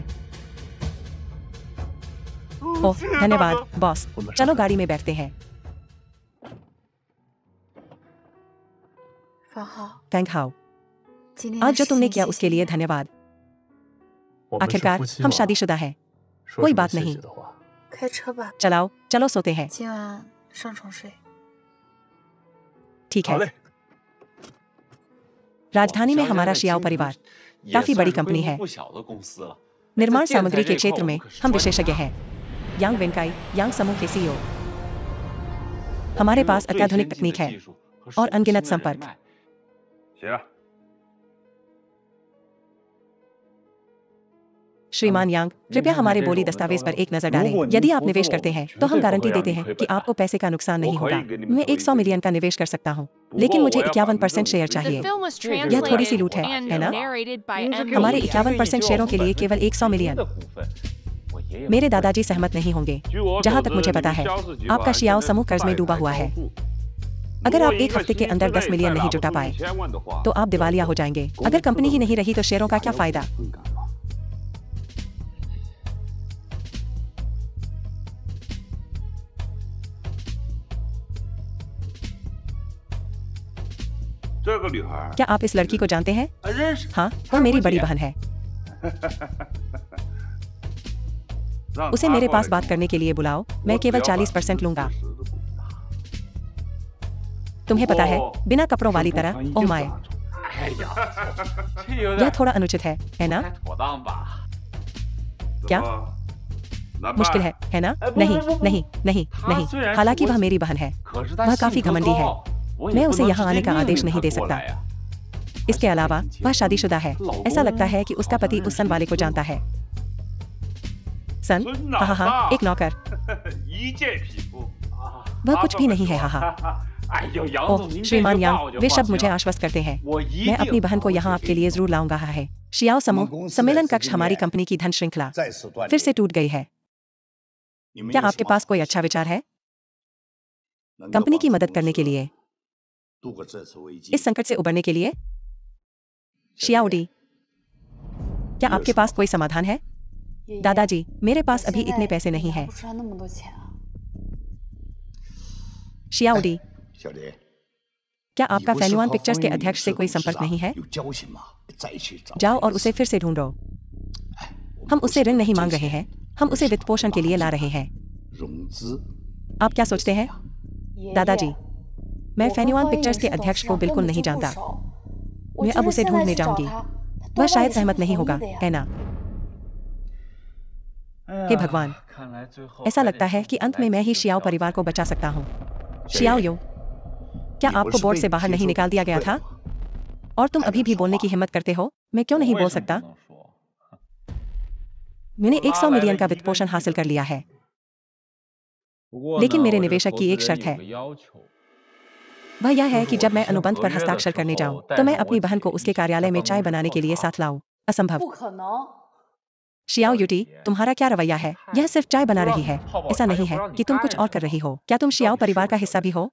ओह धन्यवाद बॉस। चलो गाड़ी में बैठते हैं। फैंग हाओ, आज जो तुमने किया उसके लिए धन्यवाद। आखिरकार हम शादीशुदा हैं। कोई बात नहीं। चलाओ, चलो सोते हैं। ठीक है। राजधानी में हमारा शियाओ परिवार काफी बड़ी कंपनी है। निर्माण सामग्री के क्षेत्र में हम विशेषज्ञ हैं। यांग वेनकाई, यांग समूह के सीईओ। हमारे पास अत्याधुनिक तकनीक है और अनगिनत संपर्क। श्रीमान यांग, कृपया हमारे बोली दस्तावेज पर एक नजर डालें। यदि आप निवेश करते हैं तो हम गारंटी देते हैं कि आपको पैसे का नुकसान नहीं होगा। मैं 100 मिलियन का निवेश कर सकता हूँ, लेकिन मुझे 51% शेयर चाहिए। यह थोड़ी सी लूट है ना? हमारे 51% शेयरों के लिए केवल 100 मिलियन। मेरे दादाजी सहमत नहीं होंगे। जहाँ तक मुझे पता है, आपका शियाओ समूह कर्ज में डूबा हुआ है। अगर आप एक हफ्ते के अंदर 10 मिलियन नहीं जुटा पाए तो आप दिवालिया हो जाएंगे। अगर कंपनी ही नहीं रही तो शेयरों का क्या फायदा? क्या आप इस लड़की को जानते हैं? हाँ, वह मेरी बड़ी बहन है। उसे मेरे पास बात करने के लिए बुलाओ। मैं केवल 40% लूंगा। तुम्हें पता है, बिना कपड़ों वाली तरह। ओह माय, यह थोड़ा अनुचित है ना? क्या मुश्किल है ना? नहीं नहीं नहीं नहीं। हालांकि वह मेरी बहन है। वह काफी घमंडी है। मैं उसे यहाँ आने का आदेश नहीं दे सकता। इसके अलावा वह शादीशुदा है। ऐसा लगता है कि उसका पति उस सन वाले को जानता है। सन? हाँ हाँ, एक नौकर। वह कुछ भी नहीं है। हाँ हाँ। ओह श्रीमान यांग, वे शब्द मुझे आश्वस्त करते हैं। मैं अपनी बहन को यहाँ आपके लिए जरूर लाऊंगा। है शियाओ समूह सम्मेलन कक्ष हमारी कंपनी की धन श्रृंखला फिर से टूट गई है। क्या आपके पास कोई अच्छा विचार है कंपनी की मदद करने के लिए, इस संकट से उबरने के लिए? शियाओडी, क्या आपके पास कोई समाधान है? दादाजी, मेरे पास अभी इतने पैसे नहीं हैं। शियाओडी, क्या आपका फैनुआन पिक्चर्स के अध्यक्ष से कोई संपर्क नहीं है? जाओ और उसे फिर से ढूंढो। हम उससे ऋण नहीं मांग रहे हैं, हम उसे वित्त पोषण के लिए ला रहे हैं। आप क्या सोचते हैं? दादाजी, मैं फैनुआन पिक्चर्स के अध्यक्ष को बिल्कुल नहीं जानता। मैं अब उसे ढूंढने जाऊंगी। वह शायद सहमत नहीं होगा, है ना? हे भगवान, ऐसा लगता है कि अंत में मैं ही शियाओ परिवार को बचा सकता हूँ। शियाओ यो, क्या आपको बोर्ड से बाहर नहीं निकाल दिया गया था? और तुम अभी भी बोलने की हिम्मत करते हो? मैं क्यों नहीं बोल सकता? मैंने 100 मिलियन का वित्त पोषण हासिल कर लिया है, लेकिन मेरे निवेशक की एक शर्त है। वह यह है कि जब मैं अनुबंध पर हस्ताक्षर करने जाऊं, तो मैं अपनी बहन को उसके कार्यालय में चाय बनाने के लिए साथ लाऊं। असंभव। शियाओ युटी, तुम्हारा क्या रवैया है? यह सिर्फ चाय बना रही है, ऐसा नहीं है कि तुम कुछ और कर रही हो। क्या तुम शियाओ परिवार का हिस्सा भी हो?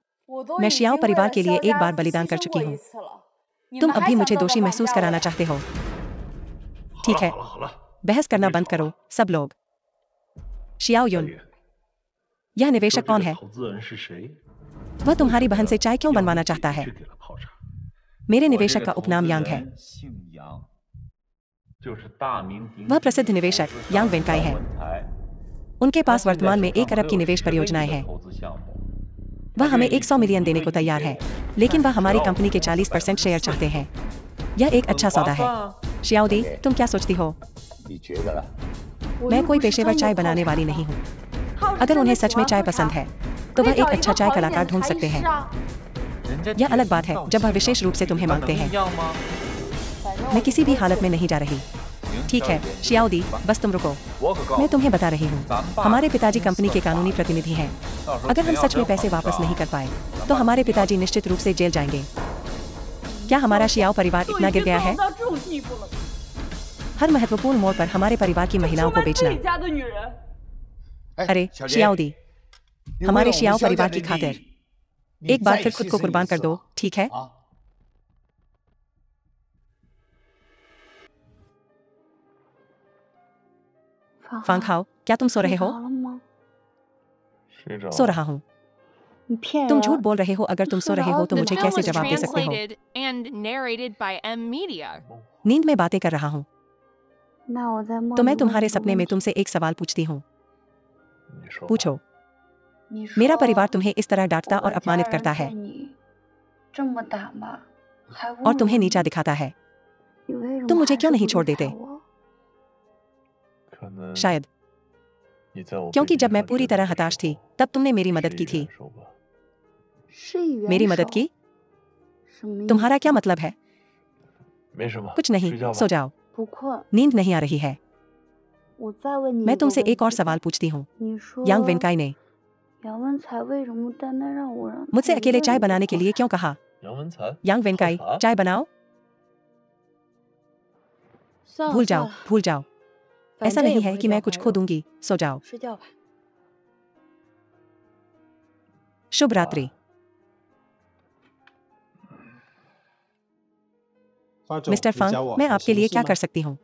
मैं शियाओ परिवार के लिए एक बार बलिदान कर चुकी हूँ। तुम अब भी मुझे दोषी महसूस कराना चाहते हो? ठीक है, बहस करना बंद करो सब लोग। शियाओ युन, यह निवेशक कौन है? वह तुम्हारी बहन से चाय क्यों बनवाना चाहता है? मेरे निवेशक का उपनाम यांग है। वह प्रसिद्ध निवेशक यांग वेनकाई है। उनके पास वर्तमान में 1 अरब की निवेश परियोजनाएं हैं। वह हमें 100 मिलियन देने को तैयार है, लेकिन वह हमारी कंपनी के 40% शेयर चाहते हैं। यह एक अच्छा सौदा है। शियाओडी, तुम क्या सोचती हो? मैं कोई पेशेवर चाय बनाने वाली नहीं हूँ। अगर उन्हें सच में चाय पसंद है तो वह एक अच्छा चाय कलाकार ढूंढ सकते हैं। यह अलग बात है जब वह विशेष रूप से तुम्हें मांगते हैं। मैं किसी भी हालत में नहीं जा रही। ठीक है शियाओडी, बस तुम रुको। मैं तुम्हें बता रही हूँ, हमारे पिताजी कंपनी के कानूनी प्रतिनिधि हैं। अगर हम सच में पैसे वापस नहीं कर पाए तो हमारे पिताजी निश्चित रूप से जेल जाएंगे। क्या हमारा शियाओ परिवार इतना गिर गया है? हर महत्वपूर्ण मोड़ पर हमारे परिवार की महिलाओं को बेचना। अरे शियाओडी, हमारे शियाओ परिवार की खातिर एक बार फिर खुद को कुर्बान कर दो, ठीक है? फांग हाओ, क्या तुम सो रहे हो? 睡着了吗？ सो रहा हूँ। 你骗人！ तुम झूठ बोल रहे हो। अगर तुम सो रहे हो तो The मुझे film कैसे was जवाब दे सकते हो? translated and narrated by M Media. नींद में बातें कर रहा हूँ। 那我在梦 तो 里 मैं 问 तुम्हारे 你个 सपने 问 में 题 तुमसे एक सवाल पूछती हूँ। 你说吧 पूछो। 你 मेरा 说 परिवार तुम्हें इस तरह डांटता 我 और 的家 अपमानित 人 करता 对 है 你这么打骂，还 और 侮 तुम्हें 辱 नीचा 你， दिखाता है। 你为什 तुम 么 मुझे 还 क्यों 是 नहीं 不 छोड़ 离开 देते? 我？ 可能 शायद 你在我 क्योंकि 被 जब 地 मैं 上 पूरी 掘到 तरह 的 हताश 时 थी 候 तब तुमने मेरी 是 मदद की 一 थी। 元首吧 是元 मेरी 首 मदद की? 什么意 तुम्हारा 思 क्या मतलब है? 没什么 कुछ नहीं, 睡觉吧 सो जाओ। 不困， नींद नहीं आ रही है। 我再问你 मैं 一个 तुमसे 问 एक और 题 सवाल 吧 पूछती हूँ। 你说 यांग वेनकाई ने 杨文才为什么单单让我让他 मुझसे 一 अकेले 个 चाय 人 बनाने के 做 लिए क्यों कहा? 杨文才 यांग 泡 वेनकाई, 茶 चाय बनाओ। 算了 भूल 算 जाओ, 了， भूल जाओ। 反 ऐसा 正也 नहीं 不 है 会 कि 掉 मैं कुछ 块 खो 肉 दूंगी। सो जाओ। 睡觉吧。 शुभ रात्रि। 方总， मिस्टर 你找 फंग, 我 मैं 有 आपके 什么 लिए 事 क्या 吗 कर सकती हूँ?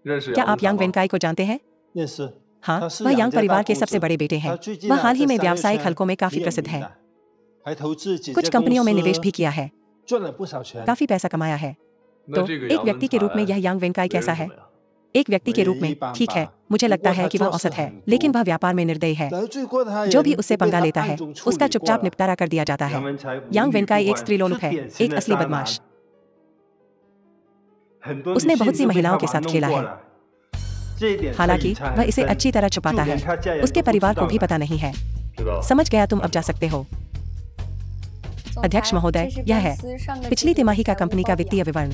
认识 क्या 杨 आप 文才 यांग 吗？ वेनकाई को जानते हैं? 认识， हाँ, 他是 वह 杨 यांग 家大 परिवार के 公 सबसे 子 बड़े बेटे हैं। 他最近 वह 啊 हाल ही 在 में 商业 व्यावसायिक 圈 हलकों में काफी 挺有 प्रसिद्ध 名 है। 的，还投资几 कुछ 家 कंपनियों 公 में निवेश 司 भी किया है, 赚了不少钱。 काफी पैसा कमाया है। 那 तो 这个 एक 杨文 व्यक्ति के रूप में 才 यह यांग वेनकाई 为人 कैसा 怎 है? 么样？ एक व्यक्ति के रूप 为 में 一般 ठीक है, 吧 मुझे 不 लगता 过 है 他 कि वह 做事 औसत है, 很 लेकिन 多 वह व्यापार में निर्दयी है। 得罪过他 जो भी 人 उससे 都被 पंगा 他 लेता 暗 है 中处 उसका 理过 चुपचाप 了。 निपटारा कर दिया जाता 杨 है। 文才无 यांग 理 वेनकाई 不 एक 欢 स्त्रीलोलुप 是 है, 典型 एक 的 असली 渣男 बदमाश। 很多 उसने 女 बहुत 性 सी 都被 महिलाओं 他 के 玩 साथ 弄 खेला 过 है। 了。这一点他 हालांकि 隐藏 वह 很 इसे 深 अच्छी तरह 就 छुपाता 连 है, 他家人 उसके 都不知 परिवार 道 को भी 的 पता नहीं है। 知道。 समझ गया, तुम अब जा सकते हो। अध्यक्ष महोदय, यह है पिछली तिमाही का कंपनी का वित्तीय विवरण।